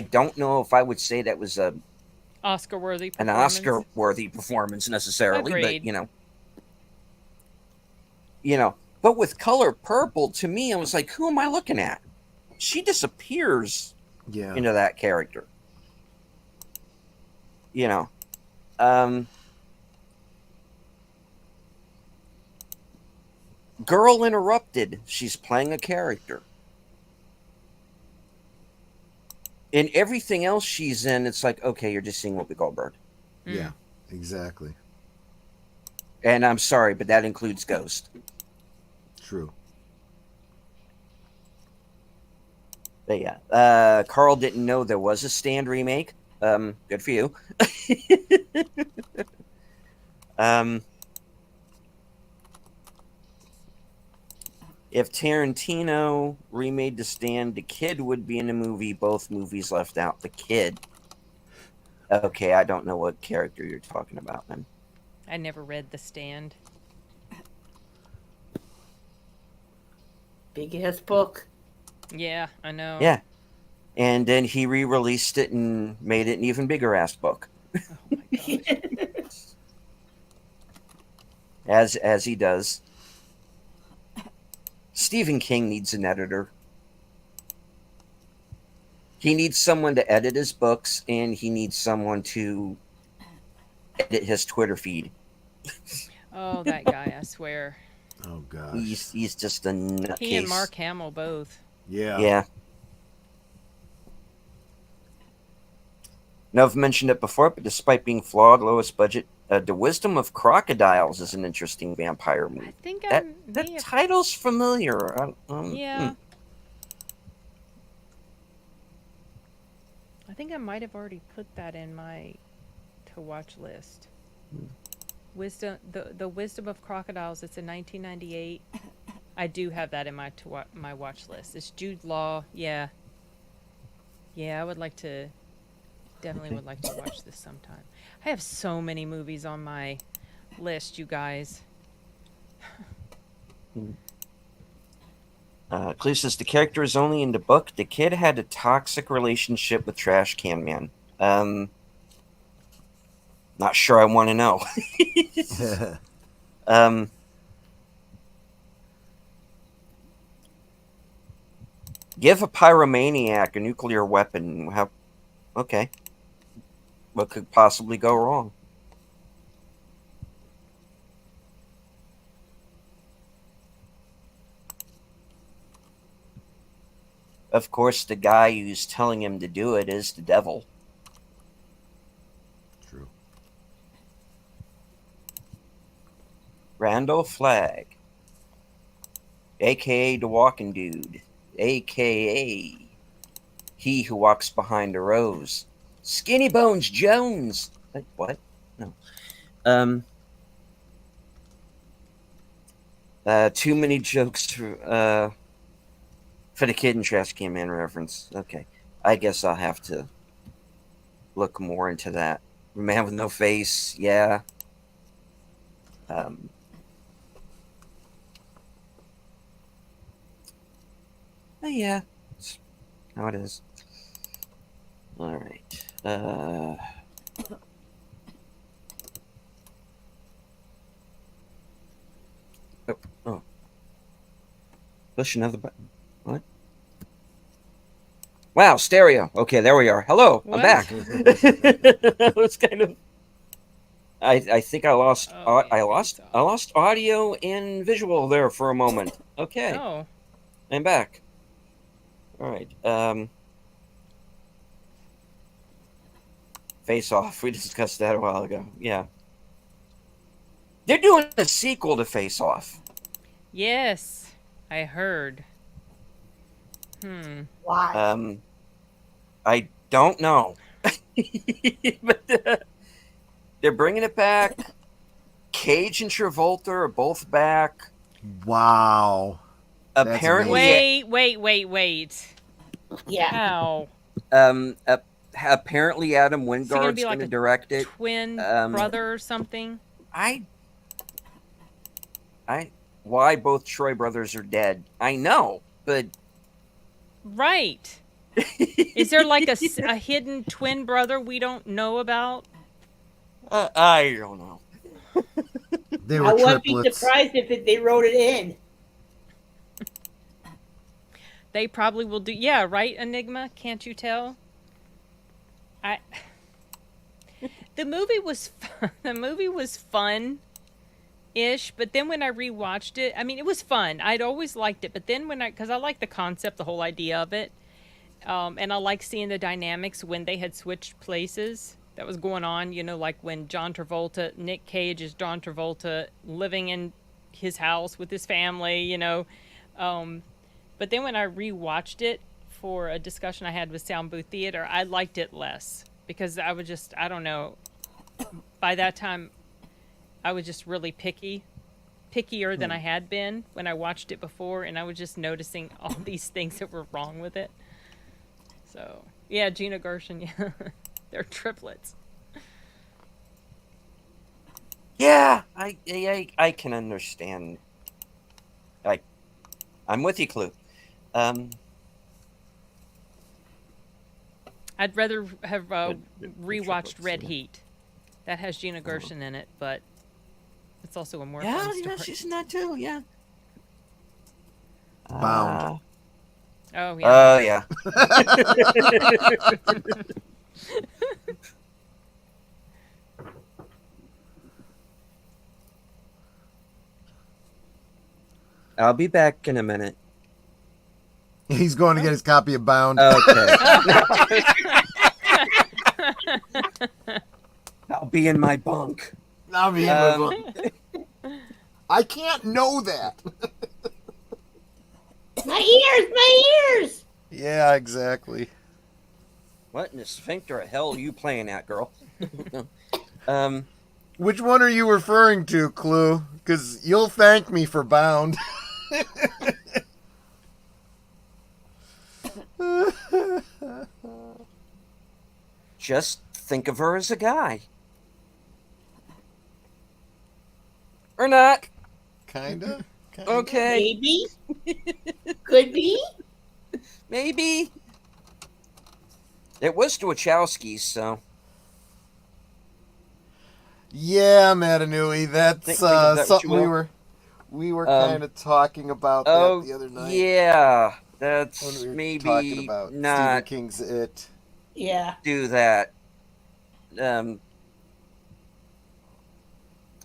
don't know if I would say that was Oscar worthy an performance. Oscar worthy performance necessarily, Agreed. but but with Color Purple, to me, I was like, who am I looking at? She disappears Yeah. into that character. You know, um, Girl Interrupted, she's playing a character. In everything else she's in, it's like, okay, you're just seeing Whoopi Goldberg. Yeah. Exactly. And I'm sorry, but that includes Ghost. True. But yeah, Carl didn't know there was a Stand remake. Good for you. If Tarantino remade The Stand, the kid would be in the movie. Both movies left out the kid. Okay, I don't know what character you're talking about then. I never read The Stand. Big ass book. Yeah, I know. Yeah. And then he re-released it and made it an even bigger ass book. Oh my gosh. As he does. Stephen King needs an editor. He needs someone to edit his books, and he needs someone to edit his Twitter feed. Oh, that guy! I swear. Oh gosh. He's just a nutcase. He and Mark Hamill both. Yeah. Yeah. Now, I've mentioned it before, but despite being flawed, lowest budget, The Wisdom of Crocodiles is an interesting vampire movie. I think That may have. title's familiar. Yeah. I think I might have already put that in my to watch list. The Wisdom of Crocodiles. It's a 1998. I do have that in my my watch list. It's Jude Law. Yeah. Yeah, I would like to. Definitely would like to watch this sometime. I have so many movies on my list, you guys. Cleve says the character is only in the book. The kid had a toxic relationship with Trash Can Man. Not sure I want to know. Give a pyromaniac a nuclear weapon. Okay. What could possibly go wrong? Of course, the guy who's telling him to do it is the devil. True. Randall Flagg, a.k.a. the Walking Dude, a.k.a. he who walks behind the rose. Skinny Bones Jones. What? No. Too many jokes for For the Kid and Trash Can Man reference. Okay. I guess I'll have to look more into that. Man with No Face, yeah. Yeah. It's how it is. Alright. Oh. Push another button. What? Wow, stereo. Okay, there we are. Hello, What? I'm back. It was kind of. I think I lost. Oh, yeah, I lost audio and visual there for a moment. Okay, Oh, I'm back. All right. Face Off. We discussed that a while ago. Yeah. They're doing a sequel to Face Off. yes, I heard. Why? I don't know, but they're bringing it back. Cage and Travolta are both back. Wow. That's Apparently, Wait. Yeah. How? apparently Adam Is he gonna Wingard's be like going to a direct it. twin Um, brother or something? Why both Troy brothers are dead? I know, but Right. Is there like a hidden twin brother we don't know about? I don't know. They I were wouldn't be triplets. surprised if they wrote it in. They probably will do. Yeah, right, Enigma? Can't you tell? The movie was the movie was fun-ish, but then when I rewatched it, I mean, it was fun. I'd always liked it, but then because I like the concept, the whole idea of it, and I like seeing the dynamics when they had switched places that was going on. You know, like when Nick Cage is John Travolta living in his house with his family. You know, but then when I rewatched it for a discussion I had with Sound Booth Theater, I liked it less because I don't know. By that time, I was just really pickier than I had been when I watched it before, and I was just noticing all these things that were wrong with it. So, yeah, Gina Gershon, yeah. They're triplets. Yeah, I can understand. I'm with you, Clue. I'd rather have The rewatched triplets, Red yeah. Heat. That has Gina Gershon in it, but it's also a more Yeah, fun story. she's in that too. Yeah. Bound. Oh, yeah. Yeah. I'll be back in a minute. He's going to get his copy of Bound. Okay. I'll be in my bunk. I can't know that. My ears! Yeah, exactly. What in the sphincter of hell are you playing at, girl? Which one are you referring to, Clue? Because you'll thank me for Bound. Just think of her as a guy. Or not. Kinda. Okay. Maybe? Could be? Maybe. It was the Wachowskis, so. Yeah, Matanui, that's Think of that what something you will. we were kind of talking about Oh, that the other night. yeah. When That's we were maybe talking about not Stephen King's It. Yeah. do that.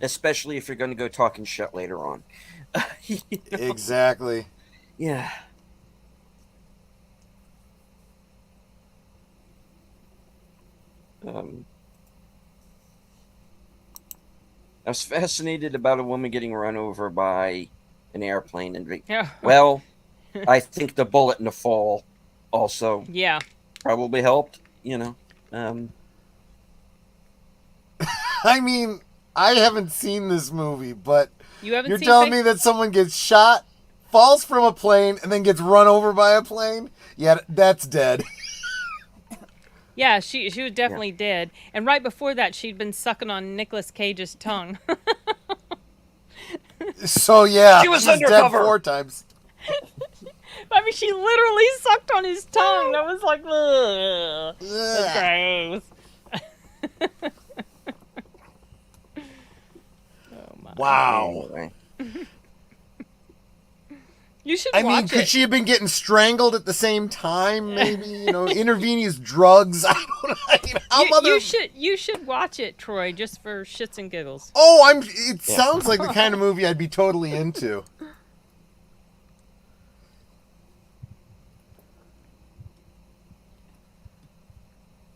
Especially if you're going to go talking shit later on. Exactly. Yeah. I was fascinated about a woman getting run over by an airplane, and Yeah. well, I think the bullet in the fall also Yeah. probably helped. You know, I mean, I haven't seen this movie, but You haven't you're seen telling Fake- me that someone gets shot falls from a plane and then gets run over by a plane. Yeah, that's dead. Yeah, she was definitely dead. And right before that, she'd been sucking on Nicolas Cage's tongue. So yeah, She was she's undercover. dead 4 times. I mean, she literally sucked on his tongue. That was like, ugh. Ugh. That's gross. Oh my. Wow. Anyway. You should I mean, watch could it. she have been getting strangled at the same time? Maybe, intravenous drugs. I don't know. I mean, how You should watch it, Troy, just for shits and giggles. Oh, It sounds like the kind of movie I'd be totally into.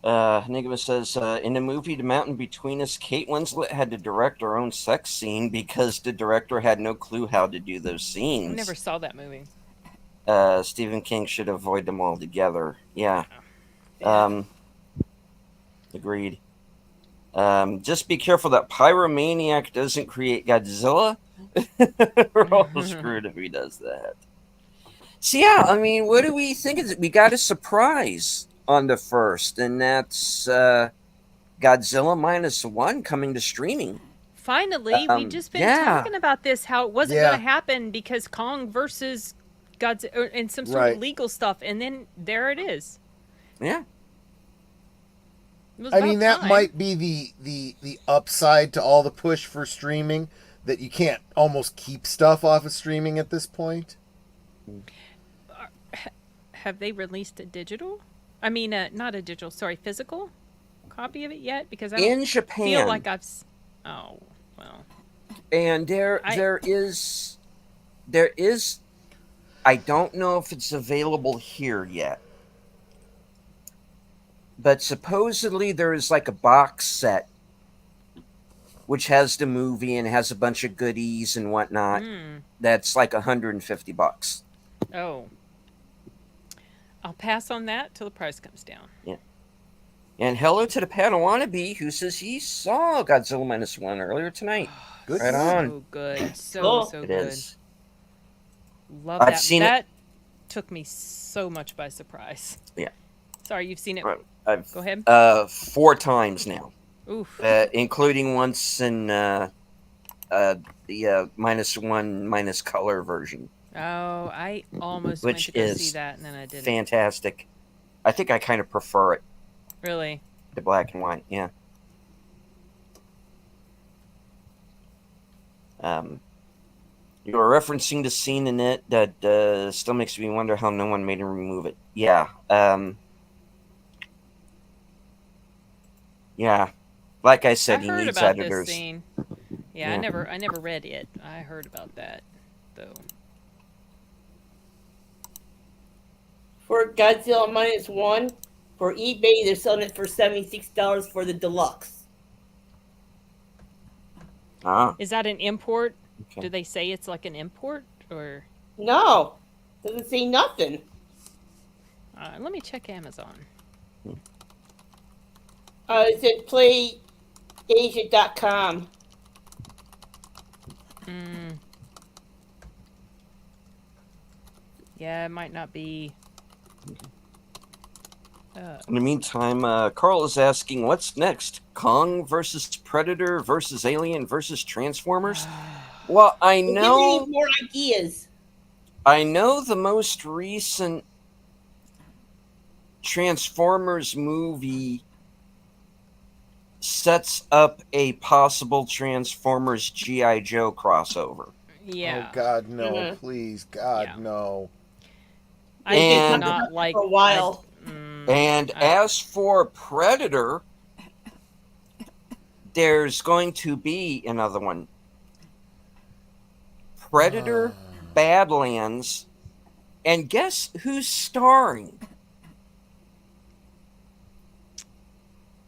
Enigma says, in the movie The Mountain Between Us, Kate Winslet had to direct her own sex scene because the director had no clue how to do those I scenes. never saw that movie. Stephen King should avoid them altogether. Yeah. Agreed. Just be careful that Pyromaniac doesn't create Godzilla. We're all screwed if he does that. So yeah, I mean, what do we think? We got a surprise on the first, and that's Godzilla -1 coming to streaming. Finally, we've just been yeah. talking about this, how it wasn't Yeah. going to happen because Kong versus Godzilla and some sort Right. of legal stuff, and then there it is. Yeah. It was I mean, about that time. might be the upside to all the push for streaming, that you can't almost keep stuff off of streaming at this point. Have they released a digital? I mean, not a digital, sorry, physical copy of it yet? Because I don't In Japan, feel like oh, well. and there is, I don't know if it's available here yet, but supposedly there is like a box set which has the movie and has a bunch of goodies and whatnot. That's like $150. Oh. I'll pass on that till the price comes down. Yeah. And hello to the Padawannabe who says he saw Godzilla -1 earlier tonight. Good. Right on. So good. So Cool. so It good. is. Love I've that. seen it. That took me so much by surprise. Yeah. Sorry, you've seen it. Right. I've Go ahead. 4 times now, Oof. including once in the -1 color version. Oh, I almost Which went to go is see that and then I didn't. Fantastic. I think I kind of prefer it Really? to black and white. Yeah. You were referencing the scene in it that still makes me wonder how no one made him remove it. Yeah. Yeah. Like I said, I he heard needs about editors. this scene. Yeah, Yeah. I never read it. I heard about that though. For Godzilla -1, for eBay, they're selling it for $76 for the deluxe. Ah, Is that an import? okay. Do they say it's like an import or No, doesn't say nothing. let me check Amazon. It's at playasia.com. Yeah, it might not be. In the meantime, Carl is asking, what's next? Kong versus Predator versus Alien versus Transformers? Well, Give me more ideas. I know the most recent Transformers movie sets up a possible Transformers G.I. Joe crossover. Yeah. Oh, God, no. Mhm. Please, God, Yeah. no. I did And- not like For a while. And as for Predator, there's going to be another one. Predator Badlands. And guess who's starring?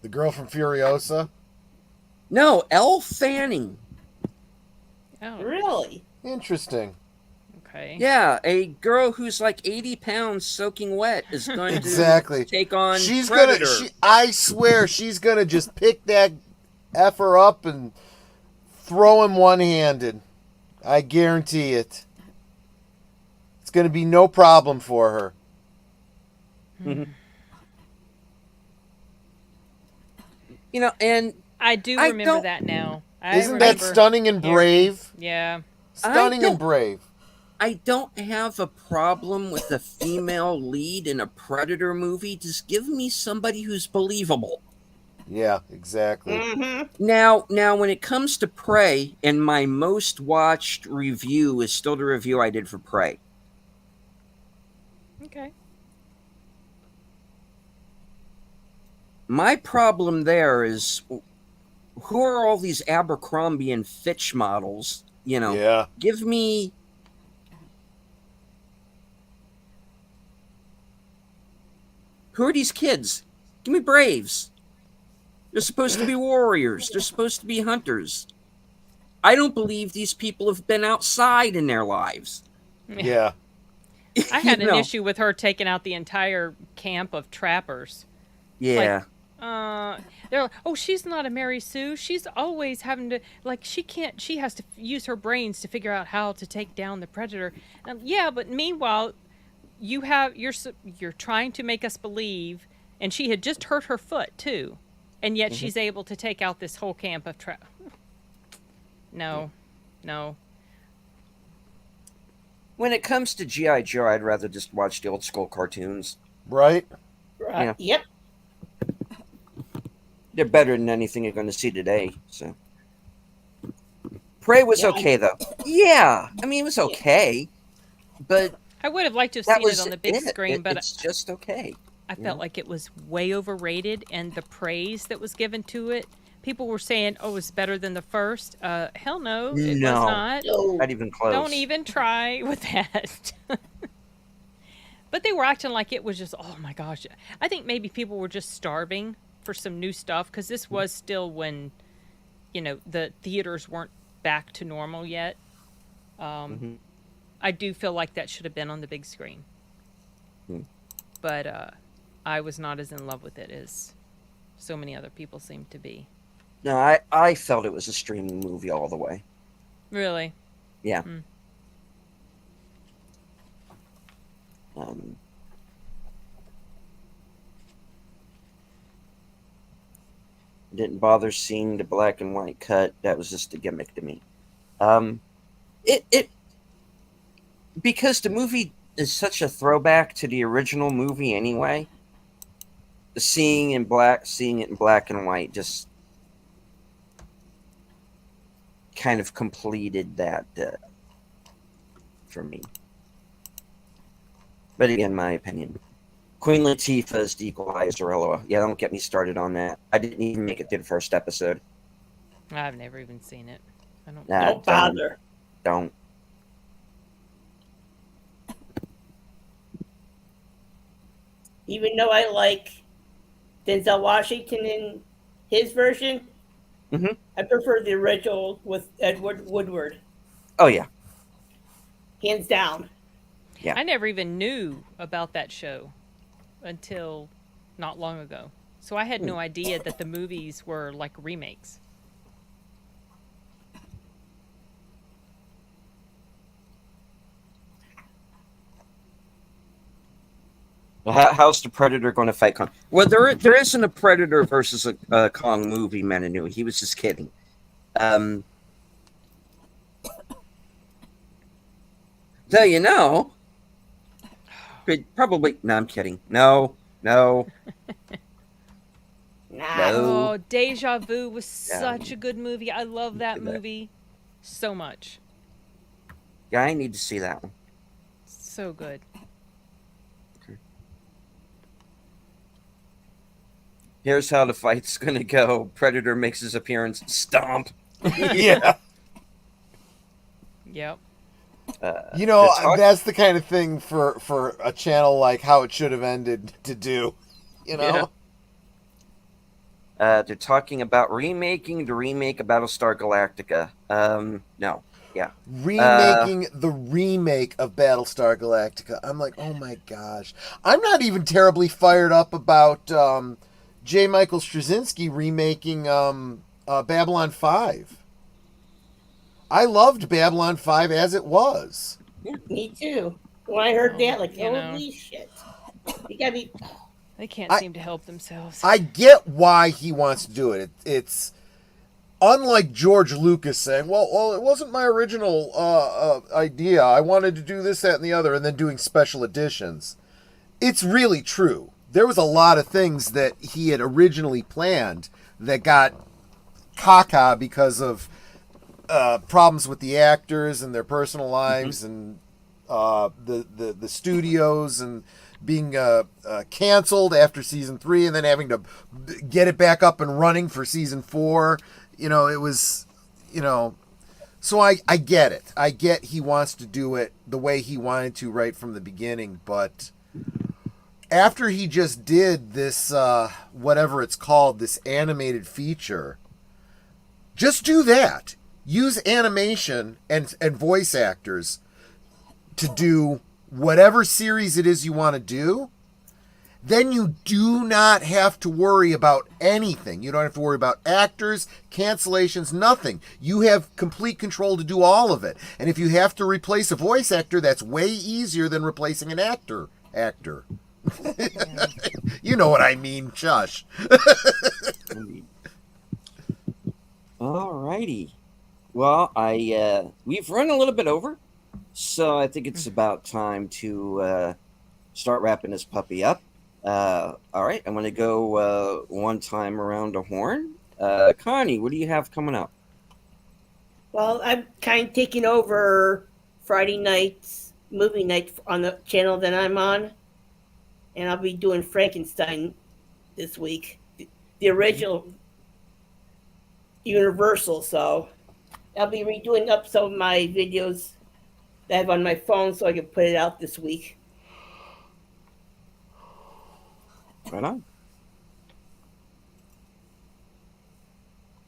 The girl from Furiosa? No, Elle Fanning. Oh, Really? Interesting. okay. Yeah, a girl who's like 80 pounds soaking wet is going Exactly. to take on She's Predator. I swear, she's gonna just pick that effer up and throw him one-handed. I guarantee it. going to be no problem for her. You know, and I do I remember don't- that now. I Isn't that remember stunning and hearing- brave? Yeah. Stunning don't- and brave. I don't have a problem with a female lead in a Predator movie. Just give me somebody who's believable. Yeah, exactly. Mm-hmm. Now, when it comes to Prey, and my most watched review is still the review I did for Prey. Okay. My problem there is, who are all these Abercrombie and Fitch models? You know, Yeah. give me. Who are these kids? Give me Braves. They're supposed to be warriors. They're supposed to be hunters. I don't believe these people have been outside in their lives. Yeah. I had You an know, issue with her taking out the entire camp of trappers. Yeah. They're like, oh, she's not a Mary Sue. She's always having to, like, she has to use her brains to figure out how to take down the predator. Yeah, but meanwhile, you're trying to make us believe, and she had just hurt her foot too, and yet she's able to take out this whole camp of No. When it comes to G.I. Joe, I'd rather just watch the old school cartoons. Right? Right. Yeah. Yep. They're better than anything you're going to see today. So, Prey was Yeah, okay though. Yeah, I mean it was okay, but I would have liked to have that seen was it on the big it. screen, but It's just okay. I felt like it was way overrated, and the praise that was given to it, people were saying, "Oh, it's better than the first." Hell no, it was No. not. No. Not even close. Don't even try with that. But they were acting like it was just, oh my gosh. I think maybe people were just starving for some new stuff, because this was still when, the theaters weren't back to normal yet. I do feel like that should have been on the big screen. But I was not as in love with it as so many other people seem to be. No, I felt it was a streaming movie all the way. Really? Yeah. Mm. Didn't bother seeing the black and white cut. That was just a gimmick to me. It because the movie is such a throwback to the original movie anyway. Seeing it in black and white just kind of completed that for me. But again, my opinion. Queen Latifah is the Equalizer. Yeah, don't get me started on that. I didn't even make it to the first episode. I've never even seen it. I don't. Nah, Don't bother. Don't. Even though I like Denzel Washington in his version, Mhm. I prefer the original with Edward Woodward, Oh yeah. hands down. Yeah. I never even knew about that show until not long ago. So I had no idea that the movies were like remakes. Well, how's the Predator going to fight Kong? Well, there isn't a Predator versus a Kong movie, Menanu. He was just kidding. So you know, probably. No, I'm kidding. No. Nah. No. Oh, Deja Vu was Yeah. such a good movie. I love that Look at that. movie so much. Yeah, I need to see that one. So good. Here's how the fight's going to go. Predator makes his appearance. Stomp. Yeah. Yep. You know, It's hard- that's the kind of thing for a channel like How It Should Have Ended to do. You know? Yeah. They're talking about remaking the remake of Battlestar Galactica. No. Yeah. Remaking the remake of Battlestar Galactica. I'm like, oh my gosh. I'm not even terribly fired up about J. Michael Straczynski remaking Babylon 5. I loved Babylon 5 as it was. Me too. When I heard that, like, You know. holy shit. You gotta be. They can't I- seem to help themselves. I get why he wants to do it. It's unlike George Lucas saying, well, it wasn't my original idea. I wanted to do this, that, and the other, and then doing special editions. It's really true. There was a lot of things that he had originally planned that got caca because of problems with the actors and their personal lives and the studios and being canceled after season 3 and then having to get it back up and running for season 4. You know, it was, so I get it. I get he wants to do it the way he wanted to right from the beginning, but after he just did this, whatever it's called, this animated feature, just do that. Use animation and voice actors to do whatever series it is you want to do. Then you do not have to worry about anything. You don't have to worry about actors, cancellations, nothing. You have complete control to do all of it. And if you have to replace a voice actor, that's way easier than replacing an actor. You know what I mean, Shush. Alrighty. Well, we've run a little bit over, so I think it's about time to start wrapping this puppy up. All right, I'm going to go one time around the horn. Connie, what do you have coming up? Well, I'm kind of taking over Friday nights, movie night on the channel that I'm on. And I'll be doing Frankenstein this week. The original Universal, so I'll be redoing up some of my videos that I have on my phone so I can put it out this week. Right on.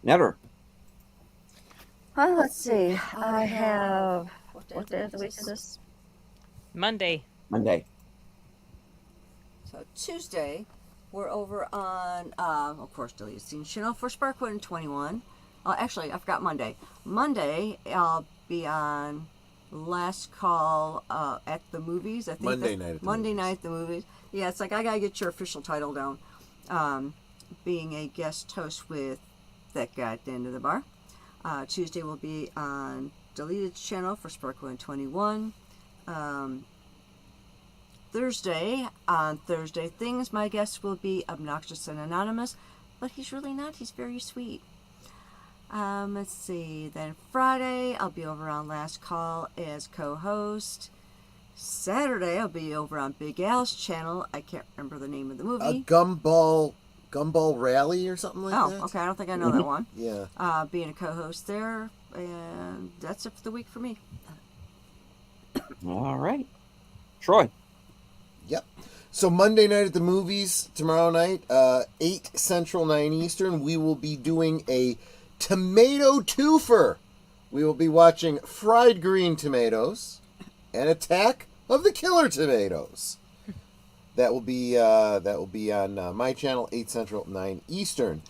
Netter. Well, let's see. I have. What day of the week is this? Monday. Monday. So Tuesday, we're over on, of course, Deleted Scenes channel for Sparkwood and 21. Actually, I forgot Monday. Monday, I'll be on Last Call at the movies. I think Monday night at the Monday movies. night at the movies. Yeah, it's like I gotta get your official title down. Being a guest host with that guy at the end of the bar. Tuesday will be on Deleted channel for Sparkwood and 21. Thursday, on Thursday Things, my guest will be Obnoxious and Anonymous, but he's really not. He's very sweet. Let's see. Then Friday, I'll be over on Last Call as co-host. Saturday, I'll be over on Big Al's channel. I can't remember the name of the A movie. Gumball Rally or something like that? Okay. I don't think I know that one. Yeah. Being a co-host there, and that's it for the week for me. All right. Troy. Yep. So Monday night at the movies, tomorrow night, 8 Central, 9 Eastern, we will be doing a tomato twofer. We will be watching Fried Green Tomatoes and Attack of the Killer Tomatoes. That will be on my channel, 8 Central, 9 Eastern.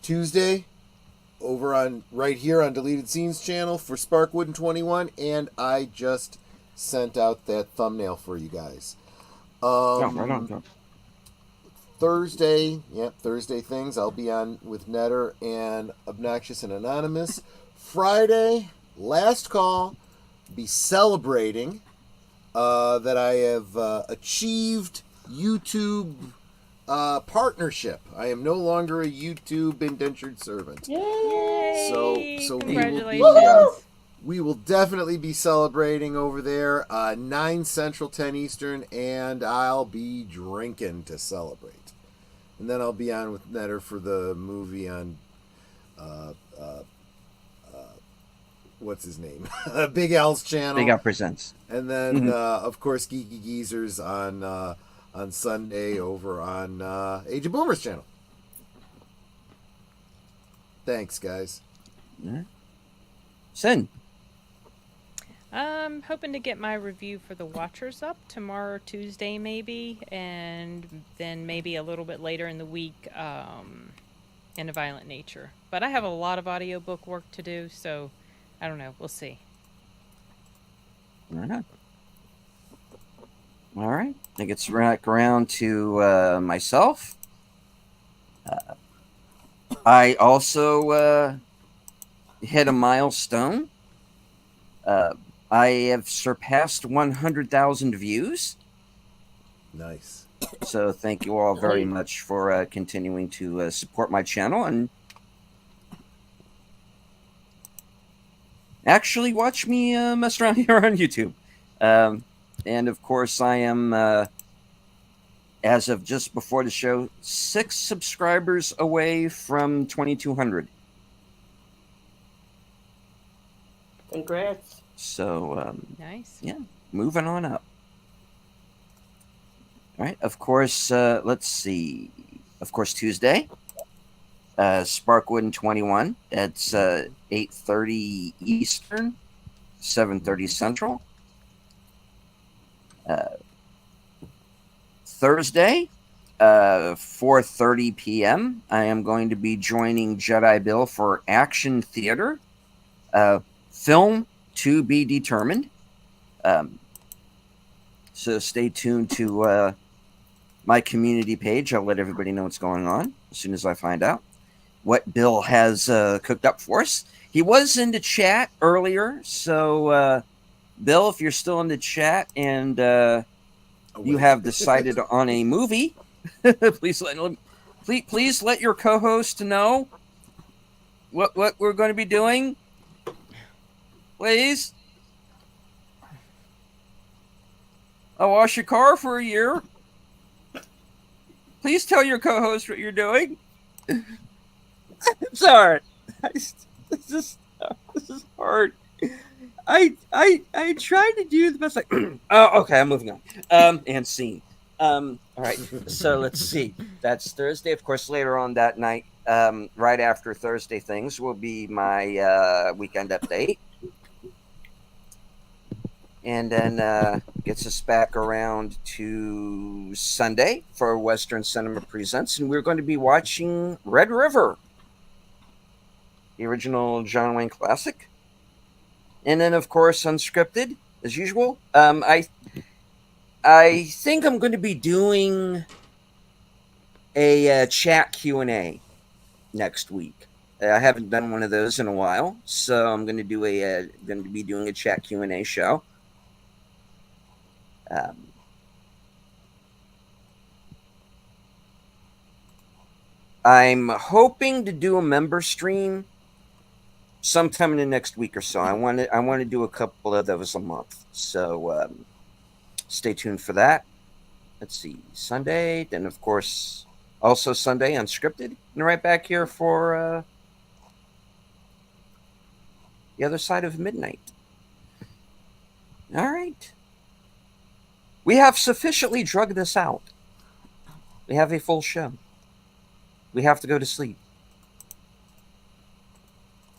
Tuesday, over on right here on Deleted Scenes channel for Sparkwood and 21, and I just sent out that thumbnail for you guys. Right on. Thursday Things, I'll be on with Netter and Obnoxious and Anonymous. Friday, Last Call, be celebrating that I have achieved YouTube partnership. I am no longer a YouTube indentured servant. Yay! So Congratulations. we will definitely be celebrating over there, 9 Central, 10 Eastern, and I'll be drinking to celebrate. And then I'll be on with Netter for the movie on, what's his name? Big Al's channel. Big Al Presents. And then, of course, Geeky Geezers on Sunday over on Age of Boomers channel. Thanks, guys. Sin. I'm hoping to get my review for The Watchers up tomorrow, Tuesday maybe, and then maybe a little bit later in the week in A Violent Nature. But I have a lot of audiobook work to do, so I don't know. We'll see. Right on. All right. I think it's back around to myself. I also hit a milestone. I have surpassed 100,000 views. Nice. So thank you all very much for continuing to support my channel and actually watch me mess around here on YouTube. And of course, I am, as of just before the show, 6 subscribers away from 2,200. Congrats. So, Nice. yeah, moving on up. All right, of course, let's see. Of course, Tuesday, Sparkwood 21. That's 8:30 Eastern, 7:30 Central. Thursday, 4:30 p.m. I am going to be joining Jedi Bill for Action Theater. Film to be determined. So stay tuned to my community page. I'll let everybody know what's going on as soon as I find out what Bill has cooked up for us. He was in the chat earlier, so Bill, if you're still in the chat and you have decided on a movie, please let your co-host know what we're going to be doing. Please. I'll wash your car for a year. Please tell your co-host what you're doing. Sorry. This is hard. I tried to do the best. Oh, okay. I'm moving on. And scene. All right. So let's see. That's Thursday. Of course, later on that night, right after Thursday things, will be my weekend update. And then gets us back around to Sunday for Western Cinema Presents. And we're going to be watching Red River, the original John Wayne classic. And then, of course, Unscripted, as usual. I think I'm going to be doing a chat Q&A next week. I haven't done one of those in a while, so I'm going to be doing a chat Q&A show. I'm hoping to do a member stream sometime in the next week or so. I want to do a couple of those a month. So stay tuned for that. Let's see, Sunday, then of course also Sunday Unscripted, and right back here for The Other Side of Midnight. All right. We have sufficiently drugged this out. We have a full show. We have to go to sleep.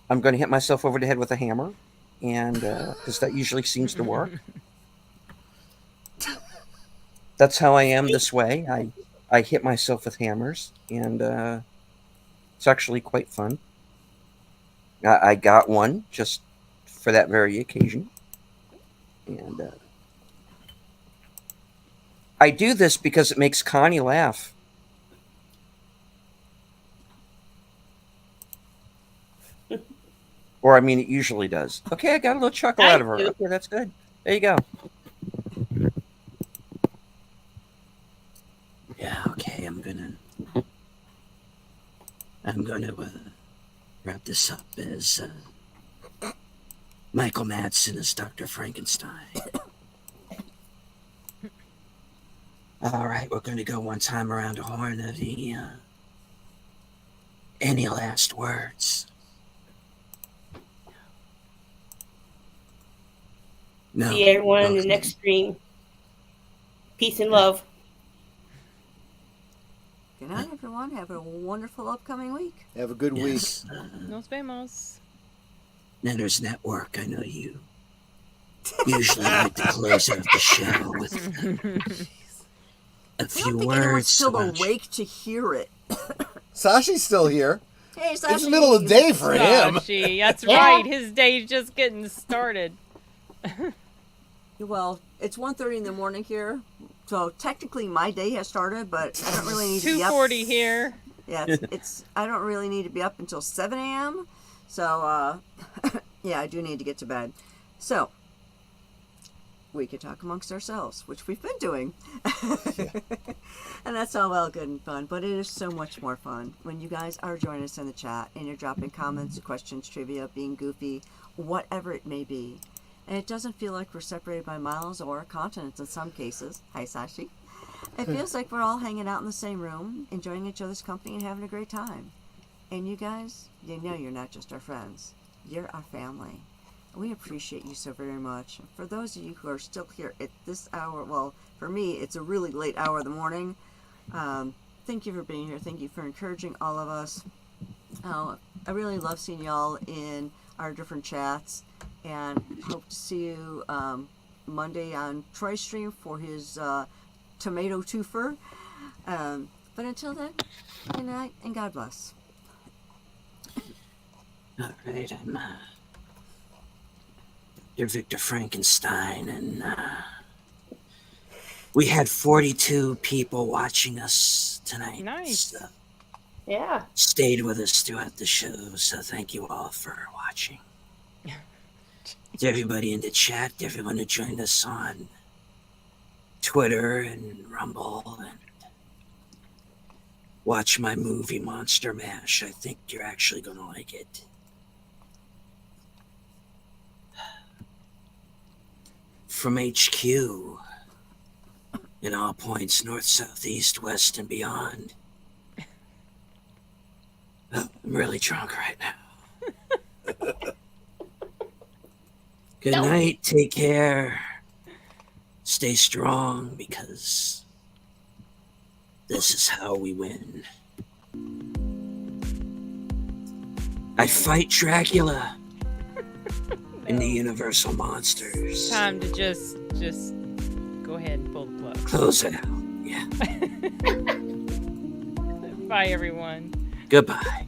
I'm going to hit myself over the head with a hammer, and because that usually seems to work. That's how I am this way. I hit myself with hammers, and it's actually quite fun. I got one just for that very occasion. And I do this because it makes Connie laugh. Or, I mean, it usually does. Okay, I got a little chuckle out of her. Okay, that's good. There you go. Yeah, okay, I'm gonna wrap this up as Michael Madsen as Dr. Frankenstein. All right, we're gonna go one time around the horn of the any last words? No. See everyone in the next stream. Peace and love. Good night, everyone. Have a wonderful upcoming week. Have a good week. Nos vemos. Nanners Network, I know you usually like to close out the show with a few I don't think words. anyone's still about you. awake to hear it. Sashi's still here. Hey, Sashi. It's the middle of the day for him. Sashi, that's right. His day's just getting started. Well, it's 1:30 in the morning here, so technically my day has started, but I don't really need to be up. 2:40 here. Yeah, it's I don't really need to be up until 7 a.m. So, yeah, I do need to get to bed. So, we could talk amongst ourselves, which we've been doing. And that's all well good and fun, but it is so much more fun when you guys are joining us in the chat and you're dropping comments, questions, trivia, being goofy, whatever it may be. And it doesn't feel like we're separated by miles or continents in some cases. Hi, Sashi. It feels like we're all hanging out in the same room, enjoying each other's company and having a great time. And you guys, you know you're not just our friends. You're our family. We appreciate you so very much. For those of you who are still here at this hour, well, for me, it's a really late hour of the morning. Thank you for being here. Thank you for encouraging all of us. I really love seeing y'all in our different chats, and hope to see you Monday on Troy's stream for his tomato twofer. But until then, good night and God bless. All right, I'm Dr. Victor Frankenstein, and we had 42 people watching us tonight. Nice. So Yeah. stayed with us throughout the show, so thank you all for watching. To everybody in the chat, to everyone who joined us on Twitter and Rumble, and watch my movie Monster Mash. I think you're actually going to like it. From HQ, in all points, north, south, east, west, and beyond. Oh, I'm really drunk right now. Good night, take care. Stay strong, because this is how we win. I fight Dracula in the Universal Monsters. Time to just go ahead and pull the plug. Close it out. Yeah. Bye, everyone. Goodbye.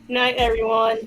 Night, everyone.